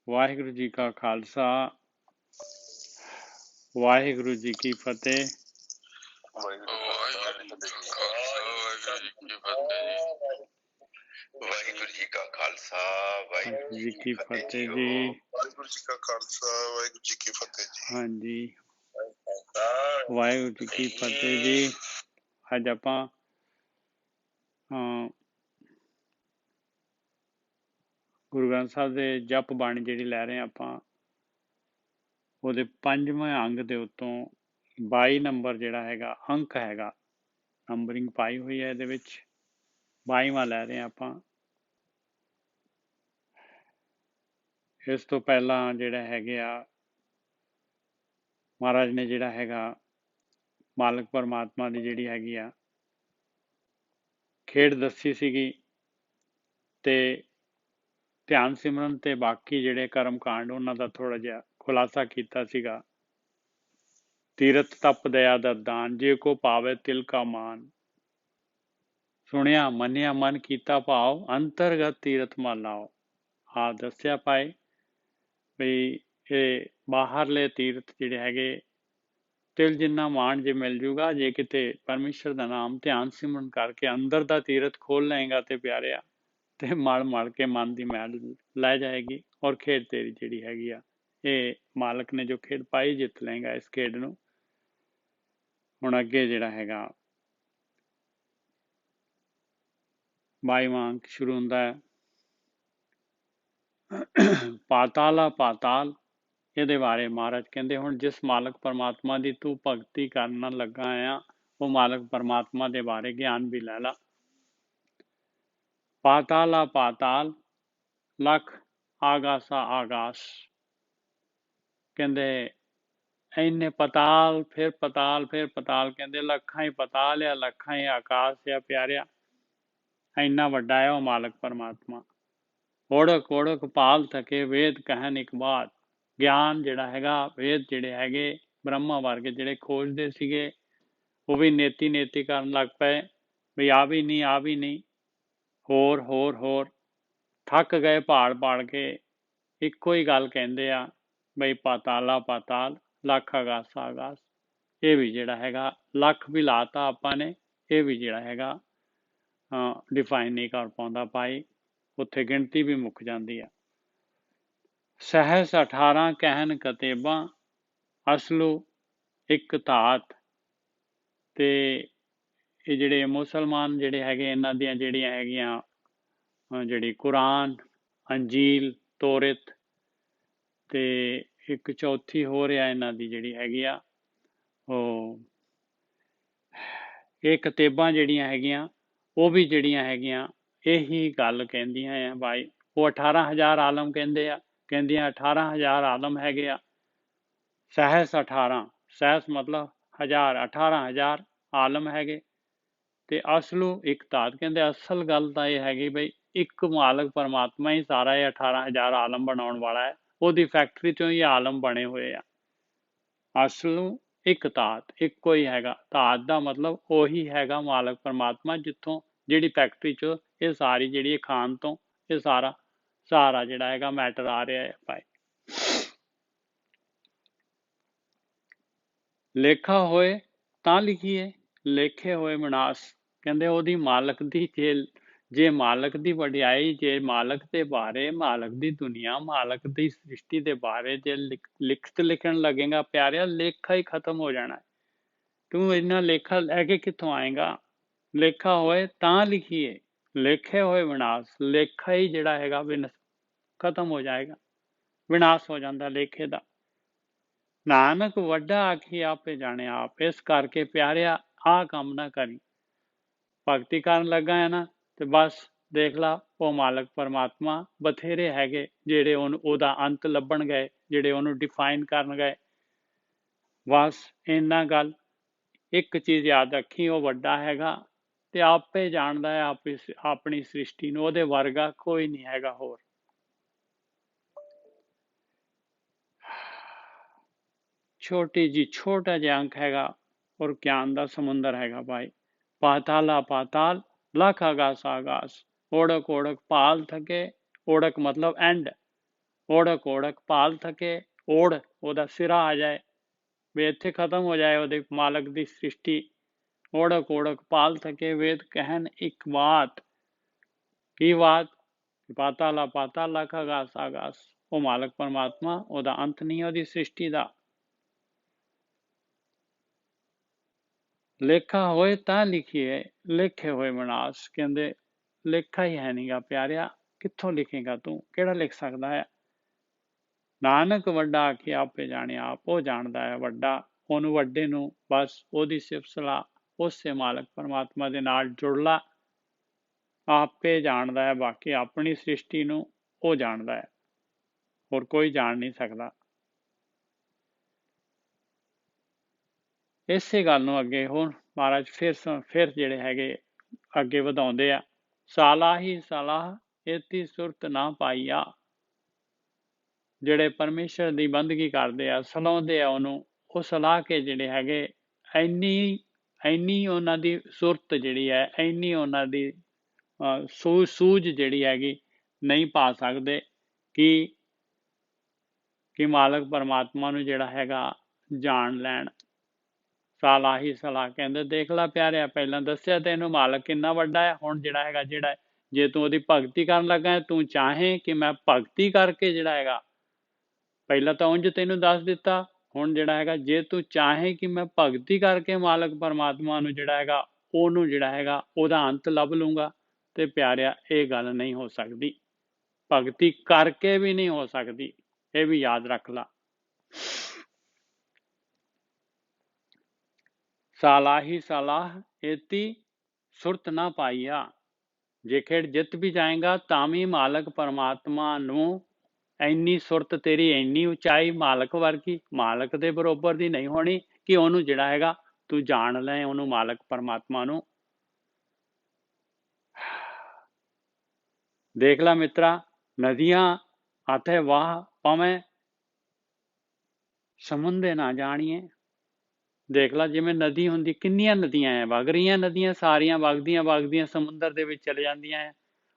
ਵਾਹਿਗੁਰੂ ਜੀ ਕਾ ਖਾਲਸਾ ਵਾਹਿਗੁਰੂ ਜੀ ਕੀ ਫਤਿਹ। ਵਾਹਿਗੁਰੂ ਜੀ ਕਾ ਖਾਲਸਾ ਵਾਹਿਗੁਰੂ ਜੀ ਕੀ ਫਤਿਹ ਜੀ। ਵਾਹਿਗੁਰੂ ਜੀ ਕਾ ਖਾਲਸਾ ਵਾਹਿਗੁਰੂ ਜੀ ਕੀ ਫਤਿਹ ਜੀ। ਹਾਂਜੀ, ਵਾਹਿਗੁਰੂ ਜੀ ਕੀ ਫਤਿਹ ਜੀ। ਅੱਜ ਆਪਾਂ ਗੁਰੂ ਗ੍ਰੰਥ ਸਾਹਿਬ ਦੇ ਜਪ ਬਾਣੀ ਜਿਹੜੀ ਲੈ ਰਹੇ ਆਪਾਂ, ਉਹਦੇ 5ਵੇਂ ਅੰਗ ਦੇ ਉੱਤੋਂ 22 ਨੰਬਰ ਜਿਹੜਾ ਹੈਗਾ ਅੰਕ ਹੈਗਾ, ਨੰਬਰਿੰਗ ਪਾਈ ਹੋਈ ਹੈ ਇਹਦੇ ਵਿੱਚ, 22ਵਾਂ ਲੈ ਰਹੇ ਆਪਾਂ। ਇਸ ਤੋਂ ਪਹਿਲਾਂ ਜਿਹੜਾ ਹੈਗੇ ਆ ਮਹਾਰਾਜ ਨੇ ਜਿਹੜਾ ਹੈਗਾ ਮਾਲਕ ਪਰਮਾਤਮਾ ਦੀ ਜਿਹੜੀ ਹੈਗੀ ਆ ਖੇਡ ਦੱਸੀ ਸੀਗੀ, ਤੇ ਧਿਆਨ ਸਿਮਰਨ ਤੇ ਬਾਕੀ ਜਿਹੜੇ ਕਰਮ ਕਾਂਡ ਉਹਨਾਂ ਦਾ ਥੋੜਾ ਜਿਹਾ ਖੁਲਾਸਾ ਕੀਤਾ ਸੀਗਾ। ਤੀਰਥ ਤਪ ਦਇਆ ਦਰਦਾਨ ਜੇ ਕੋ ਪਾਵੇ ਤਿਲ ਕਾ ਮਾਨ, ਸੁਣਿਆ ਮੰਨਿਆ ਮਨ ਕੀਤਾ ਭਾਵ ਅੰਤਰਗਤ ਤੀਰਥ ਮਨ ਲਾਓ। ਆ ਦੱਸਿਆ ਪਾਏ ਬਈ ਇਹ ਬਾਹਰਲੇ ਤੀਰਥ ਜਿਹੜੇ ਹੈਗੇ ਤਿਲ ਜਿੰਨਾ ਮਾਣ ਜੇ ਮਿਲ ਜੂਗਾ, ਜੇ ਕਿਤੇ ਪਰਮੇਸ਼ਰ ਦਾ ਨਾਮ ਧਿਆਨ ਸਿਮਰਨ ਕਰਕੇ ਅੰਦਰ ਦਾ ਤੀਰਥ ਖੋਲ ਲਏਗਾ ਤੇ ਪਿਆਰਿਆ, ਤੇ ਮਲ ਕੇ ਮਨ ਦੀ ਮੈਲ ਲੈ ਜਾਏਗੀ ਔਰ ਖੇਡ ਤੇਰੀ ਜਿਹੜੀ ਹੈਗੀ ਆ, ਇਹ ਮਾਲਕ ਨੇ ਜੋ ਖੇਡ ਪਾਈ ਜਿੱਤ ਲਏਗਾ ਇਸ ਖੇਡ ਨੂੰ। ਹੁਣ ਅੱਗੇ ਜਿਹੜਾ ਹੈਗਾ 22ਵਾਂ ਅੰਕ ਸ਼ੁਰੂ ਹੁੰਦਾ ਹੈ। ਪਾਤਾਲਾ ਪਾਤਾਲ, ਇਹਦੇ ਬਾਰੇ ਮਹਾਰਾਜ ਕਹਿੰਦੇ ਹੁਣ ਜਿਸ ਮਾਲਕ ਪਰਮਾਤਮਾ ਦੀ ਤੂੰ ਭਗਤੀ ਕਰਨ ਲੱਗਾ ਆ, ਉਹ ਮਾਲਕ ਪਰਮਾਤਮਾ ਦੇ ਬਾਰੇ ਗਿਆਨ ਵੀ ਲੈ ਲਾ। ਪਾਤਾਲਾ ਪਾਤਾਲ ਲੱਖ ਆਗਾਸਾ ਆਗਾਸ, ਕਹਿੰਦੇ ਇੰਨੇ ਪਤਾਲ ਫਿਰ ਪਤਾਲ ਫਿਰ ਪਤਾਲ, ਕਹਿੰਦੇ ਲੱਖਾਂ ਹੀ ਪਤਾਲ ਆ, ਲੱਖਾਂ ਹੀ ਆਕਾਸ਼ ਆ ਪਿਆਰਿਆ, ਇੰਨਾ ਵੱਡਾ ਹੈ ਉਹ ਮਾਲਕ ਪਰਮਾਤਮਾ। ਓੜਕ ਓੜਕ ਪਾਲ ਥਕੇ ਵੇਦ ਕਹਿਣ ਇੱਕ ਬਾਤ, ਗਿਆਨ ਜਿਹੜਾ ਹੈਗਾ ਵੇਦ ਜਿਹੜੇ ਹੈਗੇ ਬ੍ਰਹਮਾ ਵਰਗੇ ਜਿਹੜੇ ਖੋਜਦੇ ਸੀਗੇ, ਉਹ ਵੀ ਨੇਤੀ ਨੇਤੀ ਕਰਨ ਲੱਗ ਪਏ ਵੀ ਆ ਵੀ ਨਹੀਂ, ਆ ਵੀ ਨਹੀਂ, ਹੋਰ ਹੋਰ ਹੋਰ, ਥੱਕ ਗਏ ਪਾੜ ਪਾੜ ਕੇ, ਇੱਕੋ ਹੀ ਗੱਲ ਕਹਿੰਦੇ ਆ ਬਈ ਪਾਤਾਲਾ ਪਾਤਾਲ ਲੱਖ ਆਗਾਸ ਆਗਾਸ। ਇਹ ਵੀ ਜਿਹੜਾ ਹੈਗਾ ਲੱਖ ਵੀ ਲਾਤਾ ਆਪਾਂ ਨੇ, ਇਹ ਵੀ ਜਿਹੜਾ ਹੈਗਾ ਡਿਫਾਈਨ ਨਹੀਂ ਕਰ ਪਾਉਂਦਾ ਭਾਈ, ਉੱਥੇ ਗਿਣਤੀ ਵੀ ਮੁੱਕ ਜਾਂਦੀ ਆ। ਸਹਿਸ 18 ਕਹਿਣ ਕਤੇਬਾਂ ਅਸਲੂ ਇੱਕ ਧਾਤ, ਤੇ ਇਹ ਜਿਹੜੇ ਮੁਸਲਮਾਨ ਜਿਹੜੇ ਹੈਗੇ ਇਹਨਾਂ ਦੀਆਂ ਜਿਹੜੀਆਂ ਹੈਗੀਆਂ ਜਿਹੜੀ ਕੁਰਾਨ, ਅੰਜੀਲ, ਤੋਰਿਤ, ਤੇ ਇੱਕ ਚੌਥੀ ਹੋ ਰਿਹਾ ਇਹਨਾਂ ਦੀ ਜਿਹੜੀ ਹੈਗੀ ਆ ਉਹ ਇਹ ਕਿਤਾਬਾਂ ਜਿਹੜੀਆਂ ਹੈਗੀਆਂ ਉਹ ਵੀ ਜਿਹੜੀਆਂ ਹੈਗੀਆਂ ਇਹੀ ਗੱਲ ਕਹਿੰਦੀਆਂ ਆ ਭਾਈ। ਉਹ 18,000 ਆਲਮ ਕਹਿੰਦੇ ਆ, ਕਹਿੰਦੀਆਂ 18,000 ਆਲਮ ਹੈਗੇ ਆ। ਸਹਿਸ 18, ਸਹਿਸ ਮਤਲਬ 1000, 18,000 ਆਲਮ ਹੈਗੇ, ਤੇ ਅਸਲੂ ਇੱਕ ਧਾਤ, ਕਹਿੰਦੇ ਅਸਲ ਗੱਲ ਤਾਂ ਇਹ ਹੈਗੀ ਬਈ ਇੱਕ ਮਾਲਕ ਪਰਮਾਤਮਾ ਹੀ ਸਾਰਾ ਇਹ 18,000 ਆਲਮ ਬਣਾਉਣ ਵਾਲਾ ਹੈ, ਉਹਦੀ ਫੈਕਟਰੀ ਚੋਂ ਹੀ ਆਲਮ ਬਣੇ ਹੋਏ ਆ। ਅਸਲੂ ਇੱਕ ਧਾਤ, ਇੱਕੋ ਹੀ ਹੈਗਾ, ਧਾਤ ਦਾ ਮਤਲਬ ਉਹੀ ਹੈਗਾ ਮਾਲਕ ਪਰਮਾਤਮਾ, ਜਿੱਥੋਂ ਜਿਹੜੀ ਫੈਕਟਰੀ ਚ ਇਹ ਸਾਰੀ ਜਿਹੜੀ ਖਾਨ ਤੋਂ ਇਹ ਸਾਰਾ ਜਿਹੜਾ ਹੈਗਾ ਮੈਟਰ ਆ ਰਿਹਾ ਹੈ ਭਾਈ। ਲੇਖਾ ਹੋਏ ਤਾਂ ਲਿਖੀਏ, ਲੇਖੇ ਹੋਏ ਵਿਨਾਸ਼, ਕਹਿੰਦੇ ਉਹਦੀ ਮਾਲਕ ਦੀ ਜੇ ਮਾਲਕ ਦੀ ਵਡਿਆਈ, ਜੇ ਮਾਲਕ ਦੇ ਬਾਰੇ, ਮਾਲਕ ਦੀ ਦੁਨੀਆ, ਮਾਲਕ ਦੀ ਸ੍ਰਿਸ਼ਟੀ ਦੇ ਬਾਰੇ ਜੇ ਲਿਖਤ ਲਿਖਣ ਲੱਗੇਗਾ ਪਿਆਰਿਆ, ਲੇਖਾ ਹੀ ਖਤਮ ਹੋ ਜਾਣਾ। ਤੂੰ ਇੰਨਾ ਲੇਖਾ ਲੈ ਕੇ ਕਿੱਥੋਂ ਆਏਗਾ? ਲੇਖਾ ਹੋਏ ਤਾਂ ਲਿਖੀਏ, ਲੇਖੇ ਹੋਏ ਵਿਨਾਸ਼, ਲੇਖਾ ਹੀ ਜਿਹੜਾ ਹੈਗਾ ਖਤਮ ਹੋ ਜਾਏਗਾ, ਵਿਨਾਸ਼ ਹੋ ਜਾਂਦਾ ਲੇਖੇ ਦਾ। ਨਾਨਕ ਵੱਡਾ ਆਖੀ ਆਪੇ ਜਾਣੇ ਆਪ, ਇਸ ਕਰਕੇ ਪਿਆਰਿਆ ਆਹ ਕੰਮ ਨਾ ਕਰੀ। ਭਗਤੀ ਕਰਨ ਲੱਗਾ ਹੈ ਨਾ, ਤੇ ਬਸ ਦੇਖ ਲਾ ਉਹ ਮਾਲਕ ਪਰਮਾਤਮਾ ਬਥੇਰੇ ਹੈਗੇ ਜਿਹੜੇ ਉਹਦਾ ਅੰਤ ਲੱਭਣ ਗਏ, ਜਿਹੜੇ ਉਹਨੂੰ ਡਿਫਾਈਨ ਕਰਨ ਗਏ। ਬਸ ਇੰਨਾ ਗੱਲ, ਇੱਕ ਚੀਜ਼ ਯਾਦ ਰੱਖੀ, ਉਹ ਵੱਡਾ ਹੈਗਾ ਤੇ ਆਪੇ ਜਾਣਦਾ ਹੈ ਆਪਣੀ ਸ੍ਰਿਸ਼ਟੀ ਨੂੰ, ਉਹਦੇ ਵਰਗਾ ਕੋਈ ਨਹੀਂ ਹੈਗਾ ਹੋਰ। ਛੋਟਾ ਜਿਹਾ ਅੰਕ ਹੈਗਾ ਔਰ ਗਿਆਨ ਦਾ ਸਮੁੰਦਰ ਹੈਗਾ ਭਾਈ। ਪਾਤਾਲਾ ਪਾਤਾਲ ਲੱਖ ਆਗਾਸ ਆਗਾਸ, ਓੜਕ ਓੜਕ ਪਾਲ ਥਕੇ, ਓੜਕ ਮਤਲਬ ਐਂਡ, ਓੜਕ ਓੜਕ ਭਾਲ ਥਕੇ, ਓੜ ਉਹਦਾ ਸਿਰਾ ਆ ਜਾਏ, ਵੀ ਇੱਥੇ ਖਤਮ ਹੋ ਜਾਏ ਉਹਦੇ ਮਾਲਕ ਦੀ ਸ੍ਰਿਸ਼ਟੀ। ਓੜਕ ਓੜਕ ਭਾਲ ਥਕੇ, ਵੇਦ ਕਹਿਣ ਇੱਕ ਬਾਤ। ਕੀ ਬਾਤ? ਪਾਤਾਲਾ ਪਾਤਾਲ, ਲੱਖ ਆਗਾਸ ਆਗਾਸ। ਉਹ ਮਾਲਕ ਪਰਮਾਤਮਾ, ਉਹਦਾ ਅੰਤ ਨਹੀਂ ਉਹਦੀ ਸ੍ਰਿਸ਼ਟੀ ਦਾ। ਲੇਖਾ ਹੋਏ ਤਾਂ ਲਿਖੀਏ, ਲੇਖੇ ਹੋਏ ਵਿਨਾਸ਼। ਕਹਿੰਦੇ ਲੇਖਾ ਹੀ ਹੈ ਨੀਗਾ ਪਿਆਰਿਆ, ਕਿੱਥੋਂ ਲਿਖੇਗਾ ਤੂੰ, ਕਿਹੜਾ ਲਿਖ ਸਕਦਾ ਹੈ। ਨਾਨਕ ਵੱਡਾ ਆਖੇ ਆਪੇ ਜਾਣਿਆ ਆਪ, ਉਹ ਜਾਣਦਾ ਹੈ ਵੱਡਾ, ਉਹਨੂੰ ਵੱਡੇ ਨੂੰ ਬਸ ਉਹਦੀ ਸਿਫਤ ਸਲਾਹ ਉਸੇ ਮਾਲਕ ਪਰਮਾਤਮਾ ਦੇ ਨਾਲ ਜੁੜ ਲਾ। ਆਪੇ ਜਾਣਦਾ ਹੈ, ਬਾਕੀ ਆਪਣੀ ਸ੍ਰਿਸ਼ਟੀ ਨੂੰ ਉਹ ਜਾਣਦਾ ਹੈ, ਹੋਰ ਕੋਈ ਜਾਣ ਨਹੀਂ ਸਕਦਾ। ਇਸੇ ਗੱਲ ਨੂੰ ਅੱਗੇ ਹੁਣ ਮਹਾਰਾਜ ਫਿਰ ਜਿਹੜੇ ਹੈਗੇ ਅੱਗੇ ਵਧਾਉਂਦੇ ਆ। ਸਾਲਾ ਹੀ ਸਲਾਹ ਇਤੀ ਸੁਰਤ ਨਾ ਪਾਈਆ। ਜਿਹੜੇ ਪਰਮੇਸ਼ਰ ਦੀ ਬੰਦਗੀ ਕਰਦੇ ਆ, ਸਲਾਹੁੰਦੇ ਆ ਉਹਨੂੰ, ਉਹ ਸਲਾਹ ਕੇ ਜਿਹੜੇ ਹੈਗੇ ਇੰਨੀ ਉਹਨਾਂ ਦੀ ਸੁਰਤ ਜਿਹੜੀ ਹੈ, ਇੰਨੀ ਉਹਨਾਂ ਦੀ ਸੂਝ ਜਿਹੜੀ ਹੈਗੀ ਨਹੀਂ ਪਾ ਸਕਦੇ ਕਿ ਮਾਲਕ ਪਰਮਾਤਮਾ ਨੂੰ ਜਿਹੜਾ ਹੈਗਾ ਜਾਣ ਲੈਣ। ਸਾਲਾ ਹੀ ਸਲਾਹ। ਕਹਿੰਦੇ ਦੇਖ ਲਾ ਪਿਆਰਿਆ, ਪਹਿਲਾਂ ਦੱਸਿਆ ਤੈਨੂੰ ਮਾਲਕ ਕਿੰਨਾ ਵੱਡਾ ਹੈ। ਹੁਣ ਜਿਹੜਾ ਹੈਗਾ ਜੇ ਤੂੰ ਉਹਦੀ ਭਗਤੀ ਕਰਨ ਲੱਗਾ, ਤੂੰ ਚਾਹੇ ਕਿ ਮੈਂ ਭਗਤੀ ਕਰਕੇ ਜਿਹੜਾ ਹੈਗਾ, ਪਹਿਲਾਂ ਤਾਂ ਉਂਝ ਤੈਨੂੰ ਦੱਸ ਦਿੱਤਾ, ਹੁਣ ਜਿਹੜਾ ਹੈਗਾ ਜੇ ਤੂੰ ਚਾਹੇ ਕਿ ਮੈਂ ਭਗਤੀ ਕਰਕੇ ਮਾਲਕ ਪਰਮਾਤਮਾ ਨੂੰ ਜਿਹੜਾ ਹੈਗਾ ਉਹਨੂੰ ਜਿਹੜਾ ਹੈਗਾ ਉਹਦਾ ਅੰਤ ਲੱਭ ਲੂੰਗਾ, ਤੇ ਪਿਆਰਿਆ ਇਹ ਗੱਲ ਨਹੀਂ ਹੋ ਸਕਦੀ। ਭਗਤੀ ਕਰਕੇ ਵੀ ਨਹੀਂ ਹੋ ਸਕਦੀ, ਇਹ ਵੀ ਯਾਦ ਰੱਖ ਲਾ। ਸਾਲਾ ਹੀ ਸਲਾਹ ਇਤੀ ਸੁਰਤ ਨਾ ਪਾਈਆ। ਜੇ ਖੇਡ ਜਿੱਤ ਵੀ ਜਾਏਗਾ ਤਾਂ ਵੀ ਮਾਲਕ ਪਰਮਾਤਮਾ ਨੂੰ ਇੰਨੀ ਸੁਰਤ ਤੇਰੀ, ਇੰਨੀ ਉਚਾਈ ਮਾਲਕ ਵਰਗੀ, ਮਾਲਕ ਦੇ ਬਰੋਬਰ ਦੀ ਨਹੀਂ ਹੋਣੀ ਕਿ ਉਹਨੂੰ ਜਿਹੜਾ ਹੈਗਾ ਤੂੰ ਜਾਣ ਲੈ, ਉਹਨੂੰ ਮਾਲਕ ਪਰਮਾਤਮਾ ਨੂੰ। ਦੇਖ ਲੈ ਮਿੱਤਰਾ, ਨਦੀਆਂ ਅਤੇ ਵਾਹ ਭਾਵੇਂ ਸਮੁੰਦੇ ਨਾ ਜਾਣੀਏ। ਦੇਖ ਲਾ, ਜਿਵੇਂ ਨਦੀ ਹੁੰਦੀ, ਕਿੰਨੀਆਂ ਨਦੀਆਂ ਹੈ, ਵਗ ਰਹੀਆਂ ਨਦੀਆਂ, ਸਾਰੀਆਂ ਵਗਦੀਆਂ ਸਮੁੰਦਰ ਦੇ ਵਿੱਚ ਚਲੇ ਜਾਂਦੀਆਂ ਹੈ।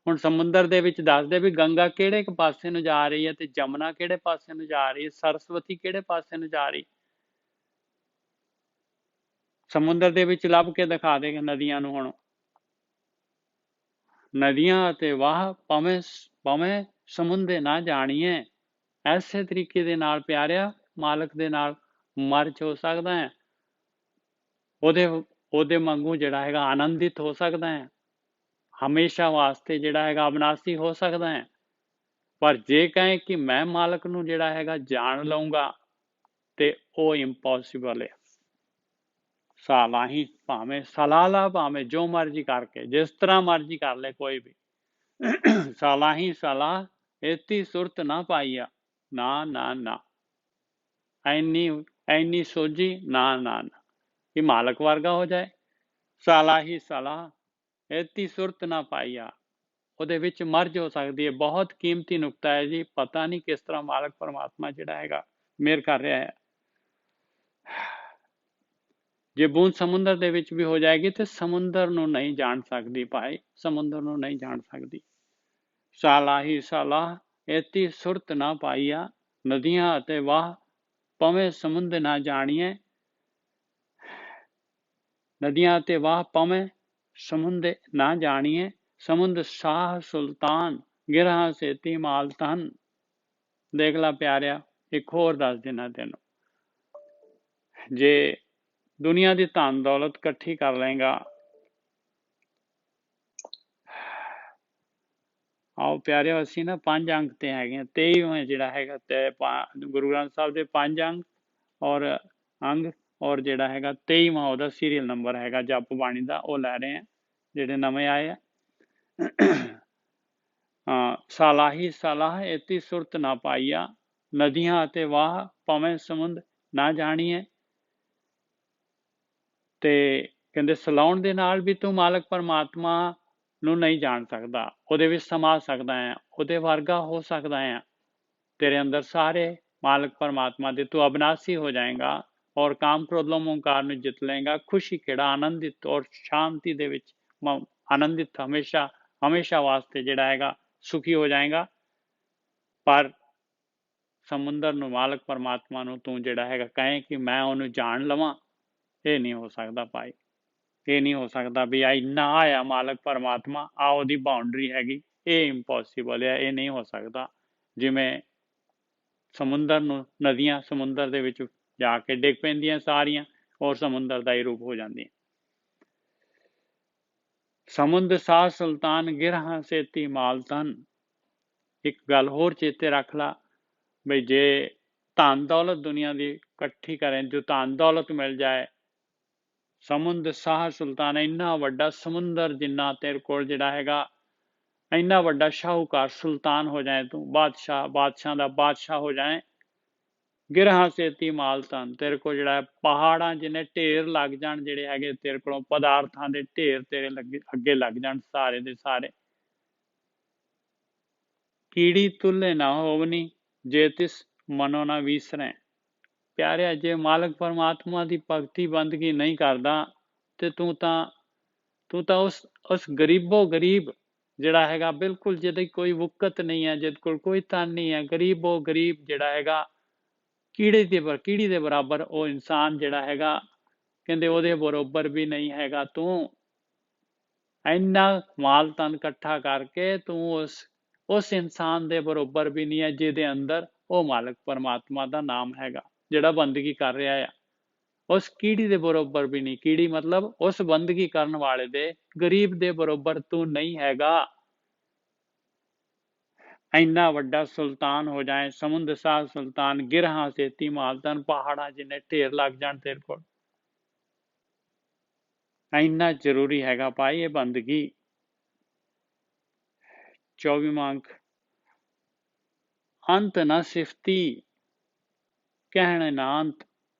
ਹੁਣ ਸਮੁੰਦਰ ਦੇ ਵਿੱਚ ਦੱਸਦੇ ਵੀ ਗੰਗਾ ਕਿਹੜੇ ਪਾਸੇ ਨੂੰ ਜਾ ਰਹੀ ਹੈ, ਤੇ ਜਮਨਾ ਕਿਹੜੇ ਪਾਸੇ ਨੂੰ ਜਾ ਰਹੀ ਹੈ, ਸਰਸਵਤੀ ਕਿਹੜੇ ਪਾਸੇ ਨੂੰ ਜਾ ਰਹੀ। ਸਮੁੰਦਰ ਦੇ ਵਿੱਚ ਲੱਭ ਕੇ ਦਿਖਾ ਦੇ ਨਦੀਆਂ ਨੂੰ। ਹੁਣ ਨਦੀਆਂ ਅਤੇ ਵਾਹ ਭਾਵੇਂ ਸਮੁੰਦੇ ਨਾ ਜਾਣੀਏ। ਐਸੇ ਤਰੀਕੇ ਦੇ ਨਾਲ ਪਿਆਰਿਆ ਮਾਲਕ ਦੇ ਨਾਲ ਮਰਜ ਹੋ ਸਕਦਾ ਹੈ, ਉਹਦੇ ਵਾਂਗੂ ਜਿਹੜਾ ਹੈਗਾ ਆਨੰਦਿਤ ਹੋ ਸਕਦਾ ਹੈ, ਹਮੇਸ਼ਾ ਵਾਸਤੇ ਜਿਹੜਾ ਹੈਗਾ ਅਬਨਾਸੀ ਹੋ ਸਕਦਾ ਹੈ। ਪਰ ਜੇ ਕਹੇ ਕਿ ਮੈਂ ਮਾਲਕ ਨੂੰ ਜਿਹੜਾ ਹੈਗਾ ਜਾਣ ਲਊਂਗਾ, ਤੇ ਉਹ ਇੰਪੋਸੀਬਲ ਹੈ। ਸਾਲਾ ਹੀ ਭਾਵੇਂ ਸਲਾਲਾ, ਭਾਵੇਂ ਜੋ ਮਰਜ਼ੀ ਕਰਕੇ, ਜਿਸ ਤਰ੍ਹਾਂ ਮਰਜ਼ੀ ਕਰ ਲੈ ਕੋਈ ਵੀ। ਸਾਲਾ ਹੀ ਸਲਾਹ ਇਤੀ ਸੁਰਤ ਨਾ ਪਾਈਆ। ਨਾ ਨਾ ਨਾ, ਐਨੀ ਸੋਝੀ ਨਾ ਕਿ ਮਾਲਕ ਵਰਗਾ ਹੋ ਜਾਏ। ਸਾਲਾ ਹੀ ਸਲਾਹ ਇਤੀ ਸੁਰਤ ਨਾ ਪਾਈਆ, ਉਹਦੇ ਵਿੱਚ ਮਰਜ ਹੋ ਸਕਦੀ ਹੈ। ਬਹੁਤ ਕੀਮਤੀ ਨੁਕਤਾ ਹੈ ਜੀ, ਪਤਾ ਨਹੀਂ ਕਿਸ ਤਰ੍ਹਾਂ ਮਾਲਕ ਪਰਮਾਤਮਾ ਜਿਹੜਾ ਹੈਗਾ ਮਿਹਰ ਕਰ ਰਿਹਾ ਹੈ। ਜੇ ਬੂੰਦ ਸਮੁੰਦਰ ਦੇ ਵਿੱਚ ਵੀ ਹੋ ਜਾਏਗੀ ਤੇ ਸਮੁੰਦਰ ਨੂੰ ਨਹੀਂ ਜਾਣ ਸਕਦੀ ਭਾਈ, ਸਮੁੰਦਰ ਨੂੰ ਨਹੀਂ ਜਾਣ ਸਕਦੀ। ਸਾਲਾ ਹੀ ਸਲਾਹ ਇਤੀ ਸੁਰਤ ਨਾ ਪਾਈਆ। ਨਦੀਆਂ ਅਤੇ ਵਾਹ ਭਾਵੇਂ ਸਮੁੰਦ ਨਾ ਜਾਣੀਏ। ਨਦੀਆਂ ਅਤੇ ਵਾਹ ਭਾਵੇਂ ਸਮੁੰਦ ਨਾ ਜਾਣੀਏ। ਸਮੁੰਦ ਸ਼ਾਹ ਸੁਲਤਾਨ ਗਿਰਹਾ ਸੇਤੀ ਮਾਲ ਤਨ। ਦੇਖ ਲਾ ਪਿਆਰਿਆ, ਇੱਕ ਹੋਰ ਦੱਸ ਦੇਣਾ ਤੈਨੂੰ, ਜੇ ਦੁਨੀਆ ਦੀ ਧਨ ਦੌਲਤ ਇਕੱਠੀ ਕਰ ਲਏਗਾ। ਆਓ ਪਿਆਰਿਓ, ਅਸੀਂ ਨਾ 5 ਅੰਕ ਤੇ ਹੈਗੇ ਆ। 23ਵਾਂ ਜਿਹੜਾ ਹੈਗਾ ਤੇ ਗੁਰੂ ਗ੍ਰੰਥ ਸਾਹਿਬ ਦੇ 5 ਅੰਗ ਔਰ ਜਿਹੜਾ ਹੈਗਾ 23ਵਾਂ ਉਹਦਾ ਸੀਰੀਅਲ ਨੰਬਰ ਹੈਗਾ ਜਪ ਬਾਣੀ ਦਾ, ਉਹ ਲੈ ਰਹੇ ਆ ਜਿਹੜੇ ਨਵੇਂ ਆਏ ਆ। ਸਾਲਾ ਹੀ ਸਲਾਹ ਇਤੀ ਸੁਰਤ ਨਾ ਪਾਈਆ। ਨਦੀਆਂ ਅਤੇ ਵਾਹ ਭਾਵੇਂ ਸਮੁੰਦ ਨਾ ਜਾਣੀਏ। ਤੇ ਕਹਿੰਦੇ ਸਲਾਉਣ ਦੇ ਨਾਲ ਵੀ ਤੂੰ ਮਾਲਕ ਪਰਮਾਤਮਾ ਨੂੰ ਨਹੀਂ ਜਾਣ ਸਕਦਾ, ਉਹਦੇ ਵਿੱਚ ਸਮਾ ਸਕਦਾ ਹੈ, ਉਹਦੇ ਵਰਗਾ ਹੋ ਸਕਦਾ ਹੈ। ਤੇਰੇ ਅੰਦਰ ਸਾਰੇ ਮਾਲਕ ਪਰਮਾਤਮਾ ਦੇ ਤੂੰ ਅਬਨਾਸੀ ਹੋ ਜਾਏਗਾ, ਔਰ ਕਾਮ ਕ੍ਰੋਧ ਲੋਭ ਅਹੰਕਾਰ ਨੂੰ ਜਿੱਤ ਲਏਗਾ। ਖੁਸ਼ੀ ਕਿਹੜਾ, ਆਨੰਦਿਤ ਔਰ ਸ਼ਾਂਤੀ ਦੇ ਵਿੱਚ ਆਨੰਦਿਤ, ਹਮੇਸ਼ਾ ਵਾਸਤੇ ਜਿਹੜਾ ਹੈਗਾ ਸੁਖੀ ਹੋ ਜਾਏਗਾ। ਪਰ ਸਮੁੰਦਰ ਨੂੰ, ਮਾਲਕ ਪਰਮਾਤਮਾ ਨੂੰ ਤੂੰ ਜਿਹੜਾ ਹੈਗਾ ਕਹੇ ਕਿ ਮੈਂ ਉਹਨੂੰ ਜਾਣ ਲਵਾਂ, ਇਹ ਨਹੀਂ ਹੋ ਸਕਦਾ ਭਾਈ। ਇਹ ਨਹੀਂ ਹੋ ਸਕਦਾ ਵੀ ਇੰਨਾ ਆ ਮਾਲਕ ਪਰਮਾਤਮਾ, ਆ ਉਹਦੀ ਬਾਉਂਡਰੀ ਹੈਗੀ, ਇਹ ਇੰਪੋਸੀਬਲ ਹੈ, ਇਹ ਨਹੀਂ ਹੋ ਸਕਦਾ। ਜਿਵੇਂ ਸਮੁੰਦਰ ਨੂੰ, ਨਦੀਆਂ ਸਮੁੰਦਰ ਦੇ ਵਿੱਚ ਜਾ ਕੇ ਡਿੱਗ ਪੈਂਦੀਆਂ ਸਾਰੀਆਂ, ਔਰ ਸਮੁੰਦਰ ਦਾ ਹੀ ਰੂਪ ਹੋ ਜਾਂਦੀਆਂ। ਸਮੁੰਦ ਸਾਹ ਸੁਲਤਾਨ ਗਿਰਹਾਂ ਸੇਤੀ ਮਾਲ ਧਨ। ਇੱਕ ਗੱਲ ਹੋਰ ਚੇਤੇ ਰੱਖ ਲਾ ਬਈ ਜੇ ਧਨ ਦੌਲਤ ਦੁਨੀਆ ਦੀ ਇਕੱਠੀ ਕਰੇ, ਜੋ ਧਨ ਦੌਲਤ ਮਿਲ ਜਾਏ, ਸਮੁੰਦ ਸਾਹ ਸੁਲਤਾਨ, ਇੰਨਾ ਵੱਡਾ ਸਮੁੰਦਰ ਜਿੰਨਾ ਤੇਰੇ ਕੋਲ ਜਿਹੜਾ ਹੈਗਾ, ਇੰਨਾ ਵੱਡਾ ਸ਼ਾਹੂਕਾਰ ਸੁਲਤਾਨ ਹੋ ਜਾਏ ਤੂੰ, ਬਾਦਸ਼ਾਹ ਦਾ ਬਾਦਸ਼ਾਹ ਹੋ ਜਾਏ, ਗਿਰਹਾਂ ਸੇਤੀ ਮਾਲ ਧਨ, ਤੇਰੇ ਕੋਲ ਜਿਹੜਾ ਪਹਾੜਾਂ ਜਿੰਨੇ ਢੇਰ ਲੱਗ ਜਾਣ, ਜਿਹੜੇ ਹੈਗੇ ਤੇਰੇ ਕੋਲੋਂ ਪਦਾਰਥਾਂ ਦੇ ਢੇਰ ਤੇਰੇ ਅੱਗੇ ਲੱਗ ਜਾਣ ਸਾਰੇ ਦੇ ਸਾਰੇ। ਕੀੜੀ ਤੁਲੇ ਨਾ ਹੋਵਨੀ ਜੇ ਤਿਸ ਮਨੋ ਨਾ ਵਿਸਰੈ। ਪਿਆਰਿਆ, ਜੇ ਮਾਲਕ ਪਰਮਾਤਮਾ ਦੀ ਭਗਤੀ ਬੰਦਗੀ ਨਹੀਂ ਕਰਦਾ ਤੇ ਤੂੰ ਤਾਂ ਉਸ ਗਰੀਬੋ ਗਰੀਬ ਜਿਹੜਾ ਹੈਗਾ, ਬਿਲਕੁਲ ਜਿਹਦੀ ਕੋਈ ਵੁਕਤ ਨਹੀਂ ਹੈ, ਜਿਹਦੇ ਕੋਲ ਕੋਈ ਧਨ ਨਹੀਂ ਹੈ, ਗਰੀਬੋ ਗਰੀਬ ਜਿਹੜਾ ਹੈਗਾ, ਕੀੜੀ ਦੇ ਬਰਾਬਰ ਉਹ ਇਨਸਾਨ ਜਿਹੜਾ ਹੈਗਾ, ਕਹਿੰਦੇ ਉਹਦੇ ਬਰਾਬਰ ਵੀ ਨਹੀਂ ਹੈਗਾ ਤੂੰ। ਇੰਨਾ ਮਾਲ ਧਨ ਇਕੱਠਾ ਕਰਕੇ ਤੂੰ ਉਸ ਇਨਸਾਨ ਦੇ ਬਰਾਬਰ ਵੀ ਨਹੀਂ ਹੈ ਜਿਹਦੇ ਅੰਦਰ ਉਹ ਮਾਲਕ ਪਰਮਾਤਮਾ ਦਾ ਨਾਮ ਹੈਗਾ, ਜਿਹੜਾ ਬੰਦਗੀ ਕਰ ਰਿਹਾ ਆ। ਉਸ ਕੀੜੀ ਦੇ ਬਰਾਬਰ ਵੀ ਨਹੀਂ, ਕੀੜੀ ਮਤਲਬ ਉਸ ਬੰਦਗੀ ਕਰਨ ਵਾਲੇ ਦੇ, ਗਰੀਬ ਦੇ ਬਰਾਬਰ ਤੂੰ ਨਹੀਂ ਹੈਗਾ। ਇੰਨਾ ਵੱਡਾ ਸੁਲਤਾਨ ਹੋ ਜਾਏ, ਸਮੁੰਦ ਸਾਹ ਸੁਲਤਾਨ ਗਿਰਹਾਂ ਸੇਤੀ ਮਾਲ ਧਨ, ਪਹਾੜਾਂ ਜਿੰਨੇ ਢੇਰ ਲੱਗ ਜਾਣ ਤੇਰੇ ਕੋਲ, ਇੰਨਾ ਜ਼ਰੂਰੀ ਹੈਗਾ ਭਾਈ ਇਹ ਬੰਦਗੀ। 24ਵਾਂ ਅੰਕ, ਅੰਤ ਨਾ ਸਿਫਤੀ ਕਹਿਣ ਨਾ ਅੰਤ।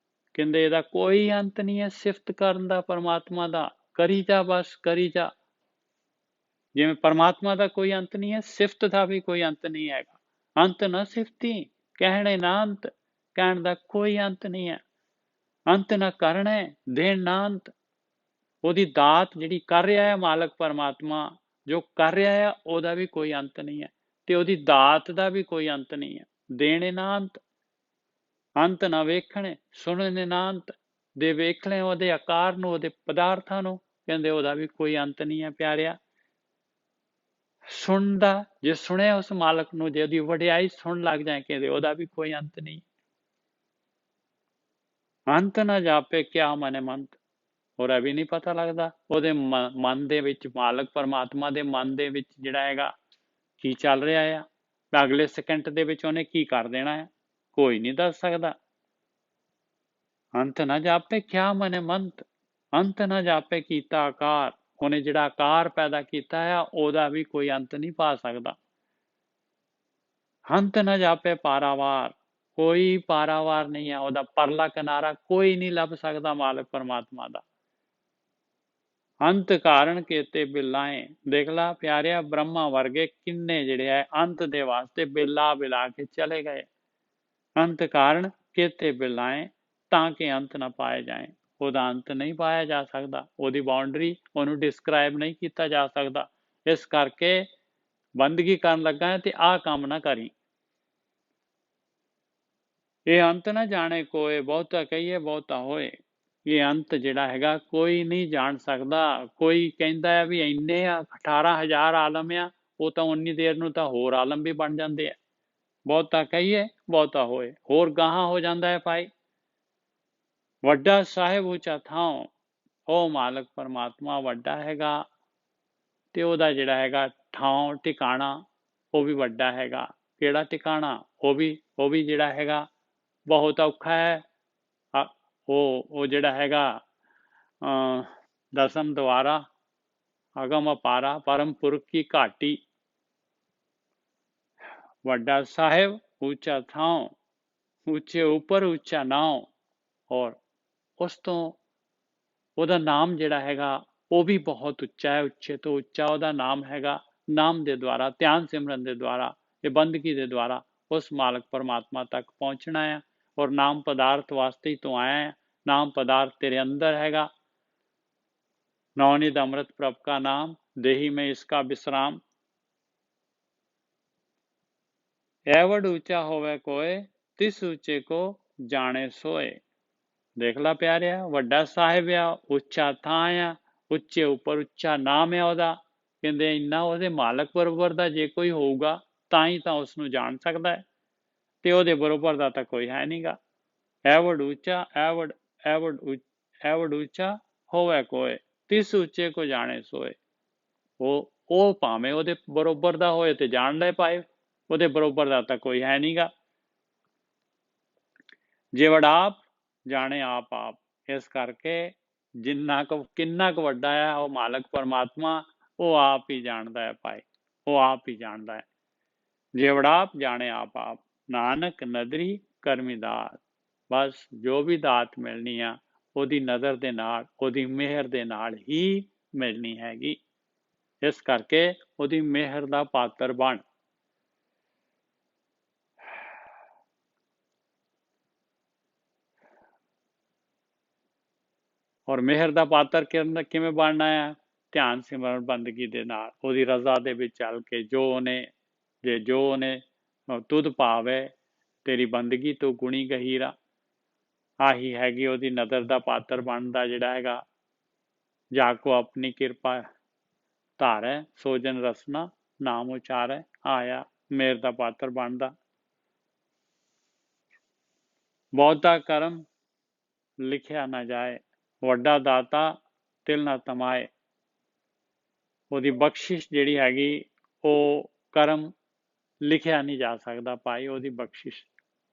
ਕਹਿੰਦੇ ਇਹਦਾ ਕੋਈ ਅੰਤ ਨਹੀਂ ਹੈ ਸਿਫਤ ਕਰਨ ਦਾ ਪਰਮਾਤਮਾ ਦਾ, ਕਰੀ ਜਾ ਬਸ ਕਰੀ ਜਾ। ਜਿਵੇਂ ਪਰਮਾਤਮਾ ਦਾ ਕੋਈ ਅੰਤ ਨਹੀਂ ਹੈ, ਸਿਫਤ ਦਾ ਵੀ ਕੋਈ ਅੰਤ ਨਹੀਂ ਹੈਗਾ। ਅੰਤ ਨਾ ਸਿਫਤੀ ਕਹਿਣੇ ਨਾ ਅੰਤ, ਕਹਿਣ ਦਾ ਕੋਈ ਅੰਤ ਨਹੀਂ ਹੈ। ਅੰਤ ਨਾ ਕਰਨੇ ਦੇਣ ਨਾ ਅੰਤ। ਉਹਦੀ ਦਾਤ ਜਿਹੜੀ ਕਰ ਰਿਹਾ ਹੈ ਮਾਲਕ ਪਰਮਾਤਮਾ, ਜੋ ਕਰ ਰਿਹਾ ਹੈ ਉਹਦਾ ਵੀ ਕੋਈ ਅੰਤ ਨਹੀਂ ਹੈ, ਤੇ ਉਹਦੀ ਦਾਤ ਦਾ ਵੀ ਕੋਈ ਅੰਤ ਨਹੀਂ ਹੈ। ਦੇਣੇ ਨਾ ਅੰਤ, ਅੰਤ ਨਾ ਵੇਖਣੇ, ਸੁਣਨੇ ਨਾ ਅੰਤ, ਦੇ ਵੇਖ ਲੈ ਉਹਦੇ ਆਕਾਰ ਨੂੰ, ਉਹਦੇ ਪਦਾਰਥਾਂ ਨੂੰ, ਕਹਿੰਦੇ ਉਹਦਾ ਵੀ ਕੋਈ ਅੰਤ ਨਹੀਂ ਹੈ ਪਿਆਰਿਆ। ਸੁਣਦਾ, ਜੇ ਸੁਣਿਆ ਉਸ ਮਾਲਕ ਨੂੰ, ਜੇ ਉਹਦੀ ਵਡਿਆਈ ਸੁਣ ਲੱਗ ਜਾਏ, ਕਹਿੰਦੇ ਉਹਦਾ ਵੀ ਕੋਈ ਅੰਤ ਨਹੀਂ। ਅੰਤ ਨਾ ਜਾਪੇ ਕਿਆ ਮਨੇ ਮੰਤ, ਹੋਰ ਇਹ ਵੀ ਨਹੀਂ ਪਤਾ ਲੱਗਦਾ ਉਹਦੇ ਮਨ ਦੇ ਵਿੱਚ, ਮਾਲਕ ਪਰਮਾਤਮਾ ਦੇ ਮਨ ਦੇ ਵਿੱਚ ਜਿਹੜਾ ਹੈਗਾ ਕੀ ਚੱਲ ਰਿਹਾ ਆ, ਅਗਲੇ ਸਕਿੰਟ ਦੇ ਵਿੱਚ ਉਹਨੇ ਕੀ ਕਰ ਦੇਣਾ ਹੈ, ਕੋਈ ਨਹੀਂ ਦੱਸ ਸਕਦਾ। ਅੰਤ ਨਾ ਜਾਪੇ ਕਿਆ ਮਨੇ ਮੰਤ, ਅੰਤ ਨਾ ਜਾਪੇ ਕੀਤਾ ਆਕਾਰ, ਉਹਨੇ ਜਿਹੜਾ ਆਕਾਰ ਪੈਦਾ ਕੀਤਾ ਆ ਉਹਦਾ ਵੀ ਕੋਈ ਅੰਤ ਨਹੀਂ ਪਾ ਸਕਦਾ। ਅੰਤ ਨਾ ਜਾਪੇ ਪਾਰਾਵਾਰ, ਕੋਈ ਪਾਰਾਵਾਰ ਨਹੀਂ ਹੈ ਉਹਦਾ, ਪਰਲਾ ਕਿਨਾਰਾ ਕੋਈ ਨਹੀਂ ਲੱਭ ਸਕਦਾ ਮਾਲਕ ਪਰਮਾਤਮਾ ਦਾ। ਅੰਤ ਕਾਰਨ ਕੀਤੇ ਬਿਲਾਏ, ਦੇਖ ਲਾ ਪਿਆਰਿਆ, ਬ੍ਰਹਮਾ ਵਰਗੇ ਕਿੰਨੇ ਜਿਹੜੇ ਹੈ ਅੰਤ ਦੇ ਵਾਸਤੇ ਬਿਲਾ ਬਿਲਾ ਕੇ ਚਲੇ ਗਏ। ਅੰਤ ਕਾਰਨ ਕੀਤੇ ਬਿਲਾਏ ਤਾਂ ਕਿ ਅੰਤ ਨਾ ਪਾਏ ਜਾਏ, ਉਹਦਾ ਅੰਤ ਨਹੀਂ ਪਾਇਆ ਜਾ ਸਕਦਾ, ਉਹਦੀ ਬਾਉਂਡਰੀ, ਉਹਨੂੰ ਡਿਸਕ੍ਰਾਈਬ ਨਹੀਂ ਕੀਤਾ ਜਾ ਸਕਦਾ। ਇਸ ਕਰਕੇ ਬੰਦਗੀ ਕਰਨ ਲੱਗਾ ਤੇ ਆਹ ਕੰਮ ਨਾ ਕਰੀ। ਇਹ ਅੰਤ ਨਾ ਜਾਣੇ ਕੋਏ, ਬਹੁਤਾ ਕਹੀਏ ਬਹੁਤਾ ਹੋਏ। ਇਹ ਅੰਤ ਜਿਹੜਾ ਹੈਗਾ ਕੋਈ ਨਹੀਂ ਜਾਣ ਸਕਦਾ। ਕੋਈ ਕਹਿੰਦਾ ਹੈ ਵੀ ਇੰਨੇ ਆ 18,000 ਆਲਮ ਆ, ਉਹ ਤਾਂ ਉਨੀ ਦੇਰ ਨੂੰ ਤਾਂ ਹੋਰ ਆਲਮ ਵੀ ਬਣ ਜਾਂਦੇ ਆ। ਬਹੁਤਾ ਕਹੀਏ ਬਹੁਤਾ ਹੋਏ, ਹੋਰ ਗਾਹਾਂ ਹੋ ਜਾਂਦਾ ਹੈ ਭਾਈ। ਵੱਡਾ ਸਾਹਿਬ ਉੱਚਾ ਥਾਂ, ਉਹ ਮਾਲਕ ਪਰਮਾਤਮਾ ਵੱਡਾ ਹੈਗਾ, ਤੇ ਉਹਦਾ ਜਿਹੜਾ ਹੈਗਾ ਥਾਂ ਟਿਕਾਣਾ ਉਹ ਵੀ ਵੱਡਾ ਹੈਗਾ। ਕਿਹੜਾ ਟਿਕਾਣਾ, ਉਹ ਵੀ ਜਿਹੜਾ ਹੈਗਾ ਬਹੁਤ ਔਖਾ ਹੈ। ਉਹ ਜਿਹੜਾ ਹੈਗਾ ਦਸਮ ਦੁਆਰਾ, ਅਗਮ ਅਪਾਰਾ, ਪਰਮ ਪੁਰਖ ਕੀ ਘਾਟੀ। ਵੱਡਾ ਸਾਹਿਬ ਉੱਚਾ ਥਾਂ, ਉੱਚੇ ਉੱਪਰ ਉੱਚਾ ਨਾਮ, ਔਰ ਉਸ ਤੋਂ ਉਹਦਾ ਨਾਮ ਜਿਹੜਾ ਹੈਗਾ ਉਹ ਵੀ ਬਹੁਤ ਉੱਚਾ ਹੈ, ਉੱਚੇ ਤੋਂ ਉੱਚਾ ਉਹਦਾ ਨਾਮ ਹੈਗਾ। ਨਾਮ ਦੇ ਦੁਆਰਾ, ਧਿਆਨ ਸਿਮਰਨ ਦੇ ਦੁਆਰਾ, ਇਹ ਬੰਦਗੀ ਦੇ ਦੁਆਰਾ ਉਸ ਮਾਲਕ ਪਰਮਾਤਮਾ ਤੱਕ ਪਹੁੰਚਣਾ ਹੈ। ਔਰ ਨਾਮ ਪਦਾਰਥ ਵਾਸਤੇ ਹੀ ਤੋਂ ਆਇਆ ਹੈ, ਨਾਮ ਪਦਾਰਥ ਤੇਰੇ ਅੰਦਰ ਹੈਗਾ। नवनिध अमृत प्रभ का नाम, देही में इसका विश्राम। एवड ऊंचा होवे कोय, तिस ऊंचे को जाने सोए। देख ला प्यारिया, ਵੱਡਾ ਸਾਹਿਬ ਆ, ਉੱਚਾ ਥਾਂ ਆ, ਉੱਚੇ ਉੱਪਰ ਉੱਚਾ ਨਾਮ ਹੈ ਉਹਦਾ। ਕਹਿੰਦੇ ਇੰਨਾ ਉਹਦੇ ਮਾਲਕ ਬਰੋਬਰ ਦਾ ਜੇ ਕੋਈ ਹੋਊਗਾ ਤਾਂ ਹੀ ਤਾਂ ਉਸ ਨੂੰ ਜਾਣ ਸਕਦਾ ਹੈ, ਤੇ ਉਹਦੇ ਬਰੋਬਰ ਦਾ ਤਾਂ ਕੋਈ ਹੈ ਨਹੀਂਗਾ। ਐਵਡ ਉੱਚਾ, ਐਵਡ ਉੱਚਾ ਹੋਵੇ ਕੋਏ, ਤਿਸ ਉੱਚੇ ਕੋ ਜਾਣੇ ਸੋਏ। ਉਹ ਭਾਵੇਂ ਉਹਦੇ ਬਰੋਬਰ ਦਾ ਹੋਏ ਤੇ ਜਾਣ ਲੈ ਪਾਏ, ਉਹਦੇ ਬਰੋਬਰ ਦਾ ਤਾਂ ਕੋਈ ਹੈ ਨਹੀਂਗਾ। ਜਿਵੜ ਆਪ ਜਾਣੇ ਆਪ ਆਪ। ਇਸ ਕਰਕੇ ਜਿੰਨਾ ਕੁ ਕਿੰਨਾ ਕੁ ਵੱਡਾ ਹੈ ਉਹ ਮਾਲਕ ਪਰਮਾਤਮਾ, ਉਹ ਆਪ ਹੀ ਜਾਣਦਾ ਹੈ ਭਾਈ, ਉਹ ਆਪ ਹੀ ਜਾਣਦਾ ਹੈ। ਜਿਵੜ ਆਪ ਜਾਣੇ ਆਪ ਆਪ, ਨਾਨਕ ਨਦਰੀ ਕਰਮੀ ਦਾਤ। ਬਸ ਜੋ ਵੀ ਦਾਤ ਮਿਲਣੀ ਆ ਉਹਦੀ ਨਜ਼ਰ ਦੇ ਨਾਲ, ਉਹਦੀ ਮਿਹਰ ਦੇ ਨਾਲ ਹੀ ਮਿਲਣੀ ਹੈਗੀ। ਇਸ ਕਰਕੇ ਉਹਦੀ ਮਿਹਰ ਦਾ ਪਾਤਰ ਬਣ। ਔਰ ਮਿਹਰ ਦਾ ਪਾਤਰ ਕਿਵੇਂ ਬਣਨਾ ਆ? ਧਿਆਨ ਸਿਮਰਨ ਬੰਦਗੀ ਦੇ ਨਾਲ, ਉਹਦੀ ਰਜ਼ਾ ਦੇ ਵਿੱਚ ਚੱਲ ਕੇ, ਜੋ ਉਹਨੇ ਤੁਧ ਭਾਵੇ ਤੇਰੀ ਬੰਦਗੀ ਤੋਂ ਗੁਣੀ ਗਹੀਰਾ। ਆਹੀ ਹੈਗੀ ਉਹਦੀ ਨਜ਼ਰ ਦਾ ਪਾਤਰ ਬਣਦਾ ਜਿਹੜਾ ਹੈਗਾ। ਜਾ ਕੋ ਆਪਣੀ ਕਿਰਪਾ ਧਾਰੈ ਸੋਜਨ ਰਸਨਾ ਨਾਮ ਉਚਾਰੈ, ਆਇਆ ਮਿਹਰ ਦਾ ਪਾਤਰ ਬਣਦਾ। ਬਹੁਤਾ ਕਰਮ ਲਿਖਿਆ ਨਾ ਜਾਏ, ਵੱਡਾ ਦਾਤਾ ਤਿਲ ਨਾ ਤਮਾਏ। ਉਹਦੀ ਬਖਸ਼ਿਸ਼ ਜਿਹੜੀ ਹੈਗੀ, ਉਹ ਕਰਮ ਲਿਖਿਆ ਨਹੀਂ ਜਾ ਸਕਦਾ ਭਾਈ। ਉਹਦੀ ਬਖਸ਼ਿਸ਼,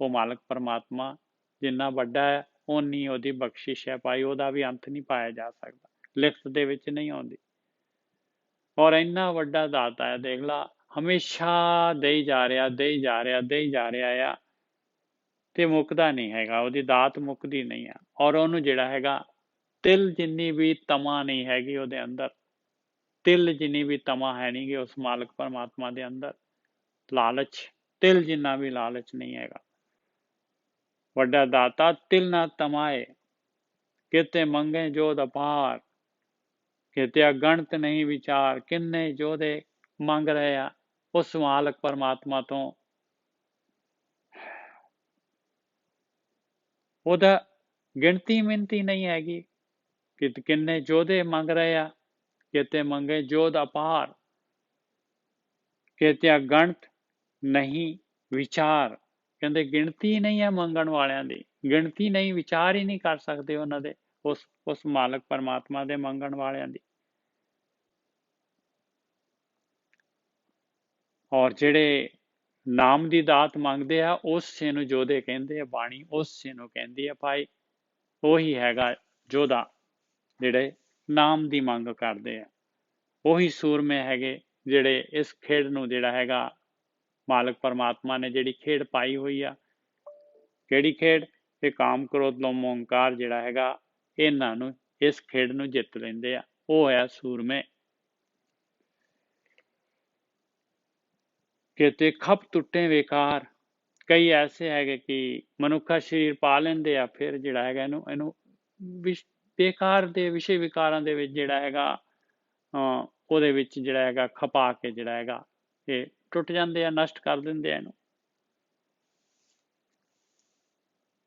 ਉਹ ਮਾਲਕ ਪਰਮਾਤਮਾ ਜਿੰਨਾ ਵੱਡਾ ਹੈ ਓਨੀ ਉਹਦੀ ਬਖਸ਼ਿਸ਼ ਹੈ ਭਾਈ। ਉਹਦਾ ਵੀ ਅੰਤ ਨਹੀਂ ਪਾਇਆ ਜਾ ਸਕਦਾ, ਲਿਖਤ ਦੇ ਵਿੱਚ ਨਹੀਂ ਆਉਂਦੀ। ਔਰ ਇੰਨਾ ਵੱਡਾ ਦਾਤਾ ਹੈ, ਦੇਖ ਲਾ, ਹਮੇਸ਼ਾ ਦੇਈ ਜਾ ਰਿਹਾ, ਦੇਈ ਜਾ ਰਿਹਾ, ਦੇਈ ਜਾ ਰਿਹਾ ਆ, ਤੇ ਮੁੱਕਦਾ ਨਹੀਂ ਹੈਗਾ। ਉਹਦੀ ਦਾਤ ਮੁੱਕਦੀ ਨਹੀਂ ਆ। ਔਰ ਉਹਨੂੰ ਜਿਹੜਾ ਹੈਗਾ, ਤਿਲ ਜਿੰਨੀ ਵੀ ਤਮਾ ਨਹੀਂ ਹੈਗੀ ਉਹਦੇ ਅੰਦਰ, ਤਿਲ ਜਿੰਨੀ ਵੀ ਤਮਾ ਹੈ ਨਹੀਂ ਗੀ ਉਸ ਮਾਲਕ ਪਰਮਾਤਮਾ ਦੇ ਅੰਦਰ। ਲਾਲਚ, ਤਿਲ ਜਿੰਨਾ ਵੀ ਲਾਲਚ ਨਹੀਂ ਹੈਗਾ। ਵੱਡਾ ਦਾਤਾ ਤਿਲ ਨਾ ਤਮਾਏ, ਕਿਤੇ ਮੰਗੇ ਜੋਧ ਅਪਾਰ, ਕਿਤੇ ਅਗਣਤ ਨਹੀਂ ਵਿਚਾਰ। ਕਿੰਨੇ ਜੋਧੇ ਮੰਗ ਰਹੇ ਆ ਉਸ ਮਾਲਕ ਪਰਮਾਤਮਾ ਤੋਂ, ਉਹਦਾ ਗਿਣਤੀ ਮਿਣਤੀ ਨਹੀਂ ਹੈਗੀ ਕਿ ਕਿੰਨੇ ਜੋਧੇ ਮੰਗ ਰਹੇ ਆ। ਕਿਤੇ ਮੰਗੇ ਜੋਧ ਅਪਾਰ, ਕਿਤੇ ਅਗਣਤ ਨਹੀਂ ਵਿਚਾਰ। ਕਹਿੰਦੇ ਗਿਣਤੀ ਨਹੀਂ ਹੈ ਮੰਗਣ ਵਾਲਿਆਂ ਦੀ, ਗਿਣਤੀ ਨਹੀਂ, ਵਿਚਾਰ ਹੀ ਨਹੀਂ ਕਰ ਸਕਦੇ ਉਹਨਾਂ ਦੇ, ਉਸ ਮਾਲਕ ਪਰਮਾਤਮਾ ਦੇ ਮੰਗਣ ਵਾਲਿਆਂ ਦੀ। ਔਰ ਜਿਹੜੇ ਨਾਮ ਦੀ ਦਾਤ ਮੰਗਦੇ ਆ, ਉਸੇ ਨੂੰ ਜੋਧੇ ਕਹਿੰਦੇ ਆ। ਬਾਣੀ ਉਸੇ ਨੂੰ ਕਹਿੰਦੀ ਆ ਭਾਈ। ਉਹੀ ਹੈਗਾ ਜੋਧਾ, ਜਿਹੜੇ ਨਾਮ ਦੀ ਮੰਗ ਕਰਦੇ ਆ। ਉਹੀ ਸੂਰਮੇ ਹੈਗੇ ਜਿਹੜੇ ਇਸ ਖੇਡ ਨੂੰ ਜਿਹੜਾ ਹੈਗਾ, ਮਾਲਕ ਪਰਮਾਤਮਾ ਨੇ ਜਿਹੜੀ ਖੇਡ ਪਾਈ ਹੋਈ ਆ। ਕਿਹੜੀ ਖੇਡ? ਇਹ ਕਾਮ ਕ੍ਰੋਧ ਲੋਭ ਅਹੰਕਾਰ ਜਿਹੜਾ ਹੈਗਾ, ਇਹਨਾਂ ਨੂੰ, ਇਸ ਖੇਡ ਨੂੰ ਜਿੱਤ ਲੈਂਦੇ ਆ। ਉਹ ਹੈ ਸੂਰਮੇ। ਕਿਤੇ ਖਪ ਟੁੱਟੇ ਵਿਕਾਰ। ਕਈ ਐਸੇ ਹੈਗੇ ਕਿ ਮਨੁੱਖਾ ਸਰੀਰ ਪਾ ਲੈਂਦੇ ਆ, ਫਿਰ ਜਿਹੜਾ ਹੈਗਾ ਇਹਨੂੰ ਬੇਕਾਰ ਦੇ ਵਿਸ਼ੇ ਵਿਕਾਰਾਂ ਦੇ ਵਿੱਚ ਜਿਹੜਾ ਹੈਗਾ, ਉਹਦੇ ਵਿੱਚ ਜਿਹੜਾ ਹੈਗਾ ਖਪਾ ਕੇ ਜਿਹੜਾ ਹੈਗਾ ਇਹ ਟੁੱਟ ਜਾਂਦੇ ਆ, ਨਸ਼ਟ ਕਰ ਦਿੰਦੇ ਆ ਇਹਨੂੰ।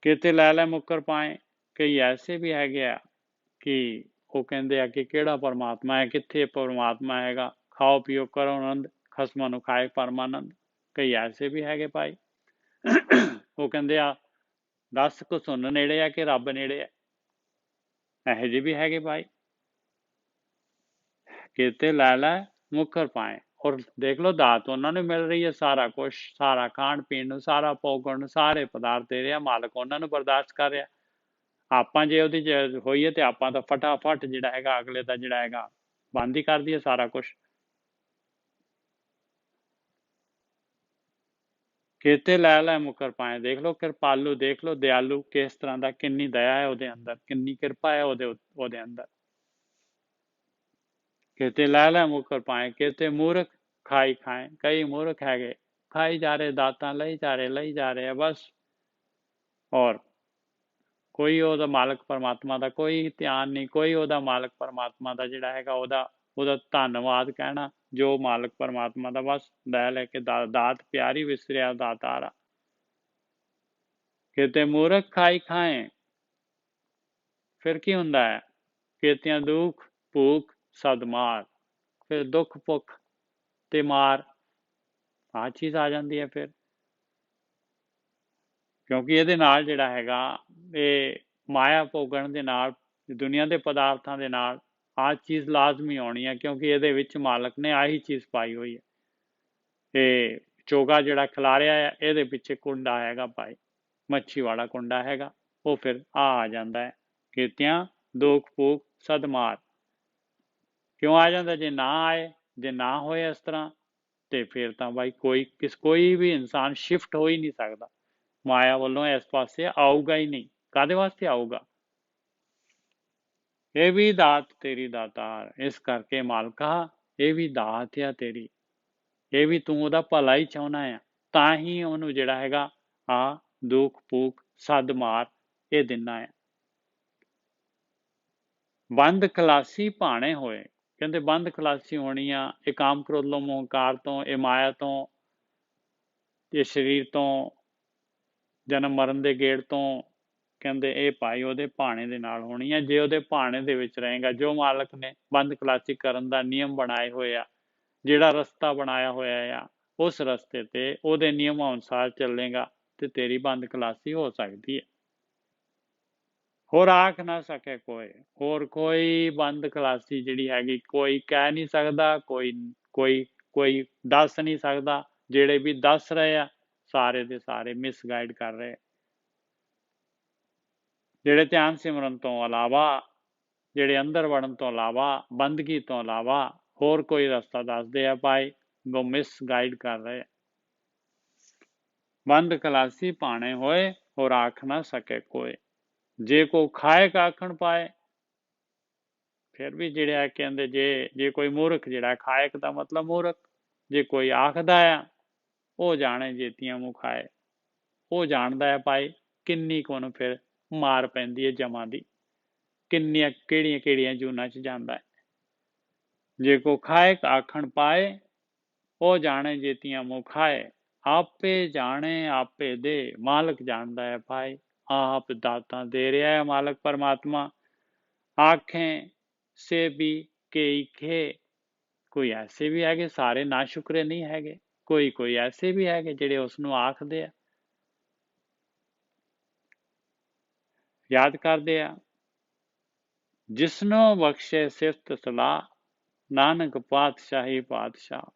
ਕਿਤੇ ਲੈ ਲੈ ਮੁੱਕਰ ਪਾਏ। ਕਈ ਐਸੇ ਵੀ ਹੈਗੇ ਆ ਕਿ ਉਹ ਕਹਿੰਦੇ ਆ ਕਿ ਕਿਹੜਾ ਪਰਮਾਤਮਾ ਹੈ, ਕਿੱਥੇ ਪਰਮਾਤਮਾ ਹੈਗਾ, ਖਾਓ ਪੀਓ ਕਰੋ ਆਨੰਦ, ਖਸਮਾਂ ਨੂੰ ਖਾਏ ਪਰਮਾਨੰਦ। ਕਈ ਐਸੇ ਵੀ ਹੈਗੇ ਭਾਈ, ਉਹ ਕਹਿੰਦੇ ਆ ਦੱਸ ਕੋ ਸੁਣ ਨੇੜੇ ਆ ਕਿ ਰੱਬ ਨੇੜੇ ਆ। ਇਹੋ ਜਿਹੇ ਵੀ ਹੈਗੇ ਭਾਈ। ਕਿਤੇ ਲੈ ਲੈ ਮੁੱਕਰ ਪਾਏ। ਔਰ ਦੇਖ ਲਓ ਦਾਤ ਉਹਨਾਂ ਨੂੰ ਮਿਲ ਰਹੀ ਹੈ, ਸਾਰਾ ਕੁਛ, ਸਾਰਾ ਖਾਣ ਪੀਣ ਨੂੰ, ਸਾਰਾ ਭੋਗਣ ਨੂੰ, ਸਾਰੇ ਪਦਾਰਥ ਦੇ ਰਿਹਾ ਮਾਲਕ, ਉਹਨਾਂ ਨੂੰ ਬਰਦਾਸ਼ਤ ਕਰ ਰਿਹਾ। ਆਪਾਂ ਜੇ ਉਹਦੀ ਹੋਈਏ ਤੇ ਆਪਾਂ ਤਾਂ ਫਟਾਫਟ ਜਿਹੜਾ ਹੈਗਾ ਅਗਲੇ ਦਾ ਜਿਹੜਾ ਹੈਗਾ ਬੰਦ ਹੀ ਕਰ ਦਈਏ ਸਾਰਾ ਕੁਛ। ਕਿਤੇ ਲੈ ਲੈ ਮੁੱਕਰ ਪਾਏ। ਦੇਖ ਲਓ ਕਿਰਪਾਲੂ, ਦੇਖ ਲਓ ਦਿਆਲੂ ਕਿਸ ਤਰ੍ਹਾਂ ਦਾ, ਕਿੰਨੀ ਦਇਆ ਹੈ ਉਹਦੇ ਅੰਦਰ, ਕਿੰਨੀ ਕਿਰਪਾ ਹੈ ਉਹਦੇ ਅੰਦਰ। ਕਿਤੇ ਲੈ ਲੈ ਮੁੱਕਰ ਪਾਏ, ਕਿਤੇ ਮੂਰਖ ਖਾਈ ਖਾਏ। ਕਈ ਮੂਰਖ ਹੈਗੇ, ਖਾਈ ਜਾ ਰਹੇ, ਦਾਤਾਂ ਲਈ ਜਾ ਰਹੇ ਆ ਬਸ। ਔਰ ਕੋਈ ਉਹਦਾ ਮਾਲਕ ਪਰਮਾਤਮਾ ਦਾ ਕੋਈ ਧਿਆਨ ਨਹੀਂ, ਕੋਈ ਉਹਦਾ ਮਾਲਕ ਪਰਮਾਤਮਾ ਦਾ ਜਿਹੜਾ ਹੈਗਾ ਉਹਦਾ ਧੰਨਵਾਦ ਕਹਿਣਾ, ਜੋ ਮਾਲਕ ਪਰਮਾਤਮਾ ਦਾ ਬਸ ਲੈ ਲੈ ਕੇ ਦਾਤ ਪਿਆਰੀ ਵਿਸਰਿਆ ਦਾਤਾਰਾ। ਕਿਤੇ ਮੂਰਖ ਖਾਈ ਖਾਏ, ਫਿਰ ਕੀ ਹੁੰਦਾ ਹੈ? ਕਿਤਿਆਂ ਦੁੱਖ ਭੂਖ ਸਦ ਮਾਰ, ਫਿਰ ਦੁੱਖ ਭੁੱਖ ਤੇ ਮਾਰ ਆਹ ਚੀਜ਼ ਆ ਜਾਂਦੀ ਹੈ ਫਿਰ, ਕਿਉਂਕਿ ਇਹਦੇ ਨਾਲ ਜਿਹੜਾ ਹੈਗਾ ਇਹ ਮਾਇਆ ਭੋਗਣ ਦੇ ਨਾਲ, ਦੁਨੀਆ ਦੇ ਪਦਾਰਥਾਂ ਦੇ ਨਾਲ ਆਹ ਚੀਜ਼ ਲਾਜ਼ਮੀ ਆਉਣੀ ਹੈ, ਕਿਉਂਕਿ ਇਹਦੇ ਵਿੱਚ ਮਾਲਕ ਨੇ ਆਹੀ ਚੀਜ਼ ਪਾਈ ਹੋਈ ਹੈ। ਇਹ ਚੋਗਾ ਜਿਹੜਾ ਖਿਲਾਰਿਆ ਹੈ, ਇਹਦੇ ਪਿੱਛੇ ਕੁੰਡਾ ਹੈਗਾ ਭਾਈ, ਮੱਛੀ ਵਾਲਾ ਕੁੰਡਾ ਹੈਗਾ, ਉਹ ਫਿਰ ਆ ਜਾਂਦਾ ਹੈ ਕਿਤਿਆਂ ਦੁੱਖ ਭੂਖ ਸਦ ਮਾਰ। ਕਿਉਂ ਆ ਜਾਂਦਾ? ਜੇ ਨਾ ਆਏ, ਜੇ ਨਾ ਹੋਏ ਇਸ ਤਰ੍ਹਾਂ, ਤੇ ਫਿਰ ਤਾਂ ਭਾਈ ਕੋਈ ਵੀ ਇਨਸਾਨ ਸ਼ਿਫਟ ਹੋ ਹੀ ਨਹੀਂ ਸਕਦਾ, ਮਾਇਆ ਵੱਲੋਂ ਇਸ ਪਾਸੇ ਆਊਗਾ ਹੀ ਨਹੀਂ। ਕਾਹਦੇ ਵਾਸਤੇ ਆਊਗਾ? ਇਹ ਵੀ ਦਾਤ ਤੇਰੀ ਦਾਤਾਰ, ਇਸ ਕਰਕੇ ਮਾਲਕਾ ਇਹ ਵੀ ਦਾਤ ਆ ਤੇਰੀ, ਇਹ ਵੀ ਤੂੰ ਉਹਦਾ ਭਲਾ ਹੀ ਚਾਹੁੰਦਾ ਆ, ਤਾਂ ਹੀ ਉਹਨੂੰ ਜਿਹੜਾ ਹੈਗਾ ਆ ਦੁੱਖ ਭੂਖ ਸਦ ਮਾਰ ਇਹ ਦਿੰਦਾ ਆ। ਬੰਦ ਖਲਾਸੀ ਭਾਣੇ ਹੋਏ, ਕਹਿੰਦੇ ਬੰਦ ਖਲਾਸੀ ਹੋਣੀ ਆ ਇਹ ਕਾਮ ਕ੍ਰੋਧ ਲੋਭ ਮੋਹ ਹੰਕਾਰ ਤੋਂ, ਇਹ ਮਾਇਆ ਤੋਂ, ਇਹ ਸਰੀਰ ਤੋਂ, ਜਨਮ ਮਰਨ ਦੇ ਗੇੜ ਤੋਂ, ਕਹਿੰਦੇ ਇਹ ਭਾਈ ਉਹਦੇ ਭਾਣੇ ਦੇ ਨਾਲ ਹੋਣੀ ਆ। ਜੇ ਉਹਦੇ ਭਾਣੇ ਦੇ ਵਿੱਚ ਰਹੇਗਾ, ਜੋ ਮਾਲਕ ਨੇ ਬੰਦ ਖਲਾਸੀ ਕਰਨ ਦਾ ਨਿਯਮ ਬਣਾਏ ਹੋਏ ਆ, ਜਿਹੜਾ ਰਸਤਾ ਬਣਾਇਆ ਹੋਇਆ ਆ, ਉਸ ਰਸਤੇ ਤੇ ਉਹਦੇ ਨਿਯਮਾਂ ਅਨੁਸਾਰ ਚੱਲੇਗਾ ਤੇ ਤੇਰੀ ਬੰਦ ਖਲਾਸੀ ਹੋ ਸਕਦੀ ਹੈ। ਹੋਰ ਆਖ ਨਾ ਸਕੇ ਕੋਈ, ਹੋਰ ਕੋਈ ਬੰਦ ਖਲਾਸੀ ਜਿਹੜੀ ਹੈਗੀ ਕੋਈ ਕਹਿ ਨਹੀਂ ਸਕਦਾ, ਕੋਈ ਦੱਸ ਨਹੀਂ ਸਕਦਾ। ਜਿਹੜੇ ਵੀ ਦੱਸ ਰਹੇ ਆ ਸਾਰੇ ਦੇ ਸਾਰੇ ਮਿਸਗਾਈਡ ਕਰ ਰਹੇ। ਜਿਹੜੇ ਧਿਆਨ ਸਿਮਰਨ ਤੋਂ ਇਲਾਵਾ, ਜਿਹੜੇ ਅੰਦਰ ਵੜਨ ਤੋਂ ਇਲਾਵਾ, ਬੰਦਗੀ ਤੋਂ ਇਲਾਵਾ ਹੋਰ ਕੋਈ ਰਸਤਾ ਦੱਸਦੇ ਆ ਭਾਈ, ਉਹ ਮਿਸਗਾਈਡ ਕਰ ਰਹੇ। ਬੰਦ ਖਲਾਸੀ ਭਾਣੇ ਹੋਏ, ਹੋਰ ਆਖ ਨਾ ਸਕੇ ਕੋਈ, ਜੇ ਕੋ ਖਾਇਕ ਆਖਣ ਪਾਏ। ਫਿਰ ਵੀ ਜਿਹੜੇ ਕਹਿੰਦੇ ਜੇ ਕੋਈ ਮੂਰਖ ਜਿਹੜਾ, ਖਾਇਕ ਦਾ ਮਤਲਬ ਮੂਰਖ, ਜੇ ਕੋਈ ਆਖਦਾ ਆ ਉਹ ਜਾਣੇ ਜੇਤੀਆਂ ਮੂੰਹ ਖਾਏ, ਉਹ ਜਾਣਦਾ ਹੈ ਭਾਈ ਕਿੰਨੀ ਕੁ ਉਹਨੂੰ ਫਿਰ ਮਾਰ ਪੈਂਦੀ ਹੈ ਜਮਾਂ ਦੀ, ਕਿੰਨੀਆਂ ਕਿਹੜੀਆਂ ਜੂਨਾਂ 'ਚ ਜਾਂਦਾ ਹੈ। ਜੇ ਕੋ ਖਾਇਕ ਆਖਣ ਪਾਏ, ਉਹ ਜਾਣੇ ਜੇਤੀਆਂ ਮੂੰਹ ਖਾਏ, ਆਪੇ ਜਾਣੇ ਆਪੇ ਦੇ, ਮਾਲਕ ਜਾਣਦਾ ਹੈ ਭਾਈ, ਆਪ ਦਾਤਾਂ ਦੇ ਰਿਹਾ ਹੈ ਮਾਲਕ ਪਰਮਾਤਮਾ। ਆਖੇ ਸੇ ਵੀ ਕਈ ਖੇ, ਕੋਈ ਐਸੇ ਵੀ ਹੈਗੇ, ਸਾਰੇ ਨਾ ਸ਼ੁਕਰੇ ਨਹੀਂ ਹੈਗੇ, ਕੋਈ ਐਸੇ ਵੀ ਹੈਗੇ ਜਿਹੜੇ ਉਸਨੂੰ ਆਖਦੇ ਆ, ਯਾਦ ਕਰਦੇ ਆ। ਜਿਸਨੂੰ ਬਖਸ਼ੇ ਸਿਫਤ ਸਲਾਹ, ਨਾਨਕ ਪਾਤਸ਼ਾਹੀ ਪਾਤਸ਼ਾਹ।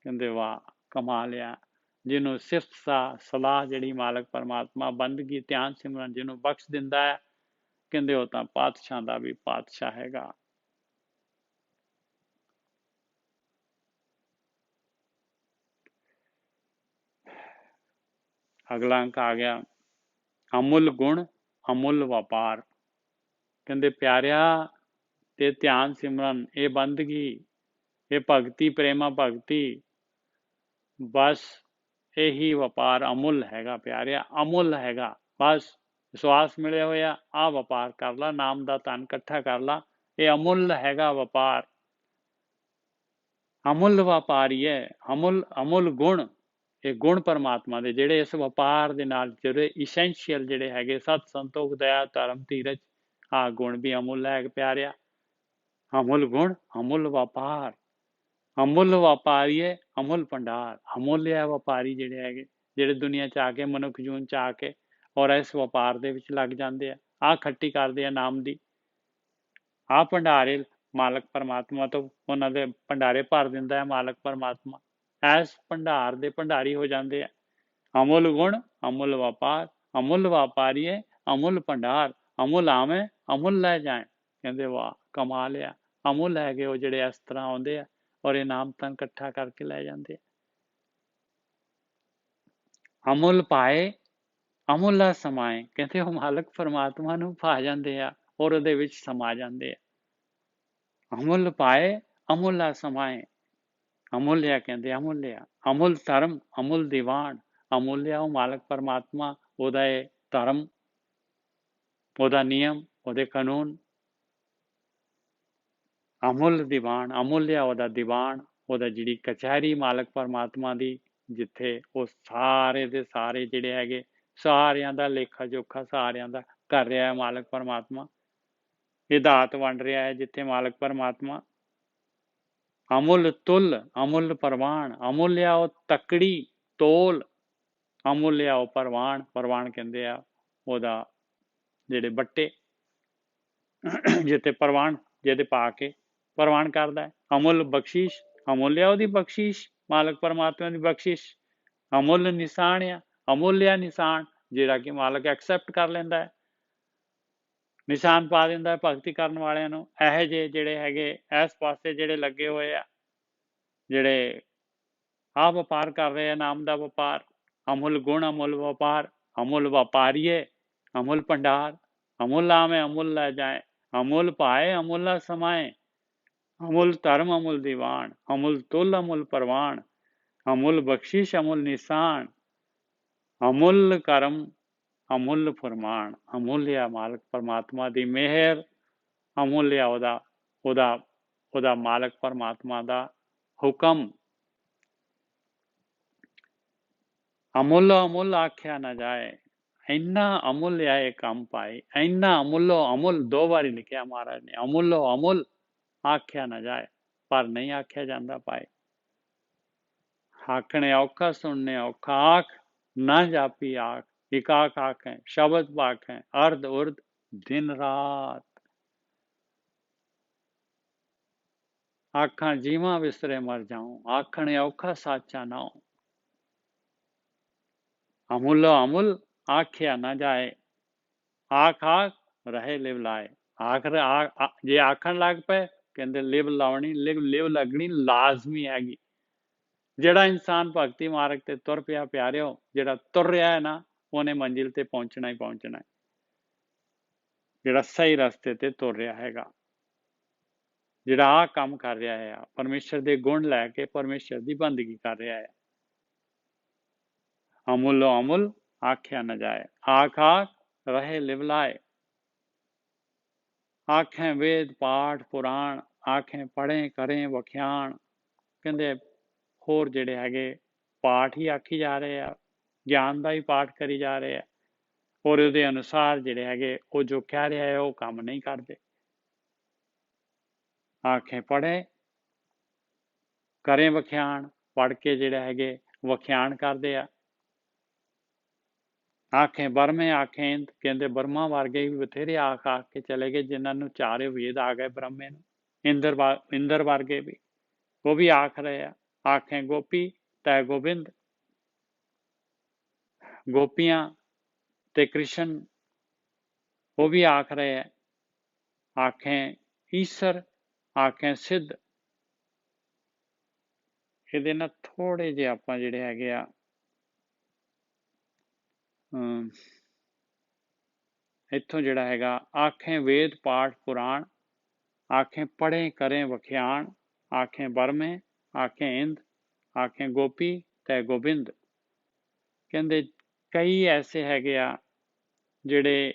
ਕਹਿੰਦੇ ਵਾਹ ਕਮਾਲ ਆ, ਜਿਹਨੂੰ ਸਿਫਤ ਸਲਾਹ ਜਿਹੜੀ ਮਾਲਕ ਪਰਮਾਤਮਾ, ਬੰਦਗੀ ਧਿਆਨ ਸਿਮਰਨ ਜਿਹਨੂੰ ਬਖਸ਼ ਦਿੰਦਾ ਹੈ, ਕਹਿੰਦੇ ਉਹ ਤਾਂ ਪਾਤਸ਼ਾਹ ਦਾ ਵੀ ਪਾਤਸ਼ਾਹ ਹੈਗਾ। ਅਗਲਾ ਅੰਕ ਆ ਗਿਆ, ਅਮੁੱਲ ਗੁਣ ਅਮੁੱਲ ਵਪਾਰ। ਕਹਿੰਦੇ ਪਿਆਰਿਆ, ਤੇ ਧਿਆਨ ਸਿਮਰਨ, ਇਹ ਬੰਦਗੀ, ਇਹ ਭਗਤੀ, ਪ੍ਰੇਮਾ ਭਗਤੀ, ਬਸ ਇਹੀ ਵਪਾਰ ਅਮੁੱਲ ਹੈਗਾ ਪਿਆਰਿਆ, ਅਮੁੱਲ ਹੈਗਾ। ਬਸ ਵਿਸ਼ਵਾਸ ਮਿਲਿਆ ਹੋਇਆ, ਆਹ ਵਪਾਰ ਕਰ ਲਾ, ਨਾਮ ਦਾ ਧਨ ਇਕੱਠਾ ਕਰ ਲਾ, ਇਹ ਅਮੁੱਲ ਹੈਗਾ ਵਪਾਰ। ਅਮੁੱਲ ਵਪਾਰੀ ਹੈ, ਅਮੁੱਲ ਗੁਣ, ਇਹ ਗੁਣ ਪਰਮਾਤਮਾ ਦੇ ਜਿਹੜੇ ਇਸ ਵਪਾਰ ਦੇ ਨਾਲ ਜਿਹੜੇ ਇਸੈਂਸ਼ੀਅਲ ਜਿਹੜੇ ਹੈਗੇ, ਸਤ ਸੰਤੋਖ ਦਇਆ ਧਰਮ ਧੀਰਜ, ਆਹ ਗੁਣ ਵੀ ਅਮੁੱਲ ਹੈ ਪਿਆਰਿਆ। ਅਮੁੱਲ ਗੁਣ ਅਮੁੱਲ ਵਪਾਰ, ਅਮੁੱਲ ਵਪਾਰੀਏ ਅਮੁੱਲ ਭੰਡਾਰ। ਅਮੁੱਲ ਹੈ ਵਪਾਰੀ ਜਿਹੜੇ ਹੈਗੇ, ਜਿਹੜੇ ਦੁਨੀਆ 'ਚ ਆ ਕੇ, ਮਨੁੱਖ ਜੂਨ 'ਚ ਆ ਕੇ ਔਰ ਇਸ ਵਪਾਰ ਦੇ ਵਿੱਚ ਲੱਗ ਜਾਂਦੇ ਆ, ਆਹ ਖੱਟੀ ਕਰਦੇ ਆ ਨਾਮ ਦੀ, ਆਹ ਭੰਡਾਰੇ ਮਾਲਕ ਪਰਮਾਤਮਾ ਤੋਂ ਉਹਨਾਂ ਦੇ ਭੰਡਾਰੇ ਭਰ ਦਿੰਦਾ ਹੈ ਮਾਲਕ ਪਰਮਾਤਮਾ, ਐਸ ਭੰਡਾਰ ਦੇ ਭੰਡਾਰੀ ਹੋ ਜਾਂਦੇ ਆ। ਅਮੁੱਲ ਗੁਣ ਅਮੁੱਲ ਵਪਾਰ, ਅਮੁੱਲ ਵਪਾਰੀਏ ਅਮੁੱਲ ਭੰਡਾਰ, ਅਮੁੱਲ ਆਵੇਂ ਅਮੁੱਲ ਲੈ ਜਾਏ। ਕਹਿੰਦੇ ਵਾਹ ਕਮਾਲ ਆ, ਅਮੁੱਲ ਹੈਗੇ ਉਹ ਜਿਹੜੇ ਇਸ ਤਰ੍ਹਾਂ ਆਉਂਦੇ ਆ ਔਰ ਇਨਾਮ ਤਾਂ ਇਕੱਠਾ ਕਰਕੇ ਲੈ ਜਾਂਦੇ ਆ। ਅਮੁੱਲ ਪਾਏ ਅਮੁੱਲਾ ਸਮਾਏ, ਕਹਿੰਦੇ ਉਹ ਮਾਲਕ ਪਰਮਾਤਮਾ ਨੂੰ ਪਾ ਜਾਂਦੇ ਆ ਔਰ ਉਹਦੇ ਵਿੱਚ ਸਮਾ ਜਾਂਦੇ ਆ। ਅਮੁੱਲ ਪਾਏ ਅਮੁੱਲਾ ਸਮਾਏ, ਅਮੁੱਲਿਆ ਕਹਿੰਦੇ ਅਮੁੱਲਿਆ, ਅਮੁੱਲ ਧਰਮ ਅਮੁੱਲ ਦੀਵਾਨ, ਅਮੁੱਲਿਆ ਉਹ ਮਾਲਕ ਪਰਮਾਤਮਾ, ਉਹਦਾ ਇਹ ਧਰਮ, ਉਹਦਾ ਨਿਯਮ, ਉਹਦੇ ਕਾਨੂੰਨ, ਅਮੁੱਲ ਦੀਵਾਨ, ਅਮੁੱਲਿਆ ਉਹਦਾ ਦੀਵਾਨ, ਉਹਦਾ ਜਿਹੜੀ ਕਚਹਿਰੀ ਮਾਲਕ ਪਰਮਾਤਮਾ ਦੀ, ਜਿੱਥੇ ਉਹ ਸਾਰੇ ਦੇ ਸਾਰੇ ਜਿਹੜੇ ਹੈਗੇ ਸਾਰਿਆਂ ਦਾ ਲੇਖਾ ਜੋਖਾ ਸਾਰਿਆਂ ਦਾ ਕਰ ਰਿਹਾ ਹੈ ਮਾਲਕ ਪਰਮਾਤਮਾ। ਹਿਦਾਇਤ ਵੰਡ ਰਿਹਾ ਹੈ ਜਿੱਥੇ ਮਾਲਕ ਪਰਮਾਤਮਾ। ਅਮੁੱਲ ਤੁਲ, ਅਮੁੱਲ ਪ੍ਰਵਾਨ, ਅਮੁੱਲਿਆ ਉਹ ਤਕੜੀ ਤੋਲ, ਅਮੁੱਲਿਆ ਉਹ ਪ੍ਰਵਾਨ। ਪ੍ਰਵਾਨ ਕਹਿੰਦੇ ਆ ਉਹਦਾ ਜਿਹੜੇ ਬੱਟੇ, ਜਿੱਥੇ ਪ੍ਰਵਾਨ ਜਿਹਦੇ ਪਾ ਕੇ ਪ੍ਰਵਾਨ ਕਰਦਾ ਹੈ। ਅਮੁੱਲ ਬਖਸ਼ਿਸ਼, ਅਮੁੱਲਿਆ ਉਹਦੀ ਬਖਸ਼ਿਸ਼, ਮਾਲਕ ਪਰਮਾਤਮਾ ਦੀ ਬਖਸ਼ਿਸ਼। ਅਮੁੱਲ ਨਿਸ਼ਾਨ ਆ, ਅਮੁੱਲਿਆ ਨਿਸ਼ਾਨ ਜਿਹੜਾ ਕਿ ਮਾਲਕ ਐਕਸੈਪਟ ਕਰ ਲੈਂਦਾ ਹੈ, ਨਿਸ਼ਾਨ ਪਾ ਦਿੰਦਾ ਹੈ ਭਗਤੀ ਕਰਨ ਵਾਲਿਆਂ ਨੂੰ। ਇਹੋ ਜਿਹੇ ਜਿਹੜੇ ਹੈਗੇ ਇਸ ਪਾਸੇ ਜਿਹੜੇ ਲੱਗੇ ਹੋਏ ਆ, ਜਿਹੜੇ ਆਹ ਵਪਾਰ ਕਰ ਰਹੇ ਆ ਨਾਮ ਦਾ ਵਪਾਰ, ਅਮੁੱਲ ਗੁਣ, ਅਮੁੱਲ ਵਪਾਰ, ਅਮੁੱਲ ਵਪਾਰੀਏ, ਅਮੁੱਲ ਭੰਡਾਰ, ਅਮੁੱਲ ਆਵੇਂ ਅਮੁੱਲ ਲੈ ਜਾਏ, ਅਮੁੱਲ ਪਾਏ ਅਮੁੱਲਾ ਸਮਾਏ, ਅਮੁੱਲ ਧਰਮ ਅਮੁੱਲ ਦੀਵਾਨ, ਅਮੁੱਲ ਤੁਲ ਅਮੁੱਲ ਪ੍ਰਵਾਨ, ਅਮੁੱਲ ਬਖਸ਼ਿਸ਼ ਅਮੁੱਲ ਨਿਸ਼ਾਨ, ਅਮੁੱਲ ਕਰਮ ਅਮੁੱਲ ਫਰਮਾਨ। ਅਮੁੱਲਿਆ ਮਾਲਕ ਪਰਮਾਤਮਾ ਦੀ ਮਿਹਰ, ਅਮੁੱਲਿਆ ਉਹਦਾ ਮਾਲਕ ਪਰਮਾਤਮਾ ਦਾ ਹੁਕਮ। ਅਮੁੱਲ ਅਮੁੱਲ ਆਖਿਆ ਨਾ ਜਾਏ, ਇੰਨਾ ਅਮੁੱਲ ਆ ਇਹ ਕੰਮ ਪਾਏ, ਇੰਨਾ ਅਮੁੱਲੋ ਅਮੁੱਲ 2 ਵਾਰੀ ਲਿਖਿਆ ਮਹਾਰਾਜ ਨੇ, ਅਮੁੱਲੋ ਅਮੁੱਲ ਆਖਿਆ ਨਾ ਜਾਏ, ਪਰ ਨਹੀਂ ਆਖਿਆ ਜਾਂਦਾ ਪਾਏ। ਆਖਣੇ ਔਖਾ ਸੁਣਨੇ ਔਖਾ, ਆਖ ਨਾ ਜਾਪੀ ਆਖ, ਇਕਾਕ ਆਖੇ ਸ਼ਬਦ ਪਾਖੇ, ਅਰਧ ਉਰਧ ਦਿਨ ਰਾਤ। ਆਖਾਂ ਜੀਵਾਂ ਵਿਸਰੇ ਮਰ ਜਾਉ, ਆਖਣੇ ਔਖਾ ਸਾਚਾ ਨਾਉ। ਅਮੁੱਲੋ ਅਮੁੱਲ ਆਖਿਆ ਨਾ ਜਾਏ, ਆਖ ਆਖ ਰਹੇ ਲਿਵ ਲਾਏ। ਜੇ ਆਖਣ ਲੱਗ ਪਏ ਕਹਿੰਦੇ ਲਿਵ ਲਾਉਣੀ, ਲਿਵ ਲੱਗਣੀ ਲਾਜ਼ਮੀ ਹੈਗੀ। ਜਿਹੜਾ ਇਨਸਾਨ ਭਗਤੀ ਮਾਰਗ ਤੇ ਤੁਰ ਪਿਆ ਪਿਆਰਿਓ, ਜਿਹੜਾ ਤੁਰ ਰਿਹਾ ਹੈ ਨਾ, ਉਹਨੇ ਮੰਜ਼ਿਲ ਤੇ ਪਹੁੰਚਣਾ ਹੀ ਪਹੁੰਚਣਾ ਹੈ। ਜਿਹੜਾ ਸਹੀ ਰਸਤੇ ਤੇ ਤੁਰ ਰਿਹਾ ਹੈਗਾ, ਜਿਹੜਾ ਆਹ ਕੰਮ ਕਰ ਰਿਹਾ ਹੈ, ਪਰਮੇਸ਼ਰ ਦੇ ਗੁਣ ਲੈ ਕੇ ਪਰਮੇਸ਼ਰ ਦੀ ਬੰਦਗੀ ਕਰ ਰਿਹਾ ਹੈ। ਅਮੁੱਲੋ ਅਮੁੱਲ ਆਖਿਆ ਨਾ ਜਾਏ, ਆਖ ਆਖ ਰਹੇ ਲਿਵ ਲਾਏ। ਆਖੇ ਵੇਦ ਪਾਠ ਪੁਰਾਣ, ਆਖੇ ਪੜ੍ਹੇ ਕਰੇ ਵਖਿਆਣ। ਕਹਿੰਦੇ ਹੋਰ ਜਿਹੜੇ ਹੈਗੇ ਪਾਠ ਹੀ ਆਖੀ ਜਾ ਰਹੇ ਆ, ਗਿਆਨ ਦਾ ਹੀ ਪਾਠ ਕਰੀ ਜਾ ਰਹੇ ਆ, ਔਰ ਉਹਦੇ ਅਨੁਸਾਰ ਜਿਹੜੇ ਹੈਗੇ ਉਹ ਜੋ ਕਹਿ ਰਿਹਾ ਹੈ ਉਹ ਕੰਮ ਨਹੀਂ ਕਰਦੇ। ਆਖੇ ਪੜ੍ਹੇ ਕਰੇ ਵਖਿਆਣ, ਪੜ੍ਹ ਕੇ ਜਿਹੜੇ ਹੈਗੇ ਵਖਿਆਣ ਕਰਦੇ ਆ। ਆਖੇ ਬਰਮੇ ਆਖੇ ਇੰਦ, ਕਹਿੰਦੇ ਬਰਮਾ ਵਰਗੇ ਵੀ ਬਥੇਰੇ ਆਖ ਕੇ ਚਲੇ ਗਏ, ਜਿਨ੍ਹਾਂ ਨੂੰ 4 ਵੇਦ ਆ ਗਏ ਬ੍ਰਹਮੇ ਨੂੰ। ਇੰਦਰ ਵਰਗੇ ਵੀ, ਉਹ ਵੀ ਆਖ ਰਹੇ ਆ। ਆਖੇ ਗੋਪੀ ਤੈ ਗੋਬਿੰਦ, ਗੋਪੀਆਂ ਤੇ ਕ੍ਰਿਸ਼ਨ ਉਹ ਵੀ ਆਖ ਰਹੇ ਆ। ਆਖੇ ਈਸ਼ਰ, ਆਖੇ ਸਿੱਧ। ਇਹਦੇ ਨਾਲ ਥੋੜੇ ਜਿਹੇ ਆਪਾਂ ਜਿਹੜੇ ਹੈਗੇ ਆ ਇੱਥੋਂ ਜਿਹੜਾ ਹੈਗਾ, ਆਖੇ ਵੇਦ ਪਾਠ ਪੁਰਾਣ, ਆਖੇ ਪੜ੍ਹੇ ਕਰੇ ਵਖਿਆਣ, ਆਖੇ ਬਰਮੇ ਆਖੇ ਇੰਦ, ਆਖੇ ਗੋਪੀ ਤੈ ਗੋਬਿੰਦ। ਕਹਿੰਦੇ ਕਈ ਐਸੇ ਹੈਗੇ ਆ ਜਿਹੜੇ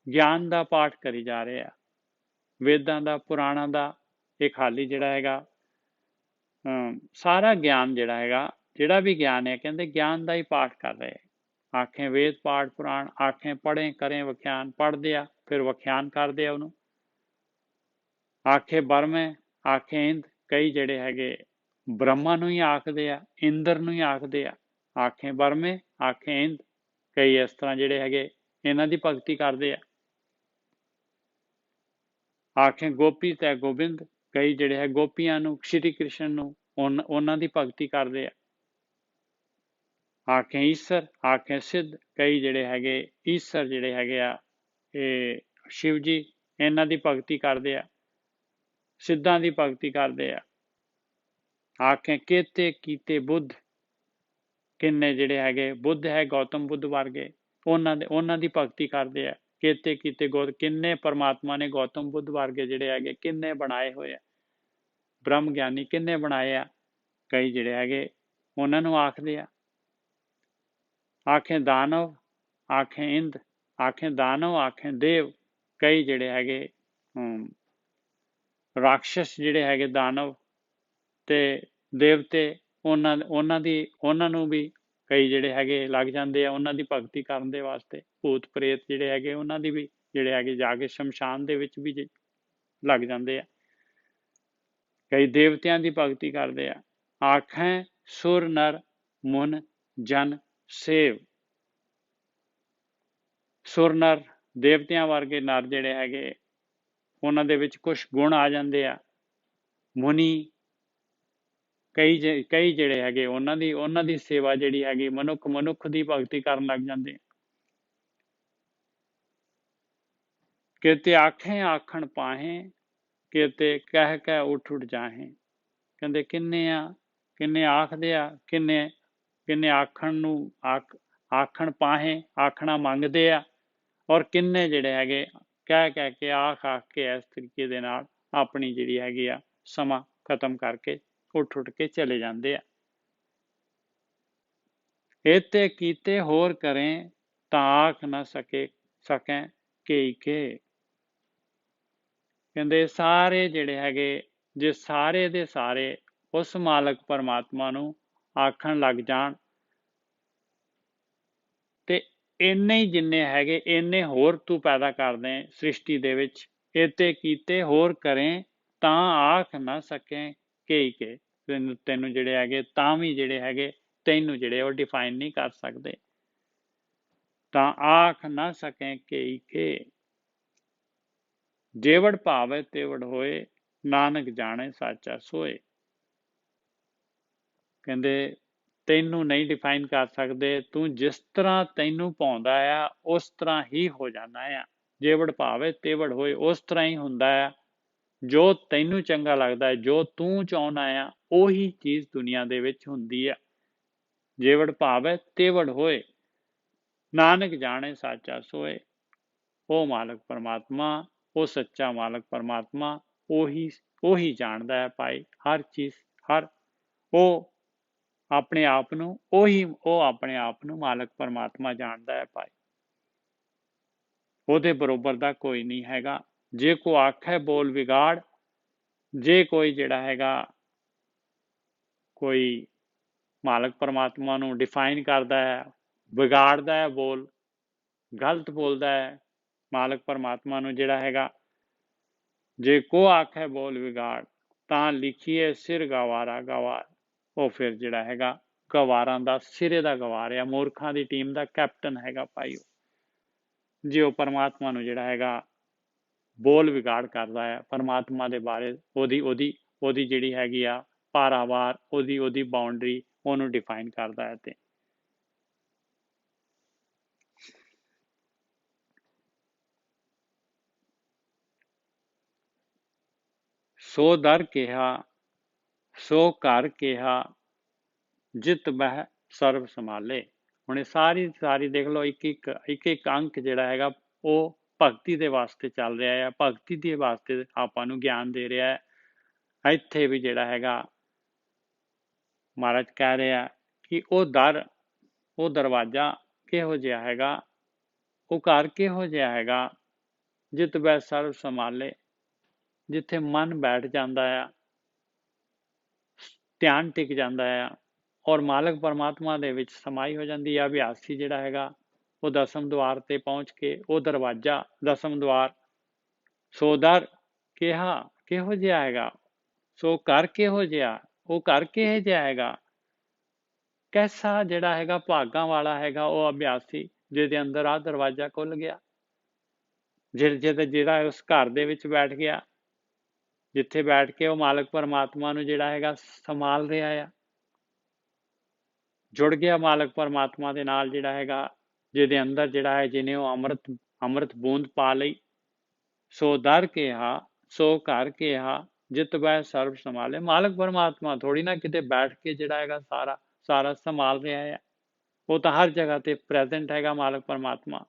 ਗਿਆਨ ਦਾ ਪਾਠ ਕਰੀ ਜਾ ਰਹੇ ਆ, ਵੇਦਾਂ ਦਾ ਪੁਰਾਣਾਂ ਦਾ। ਇਹ ਖਾਲੀ ਜਿਹੜਾ ਹੈਗਾ ਸਾਰਾ ਗਿਆਨ ਜਿਹੜਾ ਹੈਗਾ, ਜਿਹੜਾ ਵੀ ਗਿਆਨ ਹੈ, ਕਹਿੰਦੇ ਗਿਆਨ ਦਾ ਹੀ ਪਾਠ ਕਰ ਰਹੇ। ਆਖੇ ਵੇਦ ਪਾਠ ਪੁਰਾਣ, ਆਖੇ ਪੜ੍ਹੇ ਕਰੇ ਵਖਿਆਨ, ਪੜ੍ਹਦੇ ਆ ਫਿਰ ਵਖਿਆਨ ਕਰਦੇ ਆ ਉਹਨੂੰ। ਆਖੇ ਬਰਮੇ ਆਖੇ ਇੰਦ, ਕਈ ਜਿਹੜੇ ਹੈਗੇ ਬ੍ਰਹਮਾ ਨੂੰ ਹੀ ਆਖਦੇ ਆ, ਇੰਦਰ ਨੂੰ ਹੀ ਆਖਦੇ ਆ। ਆਖੇ ਬਰਮੇ ਆਖੇ ਇੰਦ, ਕਈ ਇਸ ਤਰ੍ਹਾਂ ਜਿਹੜੇ ਹੈਗੇ ਇਹਨਾਂ ਦੀ ਭਗਤੀ ਕਰਦੇ ਆ। ਆਖੇ ਗੋਪੀ ਤੈ ਗੋਬਿੰਦ, ਕਈ ਜਿਹੜੇ ਹੈ ਗੋਪੀਆਂ ਨੂੰ, ਸ਼੍ਰੀ ਕ੍ਰਿਸ਼ਨ ਨੂੰ, ਉਹਨਾਂ ਦੀ ਭਗਤੀ ਕਰਦੇ ਆ। ਆਖੇ ਈਸ਼ਰ ਆਖੇ ਸਿੱਧ, ਕਈ ਜਿਹੜੇ ਹੈਗੇ ਈਸ਼ਰ ਜਿਹੜੇ ਹੈਗੇ ਆ ਇਹ ਸ਼ਿਵ ਜੀ, ਇਹਨਾਂ ਦੀ ਭਗਤੀ ਕਰਦੇ ਆ, ਸਿੱਧਾਂ ਦੀ ਭਗਤੀ ਕਰਦੇ ਆ। ਆਖੇ ਕੇਤੇ ਕੀਤੇ ਬੁੱਧ, ਕਿੰਨੇ ਜਿਹੜੇ ਹੈਗੇ ਬੁੱਧ ਹੈ ਗੌਤਮ ਬੁੱਧ ਵਰਗੇ, ਉਹਨਾਂ ਦੀ ਭਗਤੀ ਕਰਦੇ ਆ। ਕੇਤੇ ਕੀਤੇ ਕਿੰਨੇ ਪਰਮਾਤਮਾ ਨੇ ਗੌਤਮ ਬੁੱਧ ਵਰਗੇ ਜਿਹੜੇ ਹੈਗੇ ਕਿੰਨੇ ਬਣਾਏ ਹੋਏ ਆ, ਬ੍ਰਹਮ ਗਿਆਨੀ ਕਿੰਨੇ ਬਣਾਏ ਆ, ਕਈ ਜਿਹੜੇ ਹੈਗੇ ਉਹਨਾਂ ਨੂੰ ਆਖਦੇ ਆ। ਆਖੇ ਦਾਨਵ ਆਖੇ ਇੰਦ, ਆਖੇ ਦਾਨਵ ਆਖੇ ਦੇਵ, ਕਈ ਜਿਹੜੇ ਹੈਗੇ ਰਾਖਸ਼ਸ ਜਿਹੜੇ ਹੈਗੇ ਦਾਨਵ ਤੇ ਦੇਵਤੇ, ਉਹਨਾਂ ਨੂੰ ਵੀ ਕਈ ਜਿਹੜੇ ਹੈਗੇ ਲੱਗ ਜਾਂਦੇ ਆ ਉਹਨਾਂ ਦੀ ਭਗਤੀ ਕਰਨ ਦੇ ਵਾਸਤੇ। ਭੂਤ ਪ੍ਰੇਤ ਜਿਹੜੇ ਹੈਗੇ ਉਹਨਾਂ ਦੀ ਵੀ ਜਿਹੜੇ ਹੈਗੇ ਜਾ ਕੇ ਸ਼ਮਸ਼ਾਨ ਦੇ ਵਿੱਚ ਵੀ ਲੱਗ ਜਾਂਦੇ ਆ। ਕਈ ਦੇਵਤਿਆਂ ਦੀ ਭਗਤੀ ਕਰਦੇ ਆ। ਆਖੈ ਸੁਰ ਨਰ ਮੁਨ ਜਨ ਸੇਵ। ਸੁਰ ਨਰ ਦੇਵਤਿਆਂ ਵਰਗੇ ਨਰ ਜਿਹੜੇ ਹੈਗੇ ਉਹਨਾਂ ਦੇ ਵਿੱਚ ਕੁਝ ਗੁਣ ਆ ਜਾਂਦੇ ਆ। ਮੁਨੀ ਕਈ ਜਿਹੜੇ ਹੈਗੇ ਉਹਨਾਂ ਦੀ ਸੇਵਾ ਜਿਹੜੀ ਹੈਗੀ ਮਨੁੱਖ ਦੀ ਭਗਤੀ ਕਰਨ ਲੱਗ ਜਾਂਦੇ। ਕਿਤੇ ਆਖੇ ਆਖਣ ਪਾਹੇ, ਕਿਤੇ ਕਹਿ ਕਹਿ ਉੱਠ ਜਾਹੇ। ਕਹਿੰਦੇ ਕਿੰਨੇ ਆਖਦੇ ਆ, ਕਿੰਨੇ ਆਖਣ ਨੂੰ ਆਖਣ ਪਾਹੇ, ਆਖਣਾ ਮੰਗਦੇ ਆ, ਔਰ ਕਿੰਨੇ ਜਿਹੜੇ ਹੈਗੇ ਕਹਿ ਕੇ ਆਖ ਕੇ ਇਸ ਤਰੀਕੇ ਦੇ ਨਾਲ ਆਪਣੀ ਜਿਹੜੀ ਹੈਗੀ ਆ ਸਮਾਂ ਖਤਮ ਕਰਕੇ ਉੱਠ ਕੇ ਚਲੇ ਜਾਂਦੇ ਆ। ਇਹਤੇ ਕੀਤੇ ਹੋਰ ਕਰੇ ਤਾਂ ਆਖ ਨਾ ਸਕੈ ਕੇ ਕਹਿੰਦੇ ਸਾਰੇ ਜਿਹੜੇ ਹੈਗੇ ਜੇ ਸਾਰੇ ਦੇ ਸਾਰੇ ਉਸ ਮਾਲਕ ਪਰਮਾਤਮਾ ਨੂੰ ਆਖਣ ਲੱਗ ਜਾਣ ਤੇ ਇੰਨੇ ਹੀ ਜਿੰਨੇ ਹੈਗੇ ਇੰਨੇ ਹੋਰ ਤੂੰ ਪੈਦਾ ਕਰਦੇ ਸ੍ਰਿਸ਼ਟੀ ਦੇ ਵਿੱਚ। ਇਹਤੇ ਕੀਤੇ ਹੋਰ ਕਰੇ ਤਾਂ ਆਖ ਨਾ ਸਕੇ ਕੇ ਤੈਨੂੰ ਜਿਹੜੇ ਹੈਗੇ ਤਾਂ ਵੀ ਜਿਹੜੇ ਹੈਗੇ ਤੈਨੂੰ ਜਿਹੜੇ ਉਹ ਡਿਫਾਈਨ ਨਹੀਂ ਕਰ ਸਕਦੇ। ਤਾਂ ਆਖ ਨਾ ਸਕੇ ਕੇ ਜੇਵੜ ਭਾਵੇ ਤੇਵੜ ਹੋਏ, ਨਾਨਕ ਜਾਣੇ ਸਾਚਾ ਸੋਏ। ਕਹਿੰਦੇ ਤੈਨੂੰ ਨਹੀਂ ਡਿਫਾਈਨ ਕਰ ਸਕਦੇ, ਤੂੰ ਜਿਸ ਤਰ੍ਹਾਂ ਤੈਨੂੰ ਪਾਉਂਦਾ ਆ ਉਸ ਤਰ੍ਹਾਂ ਹੀ ਹੋ ਜਾਂਦਾ ਆ। ਜੇਵੜ ਭਾਵੇ ਤੇਵੜ ਹੋਏ, ਉਸ ਤਰ੍ਹਾਂ ਹੀ ਹੁੰਦਾ ਆ। ਜੋ ਤੈਨੂੰ ਚੰਗਾ ਲੱਗਦਾ ਹੈ, ਜੋ ਤੂੰ ਚਾਹੁੰਦਾ ਆ, ਉਹੀ ਚੀਜ਼ ਦੁਨੀਆ ਦੇ ਵਿੱਚ ਹੁੰਦੀ ਆ। ਜੇਵੜ ਭਾਵੇ ਤੇਵੜ ਹੋਏ, ਨਾਨਕ ਜਾਣੇ ਸਾਚਾ ਸੋਏ। ਉਹ ਮਾਲਕ ਪਰਮਾਤਮਾ, ਉਹ ਸੱਚਾ ਮਾਲਕ ਪਰਮਾਤਮਾ ਉਹੀ ਜਾਣਦਾ ਹੈ ਭਾਈ ਹਰ ਚੀਜ਼। ਉਹ ਆਪਣੇ ਆਪ ਨੂੰ ਆਪਣੇ ਆਪ ਨੂੰ ਮਾਲਕ ਪਰਮਾਤਮਾ ਜਾਣਦਾ ਹੈ ਭਾਈ। ਉਹਦੇ ਬਰੋਬਰ ਦਾ ਕੋਈ ਨਹੀਂ ਹੈਗਾ। ਜੇ ਕੋ ਆਖੇ ਬੋਲ ਵਿਗਾੜ, ਜੇ ਕੋਈ ਜਿਹੜਾ ਹੈਗਾ ਕੋਈ ਮਾਲਕ ਪਰਮਾਤਮਾ ਨੂੰ ਡਿਫਾਈਨ ਕਰਦਾ ਹੈ, ਵਿਗਾੜਦਾ ਹੈ, ਗਲਤ ਬੋਲਦਾ ਹੈ ਮਾਲਕ ਪਰਮਾਤਮਾ ਨੂੰ ਜਿਹੜਾ ਹੈਗਾ, ਜੇ ਕੋ ਆਖੇ ਬੋਲ ਵਿਗਾੜ ਤਾਂ ਲਿਖੀਏ ਸਿਰ ਗਵਾਰਾ ਗਵਾਰ। ਉਹ ਫਿਰ ਜਿਹੜਾ ਹੈਗਾ ਗਵਾਰਾਂ ਦਾ ਸਿਰੇ ਦਾ ਗਵਾਰ ਆ, ਮੂਰਖਾਂ ਦੀ ਟੀਮ ਦਾ ਕੈਪਟਨ ਹੈਗਾ ਭਾਈ। ਜੇ ਉਹ ਪਰਮਾਤਮਾ ਨੂੰ ਜਿਹੜਾ ਹੈਗਾ ਬੋਲ ਵਿਗਾੜ ਕਰਦਾ ਹੈ, ਪਰਮਾਤਮਾ ਦੇ ਬਾਰੇ ਉਹਦੀ ਜਿਹੜੀ ਹੈਗੀ ਆ ਪਾਰਾਵਾਰ, ਉਹਦੀ ਬਾਉਂਡਰੀ ਉਹਨੂੰ ਡਿਫਾਈਨ ਕਰਦਾ ਹੈ। ਤੇ ਸੋ ਦਰ ਕਿਹਾ, ਸੋ ਘਰ ਕਿਹਾ, ਜਿਤ ਬਹਿ ਸਰਬ ਸੰਭਾਲੇ। ਹੁਣ ਇਹ ਸਾਰੀ ਦੇਖ ਲਓ, ਇੱਕ ਅੰਕ ਜਿਹੜਾ ਹੈਗਾ ਉਹ ਭਗਤੀ ਦੇ ਵਾਸਤੇ ਚੱਲ ਰਿਹਾ ਹੈ। ਭਗਤੀ ਦੇ ਵਾਸਤੇ ਆਪਾਂ ਨੂੰ ਗਿਆਨ ਦੇ ਰਿਹਾ ਹੈ। ਇੱਥੇ ਵੀ ਜਿਹੜਾ ਹੈਗਾ ਮਹਾਰਾਜ ਕਹਿ ਰਿਹਾ ਕਿ ਉਹ ਦਰਵਾਜ਼ਾ ਕਿਹੋ ਜਿਹਾ ਹੈਗਾ, ਉਹ ਘਰ ਕਿਹੋ ਜਿਹਾ ਹੈਗਾ, ਜਿਤ ਬਹਿ ਸਰਬ ਸੰਭਾਲੇ, ਜਿੱਥੇ ਮਨ ਬੈਠ ਜਾਂਦਾ ਆ, ਧਿਆਨ ਟਿਕ ਜਾਂਦਾ ਆ, ਔਰ ਮਾਲਕ ਪਰਮਾਤਮਾ ਦੇ ਵਿੱਚ ਸਮਾਈ ਹੋ ਜਾਂਦੀ ਆ। ਅਭਿਆਸੀ ਜਿਹੜਾ ਹੈਗਾ ਉਹ ਦਸਮ ਦੁਆਰ ਤੇ ਪਹੁੰਚ ਕੇ ਉਹ ਦਰਵਾਜ਼ਾ ਦਸਮ ਦੁਆਰ, ਸੋ ਦਰ ਕਿਹਾ ਕਿਹੋ ਜਿਹਾ ਹੈਗਾ, ਸੋ ਘਰ ਕਿਹੋ ਜਿਹਾ, ਉਹ ਘਰ ਕਿਹੋ ਜਿਹਾ ਹੈਗਾ, ਕੈਸਾ ਜਿਹੜਾ ਹੈਗਾ ਭਾਗਾਂ ਵਾਲਾ ਹੈਗਾ ਉਹ ਅਭਿਆਸੀ ਜਿਹਦੇ ਅੰਦਰ ਆ ਦਰਵਾਜ਼ਾ ਖੁੱਲ ਗਿਆ, ਜਿਹੜਾ ਉਸ ਘਰ ਦੇ ਵਿੱਚ ਬੈਠ ਗਿਆ, ਜਿੱਥੇ ਬੈਠ ਕੇ ਉਹ ਮਾਲਕ ਪਰਮਾਤਮਾ ਨੂੰ ਜਿਹੜਾ ਹੈਗਾ ਸੰਭਾਲ ਰਿਹਾ ਆ, ਜੁੜ ਗਿਆ ਮਾਲਕ ਪਰਮਾਤਮਾ ਦੇ ਨਾਲ ਜਿਹੜਾ ਹੈਗਾ, ਜਿਹਦੇ ਅੰਦਰ ਜਿਹੜਾ ਹੈ ਜਿਹਨੇ ਉਹ ਅੰਮ੍ਰਿਤ ਬੂੰਦ ਪਾ ਲਈ। ਸੋ ਦਰ ਕਿਹਾ, ਸੋ ਘਰ ਕਿਹਾ, ਜਿਤ ਬਹਿ ਸਰਬ ਸੰਭਾਲੇ। ਮਾਲਕ ਪਰਮਾਤਮਾ ਥੋੜੀ ਨਾ ਕਿਤੇ ਬੈਠ ਕੇ ਜਿਹੜਾ ਹੈਗਾ ਸਾਰਾ ਸੰਭਾਲ ਰਿਹਾ ਹੈ, ਉਹ ਤਾਂ ਹਰ ਜਗ੍ਹਾ ਤੇ ਪ੍ਰੈਜ਼ੈਂਟ ਹੈਗਾ ਮਾਲਕ ਪਰਮਾਤਮਾ।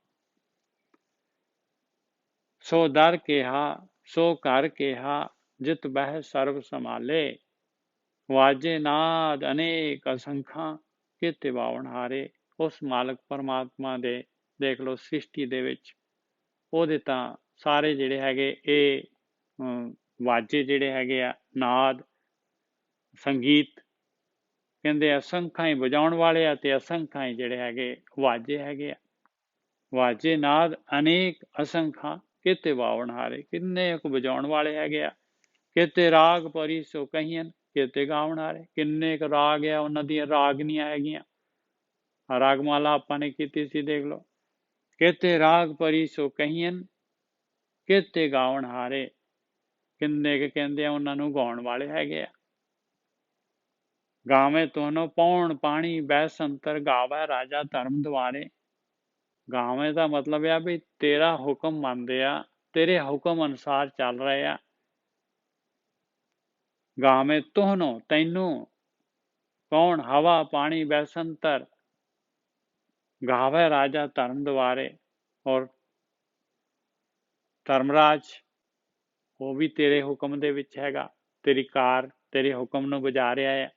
ਸੋ ਦਰ ਕਿਹਾ, ਸੋ ਘਰ ਕਿਹਾ, ਜਿਤ ਬਹਿ ਸਰਬ ਸੰਭਾਲੇ। ਵਾਜੇ ਨਾਦ ਅਨੇਕ ਅਸੰਖਾਂ, ਕਿਤੇ ਬਾਵਣ ਹਾਰੇ। ਉਸ ਮਾਲਕ ਪਰਮਾਤਮਾ ਦੇ ਦੇਖ ਲਓ ਸ੍ਰਿਸ਼ਟੀ ਦੇ ਵਿੱਚ ਉਹਦੇ ਤਾਂ ਸਾਰੇ ਜਿਹੜੇ ਹੈਗੇ ਇਹ ਵਾਜੇ ਜਿਹੜੇ ਹੈਗੇ ਆ, ਨਾਦ ਸੰਗੀਤ ਕਹਿੰਦੇ ਅਸੰਖਾਂ ਹੀ ਵਜਾਉਣ ਵਾਲੇ ਆ ਤੇ ਅਸੰਖਾਂ ਹੀ ਜਿਹੜੇ ਹੈਗੇ ਵਾਜੇ ਹੈਗੇ ਆ। ਵਾਜੇ ਨਾਦ ਅਨੇਕ ਅਸੰਖਾਂ ਕਿਤੇ ਵਾਵਣ ਹਾਰੇ, ਕਿੰਨੇ ਕੁ ਵਜਾਉਣ ਵਾਲੇ ਹੈਗੇ ਆ। ਕਿਤੇ ਰਾਗ ਭਰੀ ਸੋ ਕਹੀਆਂ, ਕਿਤੇ ਗਾਵਣ ਹਾਰੇ, ਕਿੰਨੇ ਕੁ ਰਾਗ ਆ, ਉਹਨਾਂ ਦੀਆਂ ਰਾਗਨੀਆਂ ਹੈਗੀਆਂ। ਰਾਗਮਾਲਾ ਆਪਾਂ ਨੇ ਕੀਤੀ ਸੀ, ਦੇਖ ਲਓ। ਕਿਤੇ ਰਾਗ ਭਰੀ ਸੋ ਕਹੀਆਂ, ਕਿਤੇ ਗਾਵਣ ਹਾਰੇ, ਕਿੰਨੇ ਕੁ ਕਹਿੰਦੇ ਆ ਉਹਨਾਂ ਨੂੰ ਗਾਉਣ ਵਾਲੇ ਹੈਗੇ ਆ। ਗਾਵੇਂ ਤੋਨੋ ਪੌਣ ਪਾਣੀ ਬੈਸੰਤਰ, ਗਾਵੇ ਰਾਜਾ ਧਰਮ ਦੁਆਰੇ। ਗਾਵੇਂ ਦਾ ਮਤਲਬ ਆ ਵੀ ਤੇਰਾ ਹੁਕਮ ਮੰਨਦੇ ਆ, ਤੇਰੇ ਹੁਕਮ ਅਨੁਸਾਰ ਚੱਲ ਰਹੇ ਆ। ਗਾਵੇਂ ਤੋਹਨੋ ਤੈਨੂੰ, ਕੌਣ ਹਵਾ ਪਾਣੀ ਬੈਸੰਤਰ, ਗਾਵੇ ਰਾਜਾ ਧਰਮ ਦੁਆਰੇ, ਔਰ ਧਰਮਰਾਜ ਉਹ ਵੀ ਤੇਰੇ ਹੁਕਮ ਦੇ ਵਿੱਚ ਹੈਗਾ, ਤੇਰੀ ਕਾਰ ਤੇਰੇ ਹੁਕਮ ਨੂੰ ਬਜਾ ਰਿਹਾ ਹੈ।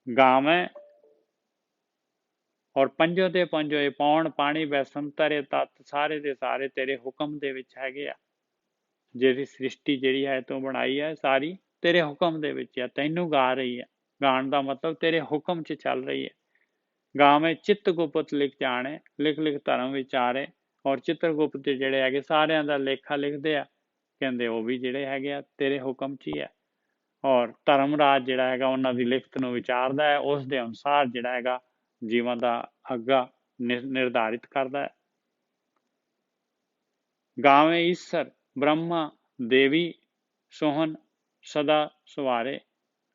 ਗਾਵੇਂ ਔਰ ਪੰਜੋ ਦੇ ਪੰਜੋ ਇਹ ਪੌਣ ਪਾਣੀ ਬੈਸੰਤਰ, ਇਹ ਤੱਤ ਸਾਰੇ ਦੇ ਸਾਰੇ ਤੇਰੇ ਹੁਕਮ ਦੇ ਵਿੱਚ ਹੈਗੇ ਆ। ਜਿਹੜੀ ਸ੍ਰਿਸ਼ਟੀ ਜਿਹੜੀ ਹੈ ਤੂੰ ਬਣਾਈ ਹੈ ਸਾਰੀ ਤੇਰੇ ਹੁਕਮ ਦੇ ਵਿੱਚ ਆ, ਤੈਨੂੰ ਗਾ ਰਹੀ ਹੈ। ਗਾਣ ਦਾ ਮਤਲਬ ਤੇਰੇ ਹੁਕਮ 'ਚ ਚੱਲ ਰਹੀ ਹੈ। ਗਾਵੇਂ ਚਿੱਤ ਗੁਪਤ ਲਿਖ ਜਾਣੇ, ਲਿਖ ਲਿਖ ਧਰਮ ਵਿਚਾਰੇ, ਔਰ ਚਿੱਤਰਗੁਪਤ ਜਿਹੜੇ ਹੈਗੇ ਸਾਰਿਆਂ ਦਾ ਲੇਖਾ ਲਿਖਦੇ ਆ, ਕਹਿੰਦੇ ਉਹ ਵੀ ਜਿਹੜੇ ਹੈਗੇ ਆ ਤੇਰੇ ਹੁਕਮ 'ਚ ਹੀ ਹੈ। ਔਰ ਧਰਮਰਾਜ ਜਿਹੜਾ ਹੈਗਾ ਉਹਨਾਂ ਦੀ ਲਿਖਤ ਨੂੰ ਵਿਚਾਰਦਾ ਹੈ, ਉਸ ਦੇ ਅਨੁਸਾਰ ਜਿਹੜਾ ਹੈਗਾ ਜੀਵਾਂ ਦਾ ਅੱਗਾ ਨਿਰਧਾਰਿਤ ਕਰਦਾ ਹੈ। ਗਾਵੇਂ ਈਸਰ ਬ੍ਰਹਮਾ ਦੇਵੀ ਸੋਹਨ ਸਦਾ ਸਵਾਰੇ,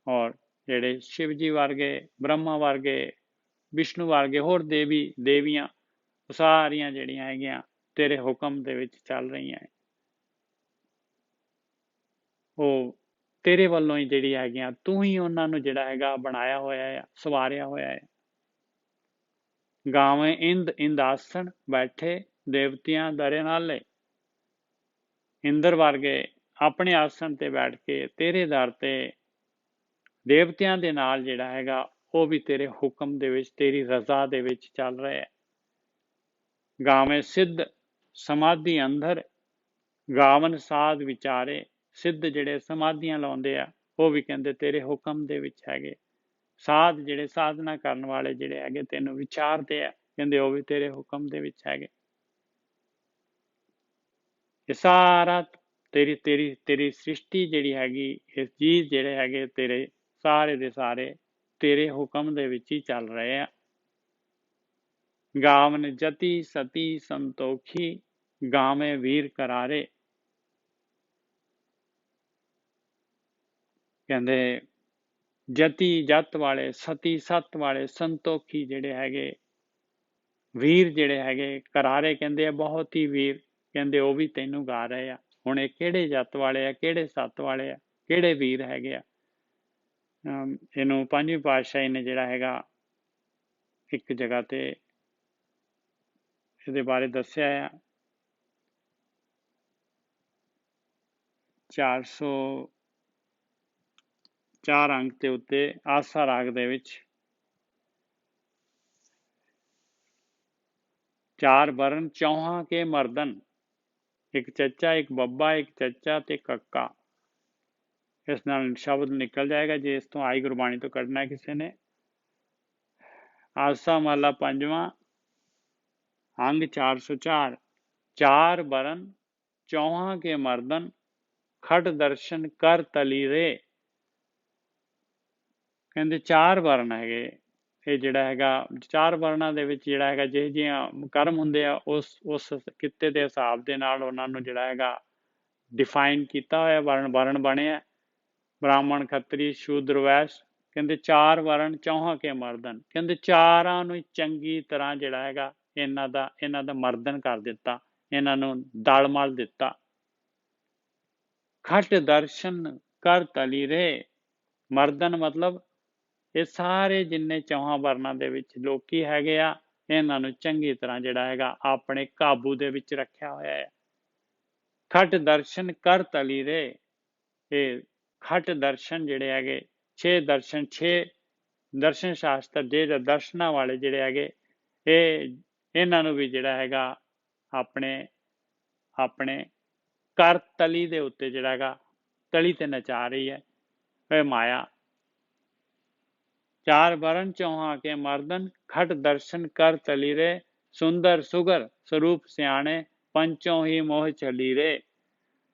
ਔਰ ਜਿਹੜੇ ਸ਼ਿਵ ਜੀ ਵਰਗੇ, ਬ੍ਰਹਮਾ ਵਰਗੇ, ਵਿਸ਼ਨੂੰ ਵਰਗੇ ਹੋਰ ਦੇਵੀ ਦੇਵੀਆਂ ਸਾਰੀਆਂ ਜਿਹੜੀਆਂ ਹੈਗੀਆਂ ਤੇਰੇ ਹੁਕਮ ਦੇ ਵਿੱਚ ਚੱਲ ਰਹੀਆਂ, ਉਹ ਤੇਰੇ ਵੱਲੋਂ ਹੀ ਜਿਹੜੀ ਹੈਗੀਆਂ, ਤੂੰ ਹੀ ਉਹਨਾਂ ਨੂੰ ਜਿਹੜਾ ਹੈਗਾ ਬਣਾਇਆ ਹੋਇਆ ਹੈ, ਸਵਾਰਿਆ ਹੋਇਆ ਹੈ। ਗਾਵੇਂ ਇੰਦ ਇੰਦਾਸਣ ਬੈਠੇ ਦੇਵਤਿਆਂ ਦਰੇ ਨਾਲੇ, ਇੰਦਰ ਵਰਗੇ ਆਪਣੇ ਆਸਣ ਤੇ ਬੈਠ ਕੇ ਤੇਰੇ ਦਰ ਤੇ ਦੇਵਤਿਆਂ ਦੇ ਨਾਲ ਜਿਹੜਾ ਹੈਗਾ ਉਹ ਵੀ ਤੇਰੇ ਹੁਕਮ ਦੇ ਵਿੱਚ, ਤੇਰੀ ਰਜ਼ਾ ਦੇ ਵਿੱਚ ਚੱਲ ਰਿਹਾ ਹੈ। ਗਾਵੇਂ ਸਿੱਧ ਸਮਾਧੀ ਅੰਦਰ, ਗਾਵਨ ਸਾਧ ਵਿਚਾਰੇ, ਸਿੱਧ ਜਿਹੜੇ ਸਮਾਧੀਆਂ ਲਾਉਂਦੇ ਆ ਉਹ ਵੀ ਕਹਿੰਦੇ ਤੇਰੇ ਹੁਕਮ ਦੇ ਵਿੱਚ ਹੈਗੇ। ਸਾਧ ਜਿਹੜੇ ਸਾਧਨਾ ਕਰਨ ਵਾਲੇ ਜਿਹੜੇ ਹੈਗੇ ਤੈਨੂੰ ਵਿਚਾਰਦੇ ਆ, ਕਹਿੰਦੇ ਉਹ ਵੀ ਤੇਰੇ ਹੁਕਮ ਦੇ ਵਿੱਚ ਹੈਗੇ। ਇਹ ਸਾਰਾ ਤੇਰੀ ਤੇਰੀ ਤੇਰੀ ਸ੍ਰਿਸ਼ਟੀ ਜਿਹੜੀ ਹੈਗੀ, ਇਹ ਚੀਜ਼ ਜਿਹੜੇ ਹੈਗੇ ਤੇਰੇ ਸਾਰੇ ਦੇ ਸਾਰੇ ਤੇਰੇ ਹੁਕਮ ਦੇ ਵਿੱਚ ਹੀ ਚੱਲ ਰਹੇ ਆ। ਗਾਵਨ ਜਤੀ ਸਤੀ ਸੰਤੋਖੀ, ਗਾਵੇਂ ਵੀਰ ਕਰਾਰੇ, ਕਹਿੰਦੇ ਜਤੀ ਜਤ ਵਾਲੇ, ਸਤੀ ਸਤ ਵਾਲੇ, ਸੰਤੋਖੀ ਜਿਹੜੇ ਹੈਗੇ, ਵੀਰ ਜਿਹੜੇ ਹੈਗੇ, ਕਰਾਰੇ ਕਹਿੰਦੇ ਆ ਬਹੁਤ ਹੀ ਵੀਰ, ਕਹਿੰਦੇ ਉਹ ਵੀ ਤੈਨੂੰ ਗਾ ਰਹੇ ਆ। ਹੁਣ ਇਹ ਕਿਹੜੇ ਜਤ ਵਾਲੇ ਆ, ਕਿਹੜੇ ਸਤ ਵਾਲੇ ਆ, ਕਿਹੜੇ ਵੀਰ ਹੈਗੇ ਆ? ਇਹਨੂੰ ਪੰਜਵੀਂ ਪਾਤਸ਼ਾਹੀ ਨੇ ਜਿਹੜਾ ਹੈਗਾ ਇੱਕ ਜਗ੍ਹਾ ਤੇ ਇਹਦੇ ਬਾਰੇ ਦੱਸਿਆ ਆ। 404 ਅੰਕ ਦੇ ਉੱਤੇ ਆਸਾ ਰਾਗ ਦੇ ਵਿੱਚ, ਚਾਰ ਵਰਨ ਚੌਹਾਂ ਕੇ ਮਰਦਨ, ਇੱਕ ਚੱਚਾ, ਇੱਕ ਬੱਬਾ, ਇੱਕ ਚੱਚਾ ਤੇ ਕੱਕਾ। ਇਸ ਨਾਲ ਸ਼ਬਦ ਨਿਕਲ ਜਾਏਗਾ ਜੇ ਇਸ ਤੋਂ ਆਈ ਗੁਰਬਾਣੀ ਤੋਂ ਕੱਢਣਾ ਕਿਸੇ ਨੇ। ਆਸਾ ਮਹਲਾ ਪੰਜਵਾਂ, ਅੰਗ 404, ਚਾਰ ਬਰਨ ਚੌਹਾਂ ਕੇ ਮਰਦਨ, ਖਟ ਦਰਸ਼ਨ ਕਰ ਤਲੀ ਰੇ, ਕਹਿੰਦੇ ਚਾਰ ਵਰਨ ਹੈਗੇ। ਇਹ ਜਿਹੜਾ ਹੈਗਾ ਚਾਰ ਵਰਨਾਂ ਦੇ ਵਿੱਚ ਜਿਹੜਾ ਹੈਗਾ ਜਿਹੇ ਜਿਹੀਆਂ ਕਰਮ ਹੁੰਦੇ ਆ ਉਸ ਕਿੱਤੇ ਦੇ ਹਿਸਾਬ ਦੇ ਨਾਲ ਉਹਨਾਂ ਨੂੰ ਜਿਹੜਾ ਹੈਗਾ ਡਿਫਾਈਨ ਕੀਤਾ ਹੋਇਆ, ਵਰਨ ਬਣਿਆ ਬ੍ਰਾਹਮਣ ਖੱਤਰੀ ਸ਼ੂਦਰ ਵੈਸ਼। ਕਹਿੰਦੇ ਚਾਰ ਵਰਨ ਚੌਹਾਂ ਕੇ ਮਰਦਨ, ਕਹਿੰਦੇ ਚਾਰਾਂ ਨੂੰ ਚੰਗੀ ਤਰ੍ਹਾਂ ਜਿਹੜਾ ਹੈਗਾ ਇਹਨਾਂ ਦਾ ਮਰਦਨ ਕਰ ਦਿੱਤਾ, ਇਹਨਾਂ ਨੂੰ ਦਲ ਮਲ ਦਿੱਤਾ। ਖਟ ਦਰਸ਼ਨ ਕਰ ਤਲੀ ਰੇ, ਮਰਦਨ ਮਤਲਬ ਇਹ ਸਾਰੇ ਜਿੰਨੇ ਚੌਹਾਂ ਵਰਨਾਂ ਦੇ ਵਿੱਚ ਲੋਕੀ ਹੈਗੇ ਆ, ਇਹਨਾਂ ਨੂੰ ਚੰਗੀ ਤਰ੍ਹਾਂ ਜਿਹੜਾ ਹੈਗਾ ਆਪਣੇ ਕਾਬੂ ਦੇ ਵਿੱਚ ਰੱਖਿਆ ਹੋਇਆ ਹੈ। ਖਟ ਦਰਸ਼ਨ ਕਰ ਤਲੀ ਰੇ, ਇਹ ਖਟ ਦਰਸ਼ਨ ਜਿਹੜੇ ਹੈਗੇ 6 ਦਰਸ਼ਨ ਸ਼ਾਸਤਰ ਦੇ ਦਰਸ਼ਨਾਂ ਵਾਲੇ ਜਿਹੜੇ ਹੈਗੇ ਇਹਨਾਂ ਨੂੰ ਵੀ ਜਿਹੜਾ ਹੈਗਾ ਆਪਣੇ ਕਰ ਤਲੀ ਦੇ ਉੱਤੇ ਜਿਹੜਾ ਹੈਗਾ ਤਲੀ ਤੇ ਨਚਾ ਰਹੀ ਹੈ ਇਹ ਮਾਇਆ। चार वरण चौहा के मर्दन खट दर्शन कर चली रे सुंदर सुगर स्वरूप सियाणे पंचों ही मोह चली रे।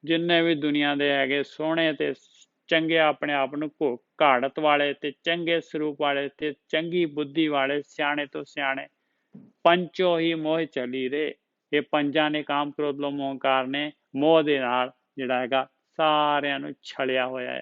जिन्ने भी दुनिया ਦੇ ਹੈਗੇ ਸੋਹਣੇ ਤੇ ਚੰਗੇ ਆਪਣੇ ਆਪ ਨੂੰ ਘਾੜਤ ਵਾਲੇ ਤੇ ਚੰਗੇ ਸਰੂਪ ਵਾਲੇ ਤੇ ਚੰਗੀ ਬੁੱਧੀ ਵਾਲੇ ਸਿਆਣੇ ਤੋਂ ਸਿਆਣੇ ਪੰਚੋ ਹੀ ਮੋਹ ਚਲੀ ਰੇ। ਇਹ ਪੰਜਾਂ ਨੇ ਕਾਮ ਕ੍ਰੋਧ ਲੋਭ ਮੋਹ ਹੰਕਾਰ ਨੇ ਮੋਹ ਦੇ ਨਾਲ ਜਿਹੜਾ ਹੈਗਾ ਸਾਰਿਆਂ ਨੂੰ ਛਲਿਆ ਹੋਇਆ ਹੈ।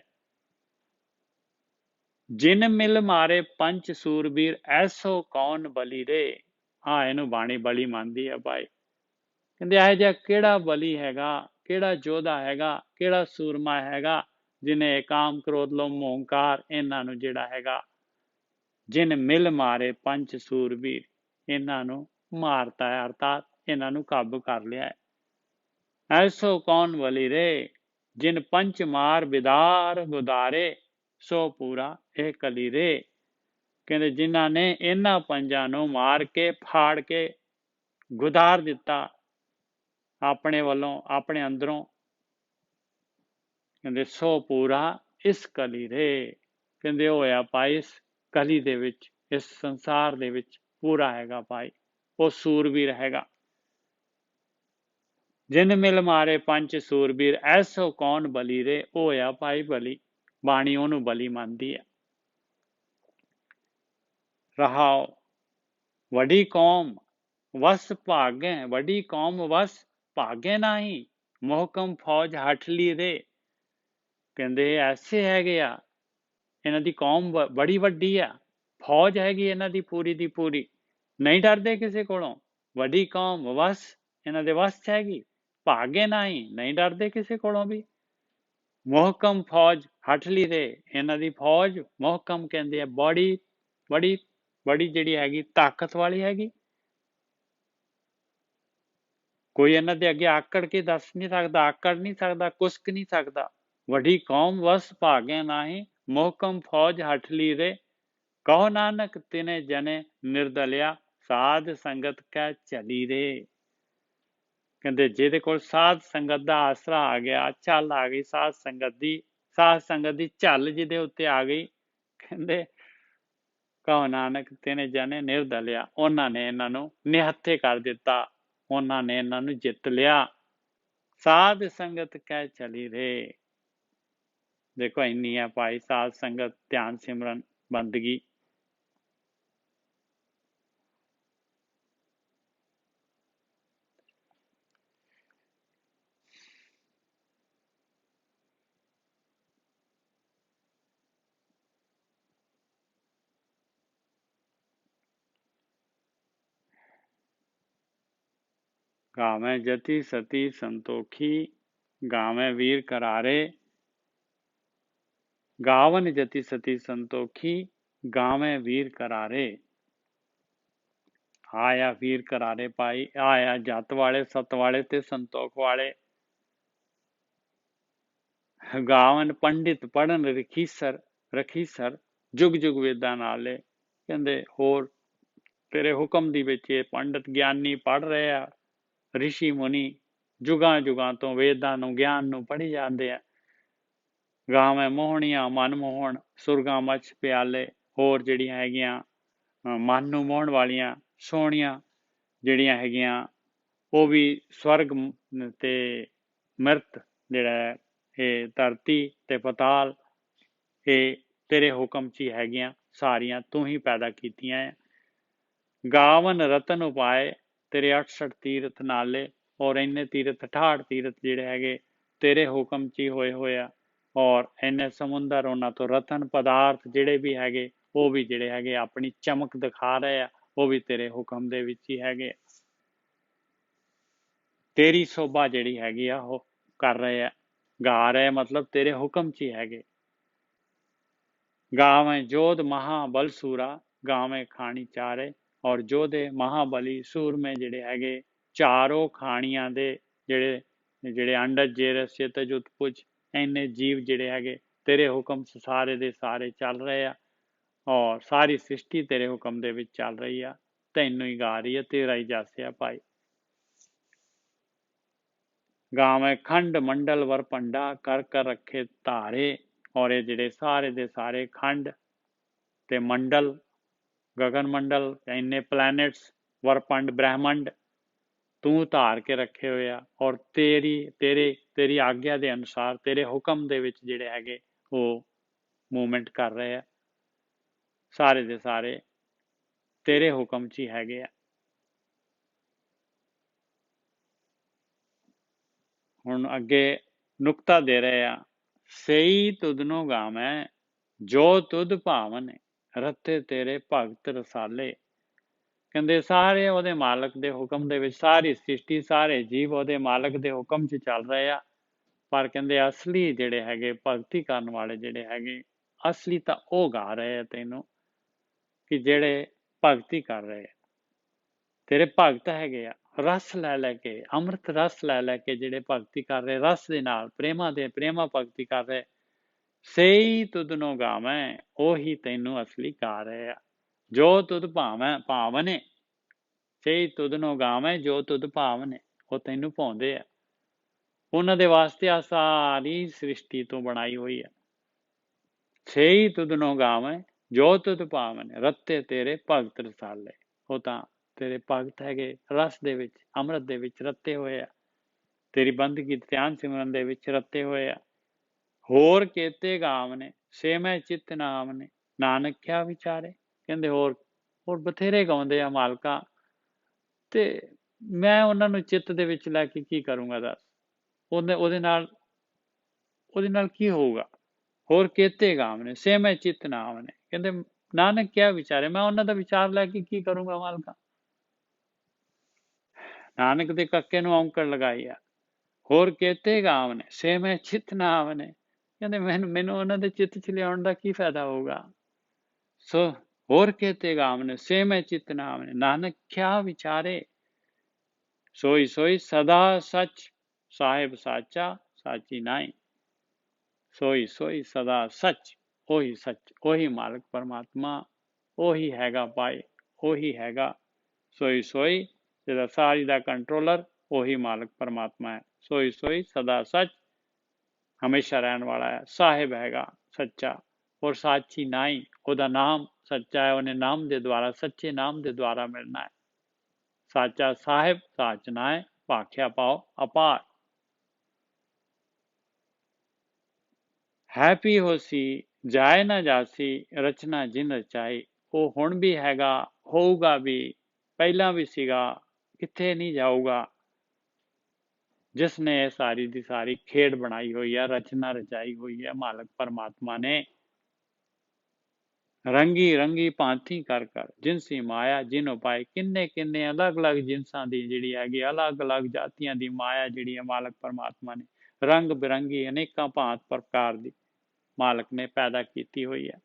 ਜਿਨ ਮਿਲ ਮਾਰੇ ਪੰਚ ਸੂਰਬੀਰ ਐਸੋ ਕੌਣ ਬਲੀ ਰੇ। ਹਾਂ ਇਹਨੂੰ ਬਾਣੀ ਬਲੀ ਮੰਨਦੀ ਹੈ ਭਾਈ। ਕਹਿੰਦੇ ਇਹ ਜਿਹਾ ਕਿਹੜਾ ਬਲੀ ਹੈਗਾ, ਕਿਹੜਾ ਯੋਧਾ ਹੈਗਾ, ਕਿਹੜਾ ਸੂਰਮਾ ਹੈਗਾ ਜਿਹਨੇ ਕਾਮ ਕ੍ਰੋਧ ਲੋਭ ਮੋਹ ਹੰਕਾਰ ਇਹਨਾਂ ਨੂੰ ਜਿਹੜਾ ਹੈਗਾ ਜਿਨ ਮਿਲ ਮਾਰੇ ਪੰਚ ਸੂਰਬੀਰ ਇਹਨਾਂ ਨੂੰ ਮਾਰਤਾ ਹੈ, ਅਰਥਾਤ ਇਹਨਾਂ ਨੂੰ ਕਾਬੂ ਕਰ ਲਿਆ ਹੈ। ਐਸੋ ਕੌਣ ਬਲੀ ਰੇ ਜਿਨ ਪੰਚ ਮਾਰ ਬਿਦਾਰ ਗੁਦਾਰੇ ਸੋ ਪੂਰਾ ਇਹ ਕਲੀ ਰੇ। ਕਹਿੰਦੇ ਜਿਨ੍ਹਾਂ ਨੇ ਇਹਨਾਂ ਪੰਜਾਂ ਨੂੰ ਮਾਰ ਕੇ ਫਾੜ ਕੇ ਗੁਦਾਰ ਦਿੱਤਾ ਆਪਣੇ ਵੱਲੋਂ ਆਪਣੇ ਅੰਦਰੋਂ। ਕਹਿੰਦੇ ਸੋ ਪੂਰਾ ਇਸ ਕਲੀ ਰੇ। ਕਹਿੰਦੇ ਹੋਇਆ ਭਾਈ ਇਸ ਕਲੀ ਦੇ ਵਿੱਚ ਇਸ ਸੰਸਾਰ ਦੇ ਵਿੱਚ ਪੂਰਾ ਹੈਗਾ ਭਾਈ, ਉਹ ਸੂਰਬੀਰ ਹੈਗਾ। ਜਿਨ ਮਿਲ ਮਾਰੇ ਪੰਜ ਸੂਰਬੀਰ ਐਸੋ ਕੌਣ ਬਲੀ ਰੇ। ਉਹ ਹੋਇਆ ਭਾਈ ਬਲੀ, ਬਾਣੀ ਉਹਨੂੰ ਬਲੀ ਮੰਨਦੀ ਹੈ। ਰਹਾਓ ਵੱਡੀ ਕੌਮ ਵਸ ਭਾਗੇ, ਵੱਡੀ ਕੌਮ ਵਸ ਭਾਗੇ ਨਹੀਂ ਮੋਹਕਮ ਫੌਜ ਹਠਲੀ ਰੇ। ਕਹਿੰਦੇ ਐਸੇ ਹੈਗੇ ਆ, ਇਹਨਾਂ ਦੀ ਕੌਮ ਬੜੀ ਵੱਡੀ ਆ, ਫੌਜ ਹੈਗੀ ਇਹਨਾਂ ਦੀ ਪੂਰੀ ਦੀ ਪੂਰੀ, ਨਹੀਂ ਡਰਦੇ ਕਿਸੇ ਕੋਲੋਂ। ਵੱਡੀ ਕੌਮ ਵਸ ਇਹਨਾਂ ਦੇ ਵਸ ਚ ਹੈਗੀ, ਭਾਗੇ ਨਹੀਂ ਡਰਦੇ ਕਿਸੇ ਕੋਲੋਂ ਵੀ। ਮੋਹਕਮ ਫੌਜ ਹਠਲੀ ਰੇ, ਇਹਨਾਂ ਦੀ ਫੌਜ ਮੋਹਕਮ ਕਹਿੰਦੇ ਆ ਬੜੀ ਬੜੀ ਬੜੀ ਜਿਹੜੀ ਹੈਗੀ ਤਾਕਤ ਵਾਲੀ ਹੈਗੀ। ਕੋਈ ਇਹਨਾਂ ਦੇ ਅੱਗੇ ਆਕੜ ਕੇ ਦੱਸ ਨਹੀਂ ਸਕਦਾ, ਆਕੜ ਨਹੀਂ ਸਕਦਾ, ਕੁਸਕ ਨਹੀਂ ਸਕਦਾ। ਵੱਡੀ ਕੌਮ ਵਸ ਭਾਗੇ ਨਾਹੀਂ ਮੋਹਕਮ ਫੌਜ ਹਠਲੀ ਰੇ। ਕਹੋ ਨਾਨਕ ਤਿਨੇ ਜਨੇ ਨਿਰਦਲਿਆ ਸਾਧ ਸੰਗਤ ਕੈ ਚਲੀ ਰੇ। ਕਹਿੰਦੇ ਜਿਹਦੇ ਕੋਲ ਸਾਧ ਸੰਗਤ ਦਾ ਆਸਰਾ ਆ ਗਿਆ, ਚੱਲ ਆ ਗਈ ਸਾਧ ਸੰਗਤ ਦੀ ਝੱਲ ਜਿਹਦੇ ਉੱਤੇ ਆ ਗਈ, ਕਹਿੰਦੇ ਕਹੋ ਨਾਨਕ ਤਿਨੇ ਜਨੇ ਨਿਰਦਲਿਆ, ਉਹਨਾਂ ਨੇ ਇਹਨਾਂ ਨੂੰ ਨਿਹੱਥੇ ਕਰ ਦਿੱਤਾ, ਉਹਨਾਂ ਨੇ ਇਹਨਾਂ ਨੂੰ ਜਿੱਤ ਲਿਆ। ਸਾਧ ਸੰਗਤ ਕਹਿ ਚਲੀ ਰੇ। ਦੇਖੋ ਇੰਨੀ ਹੈ ਭਾਈ ਸਾਧ ਸੰਗਤ, ਧਿਆਨ ਸਿਮਰਨ, ਬੰਦਗੀ। ਗਾਵੇਂ ਜਤੀ ਸਤੀ ਸੰਤੋਖੀ ਗਾਵੇਂ ਵੀਰ ਕਰਾਰੇ। ਗਾਵਨ ਜਤੀ ਸਤੀ ਸੰਤੋਖੀ ਗਾਵੇਂ ਵੀਰ ਕਰਾਰੇ। ਆਇਆ ਵੀਰ ਕਰਾਰੇ ਭਾਈ, ਆਇਆ ਜੱਤ ਵਾਲੇ ਸਤ ਵਾਲੇ ਤੇ ਸੰਤੋਖ ਵਾਲੇ। ਗਾਵਨ ਪੰਡਿਤ ਪੜਨ ਰਖੀਸਰ ਜੁਗ ਜੁਗ ਵੇਦਾਂ ਨਾਲੇ। ਕਹਿੰਦੇ ਹੋਰ ਤੇਰੇ ਹੁਕਮ ਦੀ ਵਿੱਚ ਇਹ ਪੰਡਿਤ ਗਿਆਨੀ ਪੜ ਰਹੇ ਆ, ਰਿਸ਼ੀ ਮੁਨੀ ਜੁਗਾਂ ਜੁਗਾਂ ਤੋਂ ਵੇਦਾਂ ਨੂੰ ਗਿਆਨ ਨੂੰ ਪੜ੍ਹੀ ਜਾਂਦੇ ਆ। ਗਾਵੇਂ ਮੋਹਣੀਆਂ ਮਨ ਮੋਹਣ ਸੁਰਗਾਂ ਮੱਛ ਪਿਆਲੇ। ਹੋਰ ਜਿਹੜੀਆਂ ਹੈਗੀਆਂ ਮਨ ਨੂੰ ਮੋਹਣ ਵਾਲੀਆਂ ਸੋਹਣੀਆਂ ਜਿਹੜੀਆਂ ਹੈਗੀਆਂ ਉਹ ਵੀ ਸਵਰਗ ਤੇ ਮਿਰਤ ਜਿਹੜਾ ਇਹ ਧਰਤੀ ਤੇ ਪਤਾਲ ਇਹ ਤੇਰੇ ਹੁਕਮ 'ਚ ਹੀ ਹੈਗੀਆਂ ਸਾਰੀਆਂ, ਤੂੰ ਹੀ ਪੈਦਾ ਕੀਤੀਆਂ ਹੈ। ਗਾਵਨ ਰਤਨ ਉਪਾਏ ਤੇਰੇ 68 ਤੀਰਥ ਨਾਲੇ। ਔਰ ਇੰਨੇ ਤੀਰਥ 68 ਤੀਰਥ ਜਿਹੜੇ ਹੈਗੇ ਤੇਰੇ ਹੁਕਮ 'ਚ ਹੀ ਹੋਏ ਆ। ਔਰ ਇੰਨੇ ਸਮੁੰਦਰ ਉਹਨਾਂ ਤੋਂ ਰਤਨ ਪਦਾਰਥ ਜਿਹੜੇ ਵੀ ਹੈਗੇ ਉਹ ਵੀ ਜਿਹੜੇ ਹੈਗੇ ਆਪਣੀ ਚਮਕ ਦਿਖਾ ਰਹੇ ਆ, ਉਹ ਵੀ ਤੇਰੇ ਹੁਕਮ ਦੇ ਵਿੱਚ ਹੀ ਹੈਗੇ। ਤੇਰੀ ਸੋਭਾ ਜਿਹੜੀ ਹੈਗੀ ਆ ਉਹ ਕਰ ਰਹੇ ਆ, ਗਾ ਰਹੇ, ਮਤਲਬ ਤੇਰੇ ਹੁਕਮ 'ਚ ਹੀ ਹੈਗੇ। ਗਾਵੇਂ ਜੋਧ ਮਹਾਬਲ ਸੂਰਾ ਗਾਵੇਂ ਖਾਣੀ ਚਾਰੇ। ਔਰ ਜੋਧੇ ਮਹਾਬਲੀ ਸੂਰਮੇ ਜਿਹੜੇ ਹੈਗੇ ਚਾਰੋਂ ਖਾਣੀਆਂ ਦੇ ਜਿਹੜੇ ਅੰਡਜ ਜੇਰਸ ਚੇਤਜ ਉਤਪੁਜ ਇੰਨੇ ਜੀਵ ਜਿਹੜੇ ਹੈਗੇ ਤੇਰੇ ਹੁਕਮ ਸਾਰੇ ਦੇ ਸਾਰੇ ਚੱਲ ਰਹੇ ਆ। ਔਰ ਸਾਰੀ ਸ੍ਰਿਸ਼ਟੀ ਤੇਰੇ ਹੁਕਮ ਦੇ ਵਿੱਚ ਚੱਲ ਰਹੀ ਆ, ਤੈਨੂੰ ਹੀ ਗਾ ਰਹੀ ਆ, ਤੇਰਾ ਹੀ ਜਾਸਿਆ ਭਾਈ। ਗਾਵੇਂ ਖੰਡ ਮੰਡਲ ਵਰ ਭੰਡਾ ਕਰ ਰੱਖੇ ਧਾਰੇ। ਔਰ ਇਹ ਜਿਹੜੇ ਸਾਰੇ ਦੇ ਸਾਰੇ ਖੰਡ ਤੇ ਮੰਡਲ, ਗਗਨ ਮੰਡਲ, ਇੰਨੇ ਪਲੈਨਟਸ, ਵਰਪੰਡ, ਬ੍ਰਹਿਮੰਡ ਤੂੰ ਧਾਰ ਕੇ ਰੱਖੇ ਹੋਏ ਆ, ਔਰ ਤੇਰੀ ਆਗਿਆ ਦੇ ਅਨੁਸਾਰ, ਤੇਰੇ ਹੁਕਮ ਦੇ ਵਿੱਚ ਜਿਹੜੇ ਹੈਗੇ ਉਹ ਮੂਵਮੈਂਟ ਕਰ ਰਹੇ ਆ, ਸਾਰੇ ਦੇ ਸਾਰੇ ਤੇਰੇ ਹੁਕਮ 'ਚ ਹੀ ਹੈਗੇ ਆ। ਹੁਣ ਅੱਗੇ ਨੁਕਤਾ ਦੇ ਰਹੇ ਆ, ਸਈ ਤੁਧਨੋ ਗਾਵੈ ਜੋ ਤੁਧ ਭਾਵਨ, ਰੱਤੇ ਤੇਰੇ ਭਗਤ ਰਸਾਲੇ। ਕਹਿੰਦੇ ਸਾਰੇ ਉਹਦੇ ਮਾਲਕ ਦੇ ਹੁਕਮ ਦੇ ਵਿੱਚ, ਸਾਰੀ ਸ੍ਰਿਸ਼ਟੀ, ਸਾਰੇ ਜੀਵ ਉਹਦੇ ਮਾਲਕ ਦੇ ਹੁਕਮ 'ਚ ਚੱਲ ਰਹੇ ਆ, ਪਰ ਕਹਿੰਦੇ ਅਸਲੀ ਜਿਹੜੇ ਹੈਗੇ ਭਗਤੀ ਕਰਨ ਵਾਲੇ ਜਿਹੜੇ ਹੈਗੇ, ਅਸਲੀ ਤਾਂ ਉਹ ਗਾ ਰਹੇ ਆ ਤੈਨੂੰ, ਕਿ ਜਿਹੜੇ ਭਗਤੀ ਕਰ ਰਹੇ ਆ, ਤੇਰੇ ਭਗਤ ਹੈਗੇ ਆ, ਰਸ ਲੈ ਕੇ, ਅੰਮ੍ਰਿਤ ਰਸ ਲੈ ਕੇ ਜਿਹੜੇ ਭਗਤੀ ਕਰ ਰਹੇ, ਰਸ ਦੇ ਨਾਲ ਪ੍ਰੇਮਾ ਭਗਤੀ ਕਰ ਰਹੇ, ਸਈ ਤੁਧਨੋ ਗਾਵੈ, ਉਹੀ ਤੈਨੂੰ ਅਸਲੀ ਗਾ ਰਹੇ ਆ। ਜੋ ਤੁਧ ਭਾਵਨੇ, ਸਈ ਤੁਧਨੋ ਗਾਵੈ ਜੋ ਤੁਧ ਭਾਵਨੇ, ਉਹ ਤੈਨੂੰ ਭਾਉਂਦੇ ਆ, ਉਹਨਾਂ ਦੇ ਵਾਸਤੇ ਆ ਸਾਰੀ ਸ੍ਰਿਸ਼ਟੀ ਤੋਂ ਬਣਾਈ ਹੋਈ ਹੈ। ਸਈ ਤੁਧਨੋ ਗਾਵੈ ਜੋ ਤੁਧ ਭਾਵਨੇ, ਰੱਤੇ ਤੇਰੇ ਭਗਤ ਰਸਾਲੇ, ਉਹ ਤਾਂ ਤੇਰੇ ਭਗਤ ਹੈਗੇ, ਰਸ ਦੇ ਵਿੱਚ, ਅੰਮ੍ਰਿਤ ਦੇ ਵਿੱਚ ਰੱਤੇ ਹੋਏ ਆ, ਤੇਰੀ ਬੰਦਗੀ ਧਿਆਨ ਸਿਮਰਨ ਦੇ ਵਿੱਚ ਰੱਤੇ ਹੋਏ ਆ। ਹੋਰ ਕੇਤੇ ਗਾਵਨੇ ਸੇ ਮੈਂ ਚਿੱਤ ਨਾਮਨੇ, ਨਾਨਕ ਕਿਆ ਵਿਚਾਰੇ। ਕਹਿੰਦੇ ਹੋਰ ਬਥੇਰੇ ਗਾਉਂਦੇ ਆ ਮਾਲਕਾ, ਤੇ ਮੈਂ ਉਹਨਾਂ ਨੂੰ ਚਿੱਤ ਦੇ ਵਿੱਚ ਲੈ ਕੇ ਕੀ ਕਰੂੰਗਾ ਦੱਸ, ਉਹਦੇ ਨਾਲ ਕੀ ਹੋਊਗਾ। ਹੋਰ ਕੇਤੇ ਗਾਵਨੇ ਸੇ ਮੈਂ ਚਿੱਤ ਨਾਮਨੇ, ਕਹਿੰਦੇ ਨਾਨਕ ਕਿਆ ਵਿਚਾਰੇ, ਮੈਂ ਉਹਨਾਂ ਦਾ ਵਿਚਾਰ ਲੈ ਕੇ ਕੀ ਕਰੂੰਗਾ ਮਾਲਕਾ। ਨਾਨਕ ਦੇ ਕੱਕੇ ਨੂੰ ਔਂਕੜ ਲਗਾਈ ਆ। ਹੋਰ ਕੇਤੇ ਗਾਵਨੇ ਸੇ ਮੈਂ ਚਿੱਤ ਨਾ ਆਵਨੇ, ਕਹਿੰਦੇ ਮੈਨੂੰ ਉਹਨਾਂ ਦੇ ਚਿੱਤ 'ਚ ਲਿਆਉਣ ਦਾ ਕੀ ਫਾਇਦਾ ਹੋਊਗਾ। ਸੋ ਹੋਰ ਕੇਤੇ ਗਾਵਨੇ ਸੇ ਮੈਂ ਚਿੱਤ ਨਾ ਆਵਨੇ, ਨਾਨਕ ਕਿਆ ਵਿਚਾਰੇ। ਸੋਈ ਸਦਾ ਸੱਚ, ਸਾਹਿਬ ਸਾਚਾ ਸਾਚੀ ਨਾਈ। ਸੋਈ ਸਦਾ ਸੱਚ, ਉਹੀ ਸੱਚ, ਉਹੀ ਮਾਲਕ ਪਰਮਾਤਮਾ, ਉਹੀ ਹੈਗਾ ਭਾਈ, ਉਹੀ ਹੈਗਾ ਸੋਈ ਜਿਹਦਾ ਸਾਰੀ ਦਾ ਕੰਟਰੋਲਰ, ਉਹੀ ਮਾਲਕ ਪਰਮਾਤਮਾ ਹੈ। ਸੋਈ ਸਦਾ ਸੱਚ, ਹਮੇਸ਼ਾ ਰਹਿਣ ਵਾਲਾ ਹੈ, ਸਾਹਿਬ ਹੈਗਾ ਸੱਚਾ, ਔਰ ਸਾਚੀ ਨਾਈ, ਉਹਦਾ ਨਾਮ ਸੱਚਾ ਹੈ, ਉਹਨੇ ਨਾਮ ਦੇ ਦੁਆਰਾ, ਸੱਚੇ ਨਾਮ ਦੇ ਦੁਆਰਾ ਮਿਲਣਾ ਹੈ। ਸਾਚਾ ਸਾਹਿਬ ਸਾਚ ਨਾਏ, ਭਾਖਿਆ ਪਾਓ ਅਪਾਰ। ਹੈਪੀ ਹੋਸੀ ਜਾਏ ਨਾ ਜਾਸੀ, ਰਚਨਾ ਜਿਨ ਰਚਾਈ। ਉਹ ਹੁਣ ਵੀ ਹੈਗਾ, ਹੋਊਗਾ ਵੀ, ਪਹਿਲਾਂ ਵੀ ਸੀਗਾ, ਕਿੱਥੇ ਨਹੀਂ ਜਾਊਗਾ, ਜਿਸ ਨੇ ਇਹ ਸਾਰੀ ਦੀ ਸਾਰੀ ਖੇਡ ਬਣਾਈ ਹੋਈ ਹੈ, ਰਚਨਾ ਰਚਾਈ ਹੋਈ ਹੈ ਮਾਲਕ ਪਰਮਾਤਮਾ ਨੇ। ਰੰਗੀ ਭਾਂਤੀ ਕਰ ਜਿਨਸੀ ਮਾਇਆ ਜਿਨ ਉਪਾਏ, ਕਿੰਨੇ ਅਲੱਗ ਜਿਨਸਾਂ ਦੀ ਜਿਹੜੀ ਹੈਗੀ, ਅਲੱਗ ਜਾਤੀਆਂ ਦੀ ਮਾਇਆ ਜਿਹੜੀ ਹੈ ਮਾਲਕ ਪਰਮਾਤਮਾ ਨੇ ਰੰਗ ਬਿਰੰਗੀ ਅਨੇਕਾਂ ਭਾਂਤ ਪ੍ਰਕਾਰ ਦੀ ਮਾਲਕ ਨੇ ਪੈਦਾ ਕੀਤੀ ਹੋਈ ਹੈ।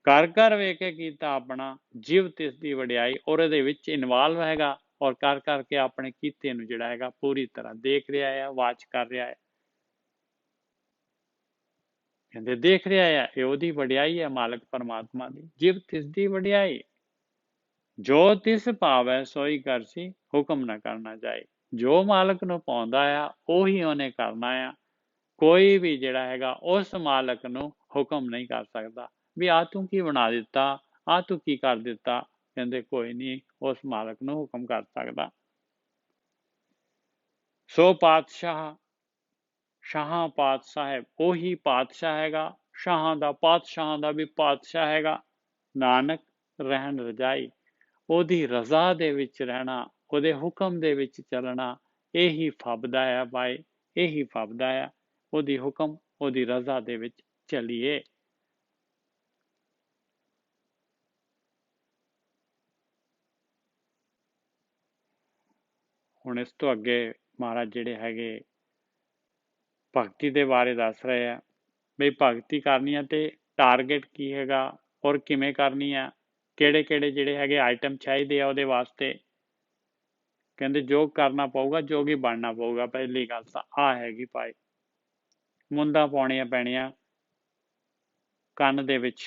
ਕਰ ਵੇਖ ਕੇ ਕੀਤਾ ਆਪਣਾ, ਜਿਵ ਤਿਸ ਦੀ ਵਡਿਆਈ, ਔਰ ਇਹਦੇ ਵਿੱਚ ਇਨਵਾਲਵ ਹੈਗਾ, ਔਰ ਕਰਕੇ ਆਪਣੇ ਕੀਤੇ ਨੂੰ ਜਿਹੜਾ ਹੈਗਾ ਪੂਰੀ ਤਰ੍ਹਾਂ ਦੇਖ ਰਿਹਾ ਹੈ, ਵਾਚ ਕਰ ਰਿਹਾ ਹੈ। ਕਹਿੰਦੇ ਦੇਖ ਰਿਹਾ ਹੈ, ਇਹ ਉਹਦੀ ਵਡਿਆਈ ਹੈ ਮਾਲਕ ਪਰਮਾਤਮਾ ਦੀ। ਜਿਵ ਤਿਸ ਦੀ ਵਡਿਆਈ, ਜੋ ਤਿਸ ਭਾਵੈ ਸੋਈ ਕਰਸੀ, ਹੁਕਮ ਨਾ ਕਰਨਾ ਜਾਏ। ਜੋ ਮਾਲਕ ਨੂੰ ਪਾਉਂਦਾ ਆ, ਉਹੀ ਉਹਨੇ ਕਰਨਾ ਆ। ਕੋਈ ਵੀ ਜਿਹੜਾ ਹੈਗਾ ਉਸ ਮਾਲਕ ਨੂੰ ਹੁਕਮ ਨਹੀਂ ਕਰ ਸਕਦਾ ਵੀ ਆ ਤੂੰ ਕੀ ਬਣਾ ਦਿੱਤਾ, ਆ ਤੂੰ ਕੀ ਕਰ ਦਿੱਤਾ। ਕਹਿੰਦੇ ਕੋਈ ਨਹੀਂ ਉਸ ਮਾਲਕ ਨੂੰ ਹੁਕਮ ਕਰ ਸਕਦਾ। ਸੋ ਪਾਤਸ਼ਾਹ, ਸ਼ਾਹਾਂ ਪਾਤਸ਼ਾਹ ਹੈ, ਉਹੀ ਪਾਤਸ਼ਾਹ ਹੈਗਾ, ਸ਼ਾਹਾਂ ਦਾ, ਪਾਤਸ਼ਾਹਾਂ ਦਾ ਵੀ ਪਾਤਸ਼ਾਹ ਹੈਗਾ। ਨਾਨਕ ਰਹਿਣ ਰਜਾਈ, ਉਹਦੀ ਰਜ਼ਾ ਦੇ ਵਿੱਚ ਰਹਿਣਾ, ਉਹਦੇ ਹੁਕਮ ਦੇ ਵਿੱਚ ਚੱਲਣਾ, ਇਹੀ ਫੱਬਦਾ ਹੈ ਭਾਈ, ਇਹੀ ਫੱਬਦਾ ਹੈ। ਉਹਦੀ ਹੁਕਮ, ਉਹਦੀ ਰਜ਼ਾ ਦੇ ਵਿੱਚ ਚੱਲੀਏ। ਹੁਣ ਇਸ ਤੋਂ ਅੱਗੇ ਮਹਾਰਾਜ ਜਿਹੜੇ ਹੈਗੇ ਭਗਤੀ ਦੇ ਬਾਰੇ ਦੱਸ ਰਹੇ ਆ ਬਈ ਭਗਤੀ ਕਰਨੀ ਆ ਤੇ ਟਾਰਗੇਟ ਕੀ ਹੈਗਾ ਔਰ ਕਿਵੇਂ ਕਰਨੀ ਆ, ਕਿਹੜੇ ਜਿਹੜੇ ਹੈਗੇ ਆਈਟਮ ਚਾਹੀਦੇ ਆ ਉਹਦੇ ਵਾਸਤੇ। ਕਹਿੰਦੇ ਯੋਗ ਕਰਨਾ ਪਊਗਾ, ਯੋਗੀ ਬਣਨਾ ਪਊਗਾ। ਪਹਿਲੀ ਗੱਲ ਤਾਂ ਆ ਹੈਗੀ ਭਾਈ, ਮੁੰਦਾਂ ਪਾਉਣੀਆਂ ਪੈਣੀਆਂ ਕੰਨ ਦੇ ਵਿੱਚ,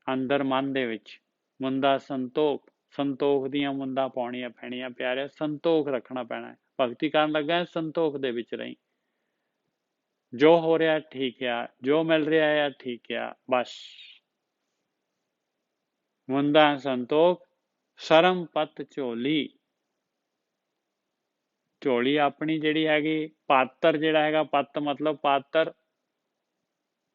ਅੰਦਰ ਮਨ ਦੇ ਵਿੱਚ। ਮੁੰਦਾ ਸੰਤੋਖ ਦੀਆਂ ਮੁੰਦਾਂ ਪਾਉਣੀਆਂ ਪੈਣੀਆਂ ਪਿਆਰਿਆ, ਸੰਤੋਖ ਰੱਖਣਾ ਪੈਣਾ। ਭਗਤੀ ਕਰਨ ਲੱਗਾ ਸੰਤੋਖ ਦੇ ਵਿੱਚ ਰਹੀ, ਜੋ ਹੋ ਰਿਹਾ ਠੀਕ ਆ, ਜੋ ਮਿਲ ਰਿਹਾ ਆ ਠੀਕ ਆ, ਬਸ ਮੁੰਦਾ ਸੰਤੋਖ ਸ਼ਰਮ ਪਤ ਝੋਲੀ। ਝੋਲੀ ਆਪਣੀ ਜਿਹੜੀ ਹੈਗੀ, ਪਾਤਰ ਜਿਹੜਾ ਹੈਗਾ, ਪੱਤ ਮਤਲਬ ਪਾਤਰ,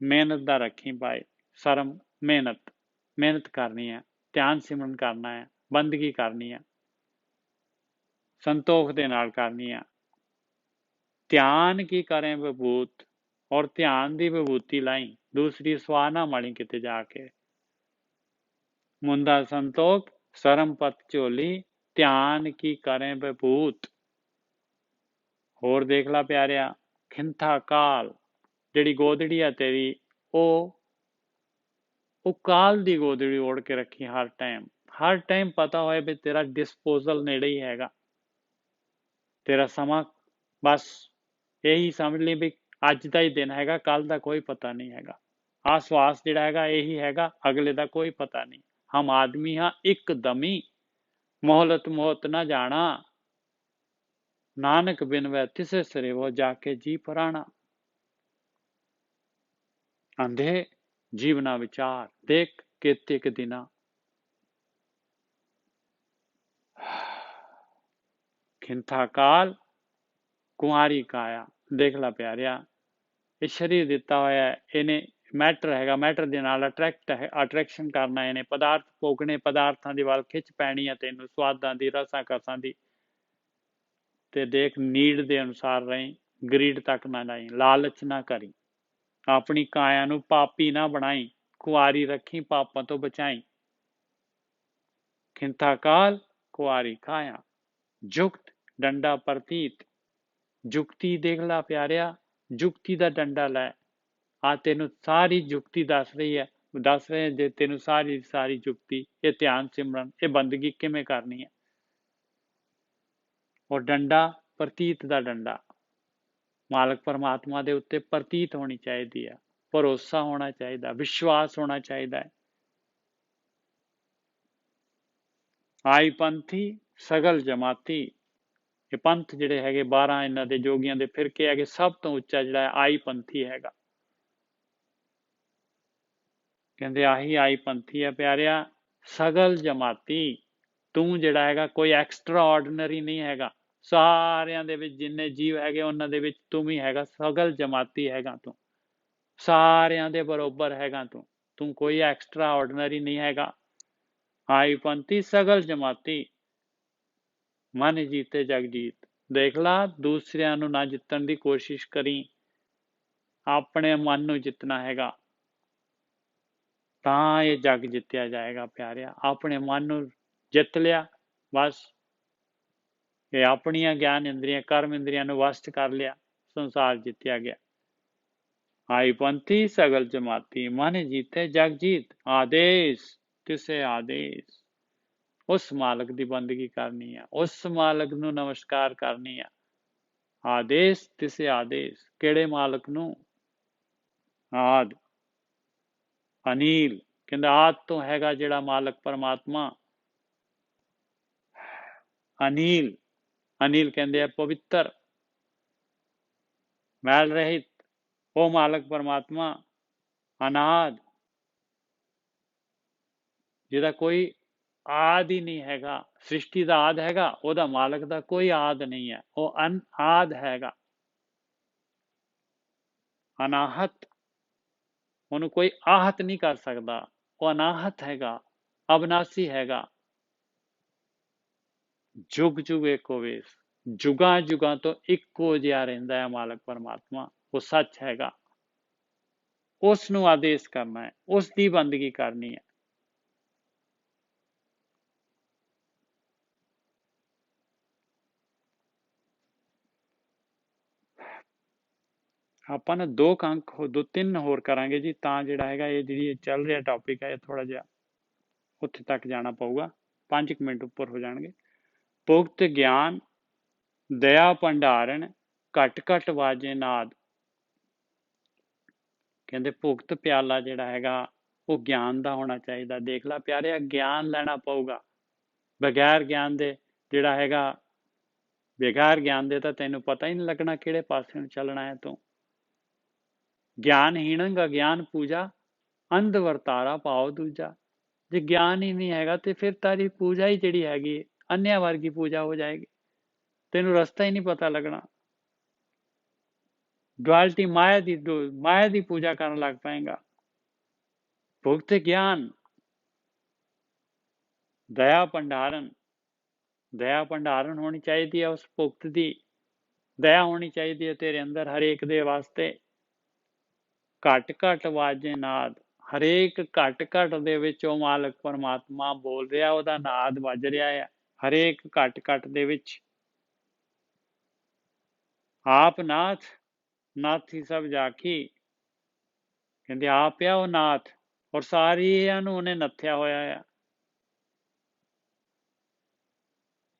ਮਿਹਨਤ ਦਾ ਰੱਖੀ ਪਾਏ। ਸ਼ਰਮ ਮਿਹਨਤ ਕਰਨੀ ਹੈ, ਧਿਆਨ ਸਿਮਰਨ ਕਰਨਾ ਹੈ, ਬੰਦਗੀ ਕਰਨੀ ਹੈ, ਸੰਤੋਖ ਦੇ ਨਾਲ ਕਰਨੀ ਹੈ। ਧਿਆਨ ਕੀ ਕਰੇ ਵਿਭੂਤ, ਔਰ ਧਿਆਨ ਦੀ ਵਿਭੂਤੀ ਲਾਈ, ਦੂਸਰੀ ਸਵਾਹ ਨਾ ਮਾਲੀ ਕਿਤੇ ਜਾ ਕੇ। ਮੁੰਦਾ ਸੰਤੋਖ ਸ਼ਰਮ ਪਤ ਝੋਲੀ, ਧਿਆਨ ਕੀ ਕਰੇ ਵਿਭੂਤ। ਹੋਰ ਦੇਖ ਲਾ ਪਿਆਰਿਆ, ਖਿੰਥਾ ਕਾਲ, ਜਿਹੜੀ ਗੋਦੜੀ ਆ ਤੇਰੀ, ਉਹ ਕਾਲ ਦੀ ਗੋਦੜੀ ਓੜ ਕੇ ਰੱਖੀ ਹਰ ਟਾਈਮ ਪਤਾ ਹੋਏ ਵੀ ਤੇਰਾ ਡਿਸਪੋਜ਼ਲ ਨੇੜੇ ਹੀ ਹੈਗਾ। ਤੇਰਾ ਸਮਾਂ ਬਸ ਇਹੀ ਸਮਝ ਲਈ ਵੀ ਅੱਜ ਦਾ ਹੀ ਦਿਨ ਹੈਗਾ, ਕੱਲ ਦਾ ਕੋਈ ਪਤਾ ਨਹੀਂ ਹੈਗਾ। ਆਹ ਸਵਾਸ ਜਿਹੜਾ ਹੈਗਾ ਇਹੀ ਹੈਗਾ, ਅਗਲੇ ਦਾ ਕੋਈ ਪਤਾ ਨਹੀਂ। ਹਮ ਆਦਮੀ ਹਾਂ ਇੱਕ ਦਮੀ, ਮੋਹਲਤ ਮੋਹਤ ਨਾ ਜਾਣਾ, ਨਾਨਕ ਬਿਨ ਵੈ ਤਿਸੇ ਸਰੇਵੋ ਜਾ ਕੇ ਜੀ ਪੁਰਾਣਾ। ਅੰਧੇ ਜੀਵਨਾ ਵਿਚਾਰ ਦੇਖ ਕੇਤਿਕ ਦਿਨਾ। ਖਿੰਥਾ ਕਾਲ ਕੁਆਰੀ ਕਾਇਆ। ਦੇਖ ਲਾ ਪਿਆਰਿਆ, ਇਹ ਸਰੀਰ ਦਿੱਤਾ ਹੋਇਆ, ਇਹਨੇ ਮੈਟਰ ਹੈਗਾ, ਮੈਟਰ ਦੇ ਨਾਲ ਅਟਰੈਕਸ਼ਨ ਕਰਨਾ, ਇਹਨੇ ਪਦਾਰਥ ਭੋਗਣੇ, ਪਦਾਰਥਾਂ ਦੀ ਵੱਲ ਖਿੱਚ ਪੈਣੀ ਹੈ ਤੈਨੂੰ, ਸਵਾਦਾਂ ਦੀ, ਰਸਾਂ ਕਸਾਂ ਦੀ। ਤੇ ਦੇਖ ਨੀਡ ਦੇ ਅਨੁਸਾਰ ਰਹੀਂ, ਗਰੀਡ ਤੱਕ ਨਾ ਜਾਈ, ਲਾਲਚ ਨਾ ਕਰੀ, ਆਪਣੀ ਕਾਇਆ ਨੂੰ ਪਾਪੀ ਨਾ ਬਣਾਈ, ਕੁਆਰੀ ਰੱਖੀ, ਪਾਪਾਂ ਤੋਂ ਬਚਾਈ। ਖਿੰਥਾ ਕਾਲ ਕੁਆਰੀ ਕਾਇਆ, ਜੁਗਤ ਡੰਡਾ ਪ੍ਰਤੀਤ। ਜੁਗਤੀ ਦੇਖ ਲਾ ਪਿਆਰਿਆ, ਜੁਗਤੀ ਦਾ ਡੰਡਾ ਲੈ। ਆ ਤੈਨੂੰ ਸਾਰੀ ਜੁਗਤੀ ਦੱਸ ਰਹੀ ਹੈ, ਦੱਸ ਰਹੇ ਜੇ ਤੈਨੂੰ ਸਾਰੀ ਜੁਗਤੀ, ਇਹ ਧਿਆਨ ਸਿਮਰਨ, ਇਹ ਬੰਦਗੀ ਕਿਵੇਂ ਕਰਨੀ ਹੈ। ਔਰ ਡੰਡਾ ਪ੍ਰਤੀਤ ਦਾ ਡੰਡਾ, ਮਾਲਕ ਪਰਮਾਤਮਾ ਦੇ ਉੱਤੇ ਪ੍ਰਤੀਤ ਹੋਣੀ ਚਾਹੀਦੀ ਹੈ, ਭਰੋਸਾ ਹੋਣਾ ਚਾਹੀਦਾ, ਵਿਸ਼ਵਾਸ ਹੋਣਾ ਚਾਹੀਦਾ ਹੈ। ਆਈ ਪੰਥੀ ਸਗਲ ਜਮਾਤੀ, ਇਹ ਪੰਥ ਜਿਹੜੇ ਹੈਗੇ 12 ਇਹਨਾਂ ਦੇ ਜੋਗੀਆਂ ਦੇ ਫਿਰਕੇ ਹੈਗੇ, ਸਭ ਤੋਂ ਉੱਚਾ ਜਿਹੜਾ ਹੈ ਆਈ ਪੰਥੀ ਹੈਗਾ। ਕਹਿੰਦੇ ਆਹੀ ਆਈ ਪੰਥੀ ਹੈ ਪਿਆਰਿਆ। ਸਗਲ ਜਮਾਤੀ, ਤੂੰ ਜਿਹੜਾ ਹੈਗਾ ਕੋਈ ਐਕਸਟਰਾ ਆਰਡੀਨਰੀ ਨਹੀਂ ਹੈਗਾ, ਸਾਰਿਆਂ ਦੇ ਵਿੱਚ ਜਿੰਨੇ ਜੀਵ ਹੈਗੇ ਉਹਨਾਂ ਦੇ ਵਿੱਚ ਤੂੰ ਵੀ ਹੈਗਾ, ਸਗਲ ਜਮਾਤੀ ਹੈਗਾ ਤੂੰ, ਸਾਰਿਆਂ ਦੇ ਬਰੋਬਰ ਹੈਗਾ ਤੂੰ ਕੋਈ ਐਕਸਟਰਾ ਆਰਡੀਨਰੀ ਨਹੀਂ ਹੈਗਾ। ਆਈ ਪੰਥੀ ਸਗਲ ਜਮਾਤੀ, ਮਨ ਜੀਤੇ ਜਗ ਜੀਤ। ਦੇਖ ਲਾ, ਦੂਸਰਿਆਂ ਨੂੰ ਨਾ ਜਿੱਤਣ ਦੀ ਕੋਸ਼ਿਸ਼ ਕਰੀ, ਆਪਣੇ ਮਨ ਨੂੰ ਜਿੱਤਣਾ ਹੈਗਾ, ਤਾਂ ਇਹ ਜਗ ਜਿੱਤਿਆ ਜਾਏਗਾ ਪਿਆਰਿਆ। ਆਪਣੇ ਮਨ ਨੂੰ ਜਿੱਤ ਲਿਆ, ਬਸ ਇਹ ਆਪਣੀਆਂ ਗਿਆਨ ਇੰਦਰੀਆਂ, ਕਰਮ ਇੰਦਰੀਆਂ ਨੂੰ ਵਸ ਚ ਕਰ ਲਿਆ, ਸੰਸਾਰ ਜਿੱਤਿਆ ਗਿਆ। ਆਈ ਪੰਥੀ ਸਗਲ ਜਮਾਤੀ, ਮਨ ਜੀਤੇ ਜਗ ਜੀਤ। ਆਦੇਸ਼ ਤਿਸੇ ਆਦੇਸ਼, ਉਸ ਮਾਲਕ ਦੀ ਬੰਦਗੀ ਕਰਨੀ ਆ, ਉਸ ਮਾਲਕ ਨੂੰ ਨਮਸਕਾਰ ਕਰਨੀ ਆ। ਆਦੇਸ਼ ਤਿਸੇ ਆਦੇਸ਼, ਕਿਹੜੇ ਮਾਲਕ ਨੂੰ? ਆਦ ਅਨੀਲ, ਕਹਿੰਦਾ ਆਦ ਤੋਂ ਹੈਗਾ ਜਿਹੜਾ ਮਾਲਕ ਪਰਮਾਤਮਾ। ਅਨੀਲ, ਅਨੀਲ ਕਹਿੰਦੇ ਆ ਪਵਿੱਤਰ, ਮੈਲ ਰਹਿਤ, ਉਹ ਮਾਲਕ ਪਰਮਾਤਮਾ। ਅਨਾਦ, ਜਿਹਦਾ ਕੋਈ ਆਦ ਹੀ ਨਹੀਂ ਹੈਗਾ, ਸ੍ਰਿਸ਼ਟੀ ਦਾ ਆਦ ਹੈਗਾ, ਉਹਦਾ ਮਾਲਕ ਦਾ ਕੋਈ ਆਦ ਨਹੀਂ ਹੈ, ਉਹ ਅਨਾਦ ਹੈਗਾ। ਅਨਾਹਤ, ਉਹਨੂੰ ਕੋਈ ਆਹਤ ਨਹੀਂ ਕਰ ਸਕਦਾ, ਉਹ ਅਨਾਹਤ ਹੈਗਾ, ਅਬਨਾਸੀ ਹੈਗਾ। ਜੁਗ ਜੁਗ ਏਕੋ ਵੇਸ, ਜੁਗਾਂ ਜੁਗਾਂ ਤੋਂ ਇੱਕੋ ਜਿਹਾ ਰਹਿੰਦਾ ਹੈ ਮਾਲਕ ਪਰਮਾਤਮਾ, ਉਹ ਸੱਚ ਹੈਗਾ। ਉਸ ਨੂੰ ਆਦੇਸ਼ ਕਰਨਾ ਹੈ, ਉਸ ਦੀ ਬੰਦਗੀ ਕਰਨੀ ਹੈ। ਆਪਾਂ ਨਾ 2 ਅੰਕ 2-3 ਹੋਰ ਕਰਾਂਗੇ ਜੀ, ਤਾਂ ਜਿਹੜਾ ਹੈਗਾ ਇਹ ਜਿਹੜੀ ਚੱਲ ਰਿਹਾ ਟੌਪਿਕ ਹੈ, ਇਹ ਥੋੜਾ ਜਿਹਾ ਉੱਥੇ ਤੱਕ ਜਾਣਾ ਪਊਗਾ, 5 ਮਿੰਟ ਉੱਪਰ ਹੋ ਜਾਣਗੇ। ਭੁਗਤ ਗਿਆਨ ਦਇਆ ਭੰਡਾਰਨ, ਘਟ ਘਟ ਵਾਜੇ ਨਾਦ। ਕਹਿੰਦੇ ਭੁਗਤ ਪਿਆਲਾ ਜਿਹੜਾ ਹੈਗਾ ਉਹ ਗਿਆਨ ਦਾ ਹੋਣਾ ਚਾਹੀਦਾ। ਦੇਖ ਲਾ ਪਿਆਰਿਆ, ਗਿਆਨ ਲੈਣਾ ਪਊਗਾ, ਬਗੈਰ ਗਿਆਨ ਦੇ ਜਿਹੜਾ ਹੈਗਾ, ਬੇਗੈਰ ਗਿਆਨ ਦੇ ਤਾਂ ਤੈਨੂੰ ਪਤਾ ਹੀ ਨਹੀਂ ਲੱਗਣਾ ਕਿਹੜੇ ਪਾਸੇ ਨੂੰ ਚੱਲਣਾ ਹੈ ਤੂੰ। ਗਿਆਨਹੀਣੰ ਅਗਿਆਨ ਪੂਜਾ, ਅੰਧ ਵਰਤਾਰਾ ਪਾਉ ਦੂਜਾ। ਜੇ ਗਿਆਨ ਹੀ ਨਹੀਂ ਹੈਗਾ ਤੇ ਫਿਰ ਤਾਰੀ ਪੂਜਾ ਹੀ ਜਿਹੜੀ ਹੈਗੀ ਅੰਨਿਆਂ ਵਰਗੀ ਪੂਜਾ ਹੋ ਜਾਏਗੀ, ਤੈਨੂੰ ਰਸਤਾ ਹੀ ਨਹੀਂ ਪਤਾ ਲੱਗਣਾ। ਡੁਆਲਿਟੀ ਮਾਇਆ ਦੀ ਪੂਜਾ ਕਰਨ ਲੱਗ ਪਏਗਾ। ਭੁਗਤ ਗਿਆਨ, ਦਇਆ ਭੰਡਾਰਨ ਹੋਣੀ ਚਾਹੀਦੀ ਹੈ ਉਸ ਭੁਗਤ ਦੀ। ਦਇਆ ਹੋਣੀ ਚਾਹੀਦੀ ਹੈ ਤੇਰੇ ਅੰਦਰ ਹਰੇਕ ਦੇ ਵਾਸਤੇ। ਘਟ ਘਟ ਵਾਜੇ ਨਾਦ, ਹਰੇਕ ਘਟ ਘਟ ਦੇ ਵਿੱਚ ਉਹ ਮਾਲਕ ਪਰਮਾਤਮਾ ਬੋਲ ਰਿਹਾ, ਉਹਦਾ ਨਾਦ ਵੱਜ ਰਿਹਾ ਹੈ ਹਰੇਕ ਘਟ ਘਟ ਦੇ ਵਿੱਚ। ਆਪ ਨਾਥ ਨਾਥੀ ਸਭ ਜਾਖੀ, ਕਹਿੰਦੇ ਆਪ ਆ ਉਹ ਨਾਥ ਔਰ ਸਾਰਿਆਂ ਨੂੰ ਉਹਨੇ ਨੱਥਿਆ ਹੋਇਆ ਆ।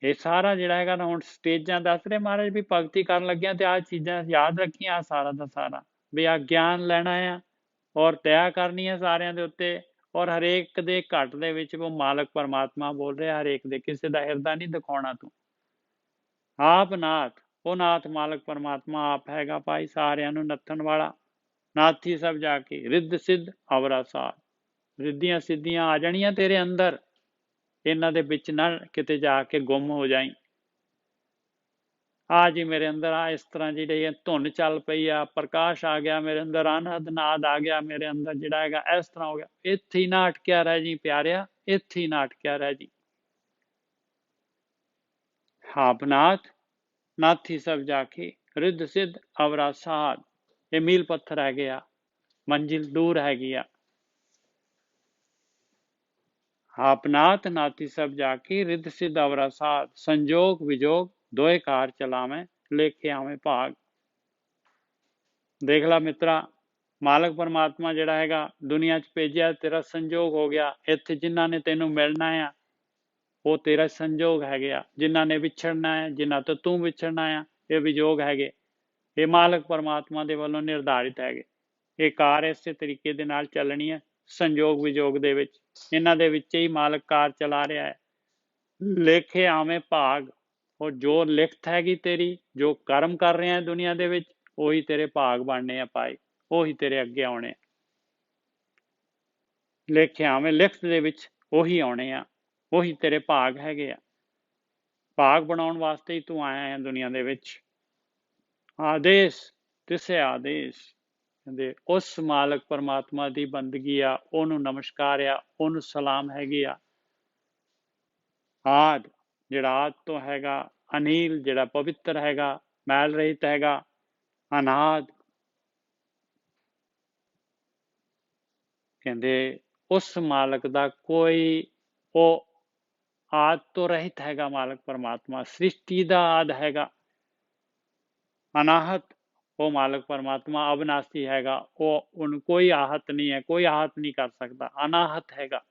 ਇਹ ਸਾਰਾ ਜਿਹੜਾ ਹੈਗਾ ਨਾ, ਹੁਣ ਸਟੇਜਾਂ ਦੱਸ ਰਹੇ ਮਹਾਰਾਜ ਵੀ ਭਗਤੀ ਕਰਨ ਲੱਗਿਆ ਤੇ ਆਹ ਚੀਜ਼ਾਂ ਯਾਦ ਰੱਖੀਆਂ, ਸਾਰਾ ਦਾ ਸਾਰਾ ਵੀ ਆ ਗਿਆਨ ਲੈਣਾ ਆ ਔਰ ਦਇਆ ਕਰਨੀ ਹੈ ਸਾਰਿਆਂ ਦੇ ਉੱਤੇ। ਔਰ ਹਰੇਕ ਦੇ ਘਟ ਦੇ ਵਿੱਚ ਉਹ ਮਾਲਕ ਪਰਮਾਤਮਾ ਬੋਲ ਰਿਹਾ, ਹਰੇਕ ਦੇ, ਕਿਸੇ ਦਾ ਹਿਰਦਾ ਨਹੀਂ ਦਿਖਾਉਣਾ ਤੂੰ। ਆਪ ਨਾਥ, ਉਹ ਨਾਥ ਮਾਲਕ ਪਰਮਾਤਮਾ ਆਪ ਹੈਗਾ ਭਾਈ, ਸਾਰਿਆਂ ਨੂੰ ਨੱਥਣ ਵਾਲਾ। ਨਾਥੀ ਸਭ ਜਾ ਕੇ ਰਿੱਧ ਸਿੱਧ ਅਵਰਾ ਸਾਰ, ਰਿੱਧੀਆਂ ਸਿੱਧੀਆਂ ਆ ਜਾਣੀਆਂ ਤੇਰੇ ਅੰਦਰ, ਇਹਨਾਂ ਦੇ ਵਿੱਚ ਨਾ ਕਿਤੇ ਜਾ ਕੇ ਗੁੰਮ ਹੋ ਜਾਈ। ਆ ਜੀ ਮੇਰੇ ਅੰਦਰ ਆ ਇਸ ਤਰ੍ਹਾਂ ਜਿਹੜੀ ਧੁੰਨ ਚੱਲ ਪਈ ਆ, ਪ੍ਰਕਾਸ਼ ਆ ਗਿਆ ਮੇਰੇ ਅੰਦਰ, ਅਨਹਦ ਨਾਦ ਆ ਗਿਆ ਮੇਰੇ ਅੰਦਰ, ਜਿਹੜਾ ਹੈਗਾ ਇਸ ਤਰ੍ਹਾਂ ਹੋ ਗਿਆ। ਇੱਥੇ ਹੀ ਨਾ ਅਟਕਿਆ ਰਹਿ ਜੀ ਪਿਆਰਿਆ, ਇੱਥੇ ਹੀ ਨਾ ਅਟਕਿਆ ਰਹਿ ਜੀ। ਆਪ ਨਾਥ ਨਾਥੀ ਸਭ ਜਾਖੀ, ਰਿੱਧ ਸਿੱਧ ਅਵਰਾ ਸਾਧ, ਇਹ ਮੀਲ ਪੱਥਰ ਹੈਗੇ ਆ, ਮੰਜ਼ਿਲ ਦੂਰ ਹੈਗੀ ਆ। ਆਪ ਨਾਥ ਨਾਥੀ ਸਭ ਜਾਕੀ, ਰਿੱਧ ਸਿੱਧ ਅਵਰਾ ਸਾਧ, ਸੰਜੋਗ ਵਿਜੋਗ ਦੋਏ ਕਾਰ ਚਲਾਵੇਂ, ਲੇਖੇ ਆਵੇਂ ਭਾਗ। ਦੇਖ ਲਾ ਮਿੱਤਰਾ, ਮਾਲਕ ਪਰਮਾਤਮਾ ਜਿਹੜਾ ਹੈਗਾ ਦੁਨੀਆ 'ਚ ਭੇਜਿਆ, ਤੇਰਾ ਸੰਜੋਗ ਹੋ ਗਿਆ। ਇੱਥੇ ਜਿਨ੍ਹਾਂ ਨੇ ਤੈਨੂੰ ਮਿਲਣਾ ਆ ਉਹ ਤੇਰਾ ਸੰਜੋਗ ਹੈਗੇ ਆ, ਜਿਨ੍ਹਾਂ ਨੇ ਵਿਛੜਨਾ ਹੈ, ਜਿਨ੍ਹਾਂ ਤੋਂ ਤੂੰ ਵਿਛੜਨਾ ਆ, ਇਹ ਵਿਜੋਗ ਹੈਗੇ। ਇਹ ਮਾਲਕ ਪਰਮਾਤਮਾ ਦੇ ਵੱਲੋਂ ਨਿਰਧਾਰਿਤ ਹੈਗੇ। ਇਹ ਕਾਰ ਇਸੇ ਤਰੀਕੇ ਦੇ ਨਾਲ ਚੱਲਣੀ ਹੈ, ਸੰਜੋਗ ਵਿਜੋਗ ਦੇ ਵਿੱਚ, ਇਹਨਾਂ ਦੇ ਵਿੱਚ ਹੀ ਮਾਲਕ ਕਾਰ ਚਲਾ ਰਿਹਾ ਹੈ। ਲੇਖੇ ਆਵੇਂ ਭਾਗ, ਉਹ ਜੋ ਲਿਖਤ ਹੈਗੀ ਤੇਰੀ, ਜੋ ਕਰਮ ਕਰ ਰਹੇ ਆ ਦੁਨੀਆ ਦੇ ਵਿੱਚ, ਉਹੀ ਤੇਰੇ ਭਾਗ ਬਣਨੇ ਆ ਭਾਈ, ਉਹੀ ਤੇਰੇ ਅੱਗੇ ਆਉਣੇ ਆ। ਲੇਖੇ ਆਵੇਂ, ਲਿਖਤ ਦੇ ਵਿੱਚ ਉਹੀ ਆਉਣੇ ਆ, ਉਹੀ ਤੇਰੇ ਭਾਗ ਹੈਗੇ ਆ। ਭਾਗ ਬਣਾਉਣ ਵਾਸਤੇ ਹੀ ਤੂੰ ਆਇਆ ਹੈ ਦੁਨੀਆ ਦੇ ਵਿੱਚ। ਆਦੇਸ਼ ਤਿਸੇ ਆਦੇਸ਼, ਕਹਿੰਦੇ ਉਸ ਮਾਲਕ ਪਰਮਾਤਮਾ ਦੀ ਬੰਦਗੀ ਆ, ਉਹਨੂੰ ਨਮਸਕਾਰ ਆ, ਉਹਨੂੰ ਸਲਾਮ ਹੈਗੀ ਆ। ਆਦ, ਜਿਹੜਾ ਆਦ ਤੋਂ ਹੈਗਾ, ਅਨੀਲ ਜਿਹੜਾ ਪਵਿੱਤਰ ਹੈਗਾ, ਮੈਲ ਰਹਿਤ ਹੈਗਾ, ਅਨਾਦ, ਕਹਿੰਦੇ ਉਸ ਮਾਲਕ ਦਾ ਕੋਈ, ਉਹ ਆਦ ਤੋਂ ਰਹਿਤ ਹੈਗਾ ਮਾਲਕ ਪਰਮਾਤਮਾ, ਸ੍ਰਿਸ਼ਟੀ ਦਾ ਆਦ ਹੈਗਾ। ਅਨਾਹਤ, ਉਹ ਮਾਲਕ ਪਰਮਾਤਮਾ ਅਬਨਾਸੀ ਹੈਗਾ, ਉਹ ਉਹਨੂੰ ਕੋਈ ਆਹਤ ਨਹੀਂ ਹੈ, ਕੋਈ ਆਹਤ ਨਹੀਂ ਕਰ ਸਕਦਾ, ਅਨਾਹਤ ਹੈਗਾ।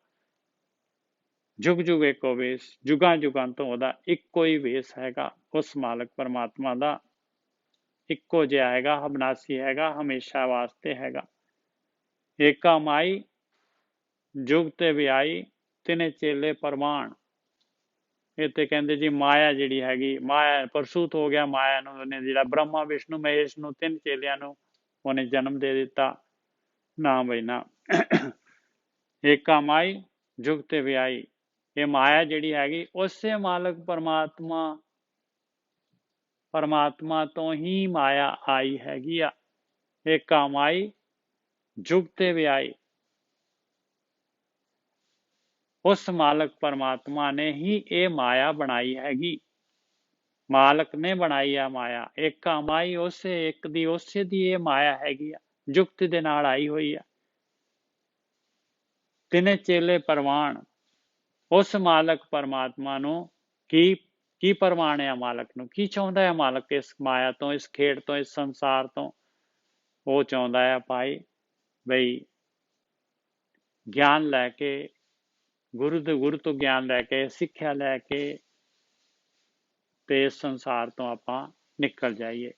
ਜੁਗ ਜੁਗ ਇੱਕੋ ਵੇਸ, ਜੁਗਾਂ ਜੁਗਾਂ ਤੋਂ ਉਹਦਾ ਇੱਕੋ ਹੀ ਵੇਸ ਹੈਗਾ। ਉਸ ਮਾਲਕ ਪਰਮਾਤਮਾ ਦਾ ਇੱਕੋ ਜਿਹਾ ਹੈਗਾ, ਅਬਨਾਸੀ ਹੈਗਾ, ਹਮੇਸ਼ਾ ਵਾਸਤੇ ਹੈਗਾ। ਏਕਾ ਮਾਈ ਜੁਗ ਤੇ ਵਿਆਈ, ਤਿੰਨੇ ਚੇਲੇ ਪ੍ਰਮਾਣ। ਇੱਥੇ ਕਹਿੰਦੇ ਜੀ ਮਾਇਆ ਜਿਹੜੀ ਹੈਗੀ, ਮਾਇਆ ਪ੍ਰਸੂਤ ਹੋ ਗਿਆ, ਮਾਇਆ ਨੂੰ ਉਹਨੇ ਜਿਹੜਾ ਬ੍ਰਹਮਾ ਵਿਸ਼ਨੂੰ ਮਹੇਸ਼ ਨੂੰ, ਤਿੰਨ ਚੇਲਿਆਂ ਨੂੰ ਉਹਨੇ ਜਨਮ ਦੇ ਦਿੱਤਾ। ਨਾ ਬਈ ਨਾ, ਏਕਾ ਮਾਈ ਜੁਗ ਤੇ ਵਿਆਈ, ਇਹ ਮਾਇਆ ਜਿਹੜੀ ਹੈਗੀ ਉਸੇ ਮਾਲਕ ਪਰਮਾਤਮਾ ਤੋਂ ਹੀ ਮਾਇਆ ਆਈ ਹੈਗੀ ਆ। ਏਕਾ ਮਾਈ ਜੁਗ ਤੇ ਵਿਆਈ, ਉਸ ਮਾਲਕ ਪਰਮਾਤਮਾ ਨੇ ਹੀ ਇਹ ਮਾਇਆ ਬਣਾਈ ਹੈਗੀ। ਮਾਲਕ ਨੇ ਬਣਾਈ ਆ ਮਾਇਆ। ਏਕਾ ਮਾਈ, ਉਸੇ ਇੱਕ ਦੀ, ਉਸੇ ਦੀ ਇਹ ਮਾਇਆ ਹੈਗੀ ਆ, ਜੁਗਤ ਦੇ ਨਾਲ ਆਈ ਹੋਈ ਆ। ਤਿੰਨੇ ਚੇਲੇ ਪ੍ਰਵਾਨ, ਉਸ ਮਾਲਕ ਪਰਮਾਤਮਾ ਨੂੰ ਕੀ ਪ੍ਰਵਾਨ ਆ, ਮਾਲਕ ਨੂੰ ਕੀ ਚਾਹੁੰਦਾ ਹੈ ਮਾਲਕ ਇਸ ਮਾਇਆ ਤੋਂ, ਇਸ ਖੇਡ ਤੋਂ, ਇਸ ਸੰਸਾਰ ਤੋਂ? ਉਹ ਚਾਹੁੰਦਾ ਹੈ ਭਾਈ ਬਈ ਗਿਆਨ ਲੈ ਕੇ, ਗੁਰੂ ਤੋਂ ਗਿਆਨ ਲੈ ਕੇ, ਸਿੱਖਿਆ ਲੈ ਕੇ, ਤੇ ਇਸ ਸੰਸਾਰ ਤੋਂ ਆਪਾਂ ਨਿਕਲ ਜਾਈਏ,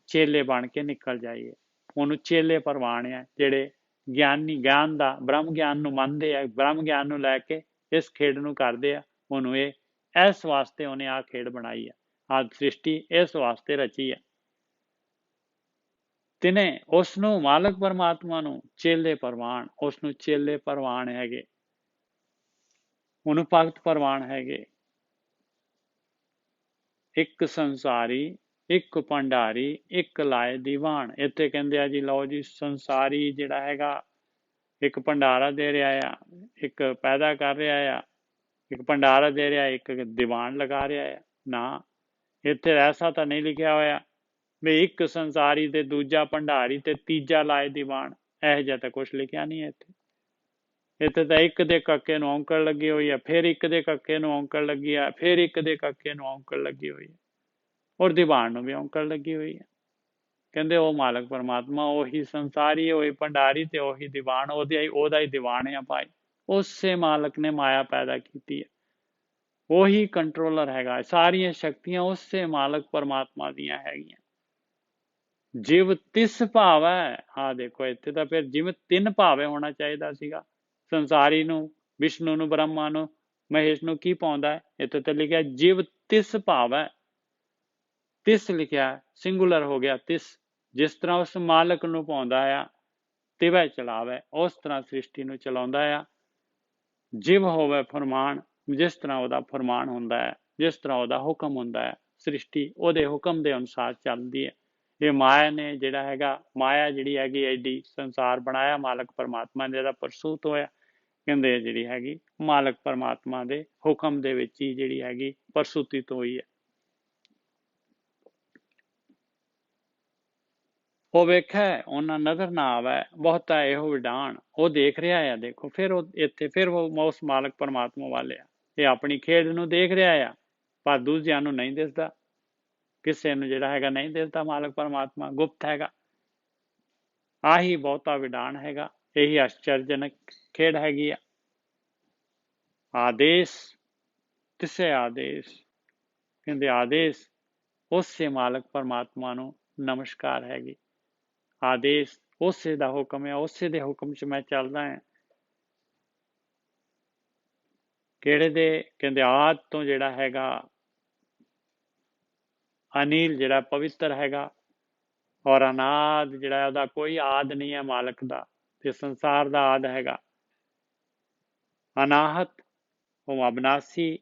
ਚੇਲੇ ਬਣ ਕੇ ਨਿਕਲ ਜਾਈਏ। ਉਹਨੂੰ ਚੇਲੇ ਪ੍ਰਵਾਨ ਆ ਜਿਹੜੇ ਗਿਆਨੀ, ਗਿਆਨ ਦਾ, ਬ੍ਰਹਮ ਗਿਆਨ ਨੂੰ ਮੰਨਦੇ ਆ, ਬ੍ਰਹਮ ਗਿਆਨ ਨੂੰ ਲੈ ਕੇ ਇਸ ਖੇਡ ਨੂੰ ਕਰਦੇ ਆ। ਉਹਨੂੰ ਇਹ, ਇਸ ਵਾਸਤੇ ਉਹਨੇ ਆਹ ਖੇਡ ਬਣਾਈ ਆ, ਆਹ ਸ੍ਰਿਸ਼ਟੀ ਇਸ ਵਾਸਤੇ ਰਚੀ ਆ। ਤਿਨੇ ਉਸ ਨੂੰ, ਮਾਲਕ ਪਰਮਾਤਮਾ ਨੂੰ ਚੇਲੇ ਪ੍ਰਵਾਨ, ਉਸ ਨੂੰ ਚੇਲੇ ਪ੍ਰਵਾਨ ਹੈਗੇ। ਉਹਨੂੰ ਭਗਤ ਪ੍ਰਵਾਨ ਹੈਗੇ। ਇੱਕ ਸੰਸਾਰੀ, ਇੱਕ ਭੰਡਾਰੀ, ਇੱਕ ਲਾਏ ਦੀਵਾਨ। ਇੱਥੇ ਕਹਿੰਦੇ ਆ ਜੀ ਲਓ ਜੀ ਸੰਸਾਰੀ ਜਿਹੜਾ ਹੈਗਾ ਇੱਕ ਭੰਡਾਰਾ ਦੇ ਰਿਹਾ ਆ, ਇੱਕ ਪੈਦਾ ਕਰ ਰਿਹਾ ਆ, ਇੱਕ ਭੰਡਾਰਾ ਦੇ ਰਿਹਾ, ਇੱਕ ਦੀਵਾਨ ਲਗਾ ਰਿਹਾ ਆ। ਨਾ, ਇੱਥੇ ਐਸਾ ਤਾਂ ਨਹੀਂ ਲਿਖਿਆ ਹੋਇਆ ਵੀ ਇੱਕ ਸੰਸਾਰੀ ਤੇ ਦੂਜਾ ਭੰਡਾਰੀ ਤੇ ਤੀਜਾ ਲਾਏ ਦੀਵਾਨ। ਇਹੋ ਜਿਹਾ ਤਾਂ ਕੁਛ ਲਿਖਿਆ ਨਹੀਂ ਇੱਥੇ। ਇੱਥੇ ਤਾਂ ਇੱਕ ਦੇ ਕੱਕੇ ਨੂੰ ਔਂਕੜ ਲੱਗੀ ਹੋਈ ਆ, ਫਿਰ ਇੱਕ ਦੇ ਕੱਕੇ ਨੂੰ ਔਂਕੜ ਲੱਗੀ ਆ, ਫਿਰ ਇੱਕ ਦੇ ਕੱਕੇ ਨੂੰ ਔਂਕੜ ਲੱਗੀ ਹੋਈ ਆ, ਔਰ ਦੀਵਾਨ ਨੂੰ ਵੀ ਔਂਕੜ ਲੱਗੀ ਹੋਈ ਆ। ਕਹਿੰਦੇ ਉਹ ਮਾਲਕ ਪਰਮਾਤਮਾ ਉਹੀ ਸੰਸਾਰੀ, ਉਹੀ ਭੰਡਾਰੀ ਤੇ ਉਹੀ ਦੀਵਾਨ, ਉਹਦਾ ਹੀ ਦੀਵਾਨ ਆ ਭਾਈ। ਉਸੇ ਮਾਲਕ ਨੇ ਮਾਇਆ ਪੈਦਾ ਕੀਤੀ ਹੈ, ਉਹੀ ਕੰਟਰੋਲਰ ਹੈਗਾ। ਸਾਰੀਆਂ ਸ਼ਕਤੀਆਂ ਉਸੇ ਮਾਲਕ ਪਰਮਾਤਮਾ ਦੀਆਂ ਹੈਗੀਆਂ। ਜਿਵ ਤਿਸ ਭਾਵ ਹੈ। ਆਹ ਦੇਖੋ ਇੱਥੇ ਤਾਂ ਫਿਰ ਜਿਵੇਂ ਤਿੰਨ ਭਾਵੇ ਹੋਣਾ ਚਾਹੀਦਾ ਸੀਗਾ। ਸੰਸਾਰੀ ਨੂੰ, ਵਿਸ਼ਨੂੰ ਨੂੰ, ਬ੍ਰਹਮਾ ਨੂੰ, ਮਹੇਸ਼ ਨੂੰ ਕੀ ਪਾਉਂਦਾ ਹੈ? ਇੱਥੇ ਤਾਂ ਲਿਖਿਆ ਜਿਵ ਤਿਸ ਭਾਵ ਹੈ। ਤਿਸ ਲਿਖਿਆ, ਸਿੰਗੂਲਰ ਹੋ ਗਿਆ ਤਿਸ। ਜਿਸ ਤਰ੍ਹਾਂ ਉਸ ਮਾਲਕ ਨੂੰ ਪਾਉਂਦਾ ਆ, ਤਿਵੈ ਚਲਾਵੇ, ਉਸ ਤਰ੍ਹਾਂ ਸ੍ਰਿਸ਼ਟੀ ਨੂੰ ਚਲਾਉਂਦਾ ਆ। ਜਿਵ ਹੋਵੇ ਫਰਮਾਨ, ਜਿਸ ਤਰ੍ਹਾਂ ਉਹਦਾ ਫਰਮਾਨ ਹੁੰਦਾ ਹੈ, ਜਿਸ ਤਰ੍ਹਾਂ ਉਹਦਾ ਹੁਕਮ ਹੁੰਦਾ ਹੈ, ਸ੍ਰਿਸ਼ਟੀ ਉਹਦੇ ਹੁਕਮ ਦੇ ਅਨੁਸਾਰ ਚੱਲਦੀ ਹੈ। ਇਹ ਮਾਇਆ ਨੇ ਜਿਹੜਾ ਹੈਗਾ, ਮਾਇਆ ਜਿਹੜੀ ਹੈਗੀ ਐਡੀ ਸੰਸਾਰ ਬਣਾਇਆ ਮਾਲਕ ਪਰਮਾਤਮਾ ਨੇ, ਇਹਦਾ ਪ੍ਰਸੂਤ ਹੋਇਆ। ਕਹਿੰਦੇ ਜਿਹੜੀ ਹੈਗੀ ਮਾਲਕ ਪਰਮਾਤਮਾ ਦੇ ਹੁਕਮ ਦੇ ਵਿੱਚ ਹੀ ਜਿਹੜੀ ਹੈਗੀ ਪ੍ਰਸੂਤਿਤ ਹੋਈ ਹੈ। ਉਹ ਵੇਖੈ ਉਹਨਾਂ ਨਜ਼ਰ ਨਾ ਆਵੇ, ਬਹੁਤਾ ਇਹੋ ਵਿਡਾਣ। ਉਹ ਦੇਖ ਰਿਹਾ ਆ, ਦੇਖੋ ਫਿਰ ਉਹ ਇੱਥੇ ਫਿਰ ਉਹ ਉਸ ਮਾਲਕ ਪਰਮਾਤਮਾ ਵਾਲੇ ਆ। ਇਹ ਆਪਣੀ ਖੇਡ ਨੂੰ ਦੇਖ ਰਿਹਾ ਆ, ਪਰ ਦੂਜਿਆਂ ਨੂੰ ਨਹੀਂ ਦਿਸਦਾ। ਕਿਸੇ ਨੂੰ ਜਿਹੜਾ ਹੈਗਾ ਨਹੀਂ ਦਿਸਦਾ ਮਾਲਕ ਪਰਮਾਤਮਾ, ਗੁਪਤ ਹੈਗਾ। ਆਹੀ ਬਹੁਤਾ ਵਿਡਾਣ ਹੈਗਾ, ਇਹੀ ਆਸ਼ਚਰਜਨਕ ਖੇਡ ਹੈਗੀ ਆ। ਆਦੇਸ਼ ਤਿਸੇ ਆਦੇਸ਼, ਕਹਿੰਦੇ ਆਦੇਸ਼ ਉਸੇ ਮਾਲਕ ਪਰਮਾਤਮਾ ਨੂੰ ਨਮਸਕਾਰ ਹੈਗੀ। ਆਦੇਸ਼ ਉਸੇ ਦਾ ਹੁਕਮ ਹੈ, ਉਸੇ ਦੇ ਹੁਕਮ 'ਚ ਮੈਂ ਚੱਲਦਾ ਹਾਂ। ਕਿਹੜੇ ਦੇ? ਕਹਿੰਦੇ ਆਦ ਤੋਂ ਜਿਹੜਾ ਹੈਗਾ ਅਨੀਲ ਜਿਹੜਾ ਪਵਿੱਤਰ ਹੈਗਾ, ਔਰ ਅਨਾਦ ਜਿਹੜਾ ਉਹਦਾ ਕੋਈ ਆਦ ਨਹੀਂ ਹੈ ਮਾਲਕ ਦਾ, ਤੇ ਸੰਸਾਰ ਦਾ ਆਦ ਹੈਗਾ। ਅਨਾਹਤ ਉਹ ਅਬਨਾਸੀ,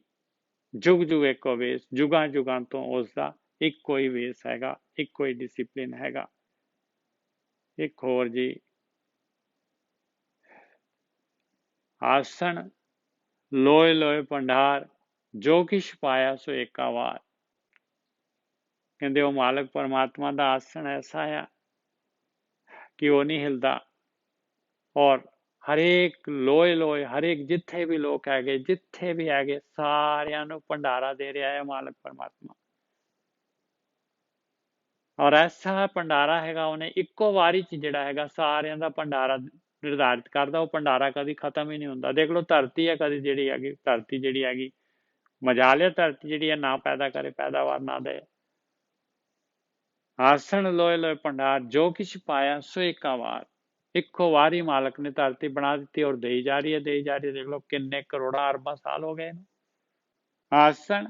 ਜੁਗ ਜੁਗ ਇੱਕੋ ਵੇਸ, ਜੁਗਾਂ ਜੁਗਾਂ ਤੋਂ ਉਸਦਾ ਇੱਕੋ ਹੀ ਵੇਸ ਹੈਗਾ, ਇੱਕੋ ਹੀ ਡਿਸਿਪਲਿਨ ਹੈਗਾ। ਇੱਕ ਹੋਰ ਜੀ, ਆਸਣ ਲੋਏ ਲੋਏ ਭੰਡਾਰ, ਜੋ ਕਿਛ ਪਾਇਆ ਸੋ ਏਕਾ ਵਾਰ। ਕਹਿੰਦੇ ਉਹ ਮਾਲਕ ਪਰਮਾਤਮਾ ਦਾ ਆਸਣ ਐਸਾ ਆ ਕਿ ਉਹ ਨਹੀਂ ਹਿਲਦਾ, ਔਰ ਹਰੇਕ ਲੋਏ ਲੋਏ, ਹਰੇਕ ਜਿੱਥੇ ਵੀ ਲੋਕ ਹੈਗੇ, ਜਿੱਥੇ ਵੀ ਹੈਗੇ, ਸਾਰਿਆਂ ਨੂੰ ਭੰਡਾਰਾ ਦੇ ਰਿਹਾ ਹੈ ਮਾਲਕ ਪਰਮਾਤਮਾ। ਔਰ ਐਸਾ ਭੰਡਾਰਾ ਹੈਗਾ, ਉਹਨੇ ਇੱਕੋ ਵਾਰੀ 'ਚ ਜਿਹੜਾ ਹੈਗਾ ਸਾਰਿਆਂ ਦਾ ਭੰਡਾਰਾ ਨਿਰਧਾਰਿਤ ਕਰਦਾ। ਉਹ ਭੰਡਾਰਾ ਕਦੀ ਖਤਮ ਹੀ ਨਹੀਂ ਹੁੰਦਾ। ਦੇਖ ਲਓ ਧਰਤੀ ਹੈ, ਕਦੀ ਜਿਹੜੀ ਹੈਗੀ ਧਰਤੀ ਜਿਹੜੀ ਹੈਗੀ, ਮਜਾਲ ਹੈ ਧਰਤੀ ਜਿਹੜੀ ਹੈ ਨਾ ਪੈਦਾ ਕਰੇ, ਪੈਦਾਵਾਰ ਨਾ ਦੇ। ਆਸਣ ਲੋਏ ਲੋਏ ਭੰਡਾਰ, ਜੋ ਕਿਛ ਪਾਇਆ ਸੋ ਏਕਾ ਵਾਰ। ਇੱਕੋ ਵਾਰੀ ਮਾਲਕ ਨੇ ਧਰਤੀ ਬਣਾ ਦਿੱਤੀ, ਔਰ ਦੇਈ ਜਾ ਰਹੀ ਹੈ, ਦੇਈ ਜਾ ਰਹੀ ਹੈ। ਦੇਖ ਲਓ ਕਿੰਨੇ ਕਰੋੜਾਂ ਅਰਬਾਂ ਸਾਲ ਹੋ ਗਏ ਨੇ। ਆਸਣ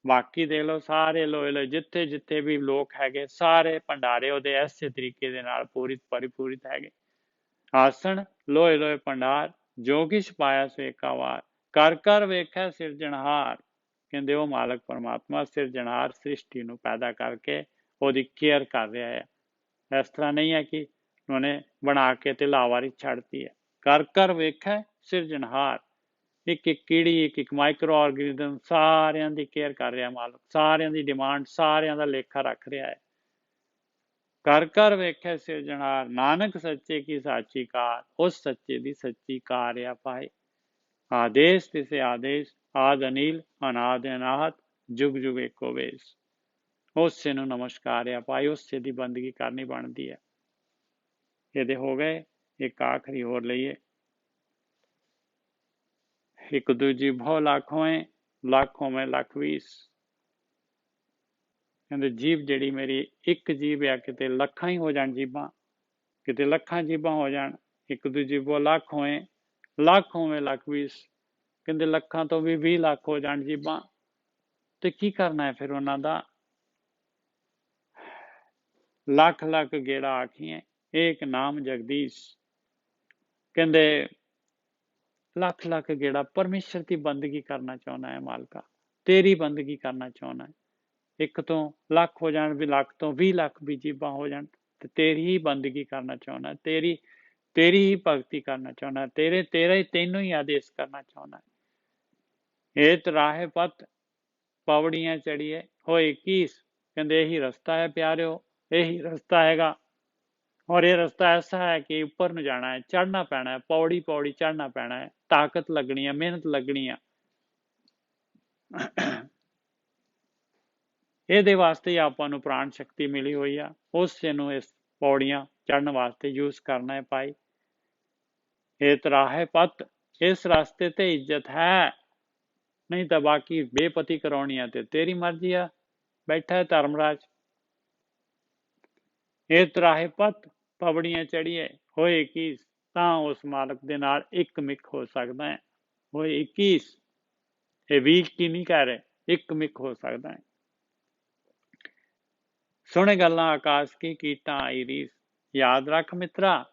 ਬਾਕੀ ਦੇਖ ਲਓ ਸਾਰੇ ਲੋਏ ਲੋਏ, ਜਿੱਥੇ ਜਿੱਥੇ ਵੀ ਲੋਕ ਹੈਗੇ, ਸਾਰੇ ਭੰਡਾਰੇ ਉਹਦੇ ਐਸੇ ਤਰੀਕੇ ਦੇ ਨਾਲ ਪਰਿਪੂਰਿਤ ਹੈਗੇ। ਆਸਣ ਲੋਏ ਲੋਏ ਭੰਡਾਰ, ਜੋ ਕਿਛ ਪਾਇਆ ਸੋ ਏਕਾ ਵਾਰ। ਕਰ ਕਰ ਵੇਖੈ ਸਿਰਜਣਹਾਰ, ਕਹਿੰਦੇ ਉਹ ਮਾਲਕ ਪਰਮਾਤਮਾ ਸਿਰਜਣਹਾਰ, ਸ੍ਰਿਸ਼ਟੀ ਨੂੰ ਪੈਦਾ ਕਰਕੇ ਉਹਦੀ ਕੇਅਰ ਕਰ ਰਿਹਾ ਹੈ। ਇਸ ਤਰ੍ਹਾਂ ਨਹੀਂ ਹੈ ਕਿ ਉਹਨੇ ਬਣਾ ਕੇ ਤੇ ਲਾਵਾਰੀ ਛੱਡਤੀ ਹੈ। ਕਰ ਕਰ ਵੇਖੈ ਸਿਰਜਣਹਾਰ, ਇੱਕ ਇੱਕ ਕੀੜੀ, ਇੱਕ ਇੱਕ ਮਾਈਕਰੋ ਆਰਗੈਨਿਜ਼ਮ, ਸਾਰਿਆਂ ਦੀ ਕੇਅਰ ਕਰ ਰਿਹਾ ਮਾਲਕ, ਸਾਰਿਆਂ ਦੀ ਡਿਮਾਂਡ, ਸਾਰਿਆਂ ਦਾ ਲੇਖਾ ਰੱਖ ਰਿਹਾ ਹੈ। ਕਰ ਕਰ ਵੇਖੈ ਸਿਰਜਣਹਾਰ, ਨਾਨਕ ਸੱਚੇ ਕੀ ਸਾਚੀ ਕਾਰ। ਉਸ ਸੱਚੇ ਦੀ ਸੱਚੀ ਕਾਰ ਆ ਭਾਈ। ਆਦੇਸ਼ ਤਿਸੇ ਆਦੇਸ਼, ਆਦ ਅਨੀਲ ਅਨਾਦ ਅਨਾਹਤ, ਜੁਗ ਜੁਗ ਏਕੋ ਵੇਸ। ਉਸੇ ਨੂੰ ਨਮਸਕਾਰ ਆ ਭਾਈ, ਉਸੇ ਦੀ ਬੰਦਗੀ ਕਰਨੀ ਬਣਦੀ ਹੈ। ਇਹਦੇ ਹੋ ਗਏ। ਇੱਕ ਆਖਰੀ ਹੋਰ ਲਈਏ। ਇੱਕ ਦੂਜੀ ਭੋ ਲੱਖ ਹੋਏ, ਲੱਖ ਹੋਵੇਂ ਲੱਖ ਵੀਸ। ਕਹਿੰਦੇ ਜੀਭ ਜਿਹੜੀ ਮੇਰੀ ਇੱਕ ਜੀਭ ਆ, ਕਿਤੇ ਲੱਖਾਂ ਹੀ ਹੋ ਜਾਣ ਜੀਭਾਂ, ਕਿਤੇ ਲੱਖਾਂ ਜੀਭਾਂ ਹੋ ਜਾਣ। ਇੱਕ ਦੂਜੀ ਭੋ ਲੱਖ ਹੋਏ, ਲੱਖ ਹੋਵੇਂ ਲੱਖ ਵੀਸ। ਕਹਿੰਦੇ ਲੱਖਾਂ ਤੋਂ ਵੀ 20 ਲੱਖ ਹੋ ਜਾਣ ਜੀਭਾਂ, ਤੇ ਕੀ ਕਰਨਾ ਹੈ ਫਿਰ ਉਹਨਾਂ ਦਾ? ਲੱਖ ਲੱਖ ਗੇੜਾ ਆਖੀਏ, ਏਕ ਨਾਮ ਜਗਦੀਸ਼। ਕਹਿੰਦੇ ਲੱਖ ਲੱਖ ਗੇੜਾ ਪਰਮੇਸ਼ਰ ਦੀ ਬੰਦਗੀ ਕਰਨਾ ਚਾਹੁੰਦਾ ਹੈ ਮਾਲਕਾ, ਤੇਰੀ ਬੰਦਗੀ ਕਰਨਾ ਚਾਹੁੰਦਾ ਹੈ। ਇੱਕ ਤੋਂ ਲੱਖ ਹੋ ਜਾਣ, ਵੀ ਲੱਖ ਤੋਂ 20 ਲੱਖ ਵੀ ਜੀਬਾਂ ਹੋ ਜਾਣ, ਤੇ ਤੇਰੀ ਹੀ ਬੰਦਗੀ ਕਰਨਾ ਚਾਹੁੰਦਾ, ਤੇਰੀ ਹੀ ਭਗਤੀ ਕਰਨਾ ਚਾਹੁੰਦਾ, ਤੈਨੂੰ ਹੀ ਆਦੇਸ਼ ਕਰਨਾ ਚਾਹੁੰਦਾ। ਇਹ ਤਰਾਹੇ ਪਤ ਪੌੜੀਆਂ ਚੜੀਏ ਹੋਏ ਕੀਸ, ਕਹਿੰਦੇ ਇਹੀ ਰਸਤਾ ਹੈ ਪਿਆਰਿਓ, ਇਹੀ ਰਸਤਾ ਹੈਗਾ। ਔਰ ਇਹ ਰਸਤਾ ਐਸਾ ਹੈ ਕਿ ਉੱਪਰ ਨੂੰ ਜਾਣਾ ਹੈ, ਚੜ੍ਹਨਾ ਪੈਣਾ ਹੈ, ਪੌੜੀ ਪੌੜੀ ਚੜ੍ਹਨਾ ਪੈਣਾ ਹੈ, ਤਾਕਤ ਲੱਗਣੀ ਹੈ, ਮਿਹਨਤ ਲੱਗਣੀ ਹੈ। ਇਹਦੇ ਵਾਸਤੇ ਹੀ ਆਪਾਂ ਨੂੰ ਪ੍ਰਾਣ ਸ਼ਕਤੀ ਮਿਲੀ ਹੋਈ ਆ, ਉਸੇ ਨੂੰ ਇਸ ਪੌੜੀਆਂ ਚੜ੍ਹਨ ਵਾਸਤੇ ਯੂਜ਼ ਕਰਨਾ ਹੈ ਭਾਈ। ਇਹ ਤਰਾਹੇ ਪਤ, ਇਸ ਰਸਤੇ ਤੇ ਇੱਜ਼ਤ ਹੈ, ਨਹੀਂ ਤਾਂ ਬਾਕੀ ਬੇਪਤੀ ਕਰਾਉਣੀ ਆ ਤੇ ਤੇਰੀ ਮਰਜ਼ੀ ਆ। ਬੈਠਾ ਹੈ ਧਰਮਰਾਜ। ਇਹ ਤਰਾਹੇ ਪਤ ਪੌੜੀਆਂ ਚੜੀਏ ਹੋਏ ਕੀਸ, ਤਾਂ ਉਸ ਮਾਲਕ ਦੇ ਨਾਲ ਇੱਕ ਮਿਕ ਹੋ ਸਕਦਾ ਹੈ। ਹੋਏ 21, ਇਹ 20 ਕੀ ਨਹੀਂ ਕਹਿ ਰਹੇ, ਇੱਕ ਮਿਕ ਹੋ ਸਕਦਾ ਹੈ। ਸੁਣੇ ਗੱਲਾਂ ਆਕਾਸ਼ ਕੀ ਕੀਟਾਂ ਆਈ ਰੀਸ, ਯਾਦ ਰੱਖ ਮਿੱਤਰਾ,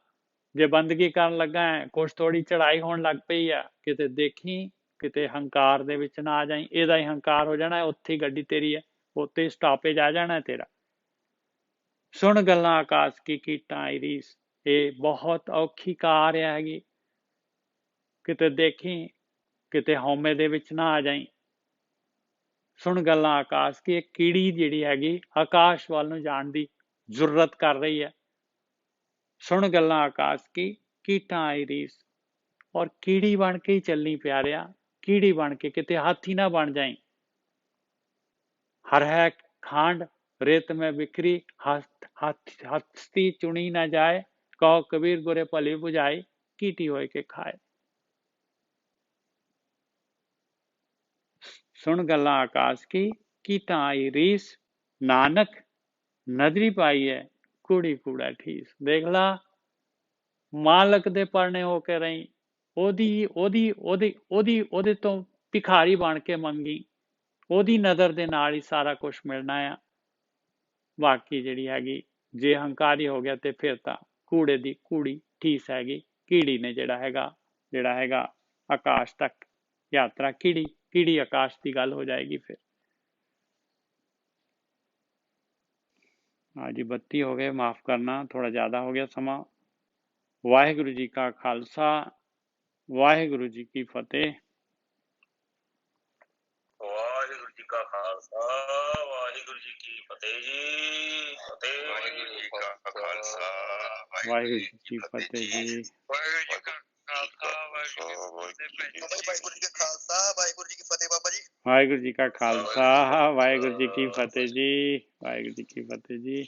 ਜੇ ਬੰਦਗੀ ਕਰਨ ਲੱਗਾ ਹੈ, ਕੁਛ ਥੋੜੀ ਚੜਾਈ ਹੋਣ ਲੱਗ ਪਈ ਆ, ਕਿਤੇ ਦੇਖੀ ਕਿਤੇ ਹੰਕਾਰ ਦੇ ਵਿੱਚ ਨਾ ਆ ਜਾਈ। ਇਹਦਾ ਹੀ ਹੰਕਾਰ ਹੋ ਜਾਣਾ, ਉੱਥੇ ਹੀ ਗੱਡੀ ਤੇਰੀ ਹੈ, ਉੱਥੇ ਸਟਾਪੇਜ ਆ ਜਾਣਾ ਤੇਰਾ। ਸੁਣ ਗੱਲਾਂ ਆਕਾਸ਼ ਕੀ ਕੀਟਾਂ ਆਈ ਰੀਸ, ਇਹ ਬਹੁਤ ਔਖੀ ਕਾਰ ਹੈਗੀ, ਕਿਤੇ ਦੇਖੀ ਕਿਤੇ ਹਉਮੈ ਦੇ ਵਿੱਚ ਨਾ ਆ ਜਾਈ। ਸੁਣ ਗੱਲਾਂ ਆਕਾਸ਼ ਕੀ, ਇਹ ਕੀੜੀ ਜਿਹੜੀ ਹੈਗੀ ਆਕਾਸ਼ ਵੱਲ ਨੂੰ ਜਾਣ ਦੀ ਜ਼ਰੂਰਤ ਕਰ ਰਹੀ ਹੈ। ਸੁਣ ਗੱਲਾਂ ਆਕਾਸ਼ ਕੀ ਕੀਟਾਂ ਆਈ ਰੀਸ, ਔਰ ਕੀੜੀ ਬਣ ਕੇ ਹੀ ਚੱਲਣੀ ਪਿਆਰਿਆ, ਕੀੜੀ ਬਣ ਕੇ, ਕਿਤੇ ਹਾਥੀ ਨਾ ਬਣ ਜਾਈ। ਹਰ ਹੈ ਖਾਂਡ रेत में बिखरी, हस्ती चुनी न जाए, कहो कबीर गुरे भली बुझाई, कीटी होए के खाए। सुन गल्लां आकाश की कीटां आई रीस, नानक नदरी पाई है कूड़ी कूड़ा ठीस। देख ला, मालक दे परने हो के रही, ओदी तो भिखारी बन के मंगी, ओदी नज़र दे नाल ही सारा कुछ मिलना है। बाकी जिहड़ी हैगी जे हंकारी हो गया तो फिर तां कूड़े दी कूड़ी ठीस हैगी। कीड़ी ने जिहड़ा हैगा आकाश तक यात्रा, कीड़ी आकाश की गल हो जाएगी। फिर हाँ जी, 32 हो गए, माफ करना थोड़ा ज़्यादा हो गया समा। वाहिगुरु जी का खालसा, वाहिगुरु जी की फतेह। वाहिगुरु जी का खालसा, वाहिगुरु जी की फतेह जी। फतेह वाहिगुरु जी का खालसा, वाहिगुरु जी की फतेह जी। वाहिगुरु जी का खालसा, वाहिगुरु जी का खालसा, वाहिगुरु जी की फतेह बाबा जी। वाहिगुरु जी का खालसा, वाहिगुरु जी की फतेह जी, वाहिगुरु जी की फतेह जी।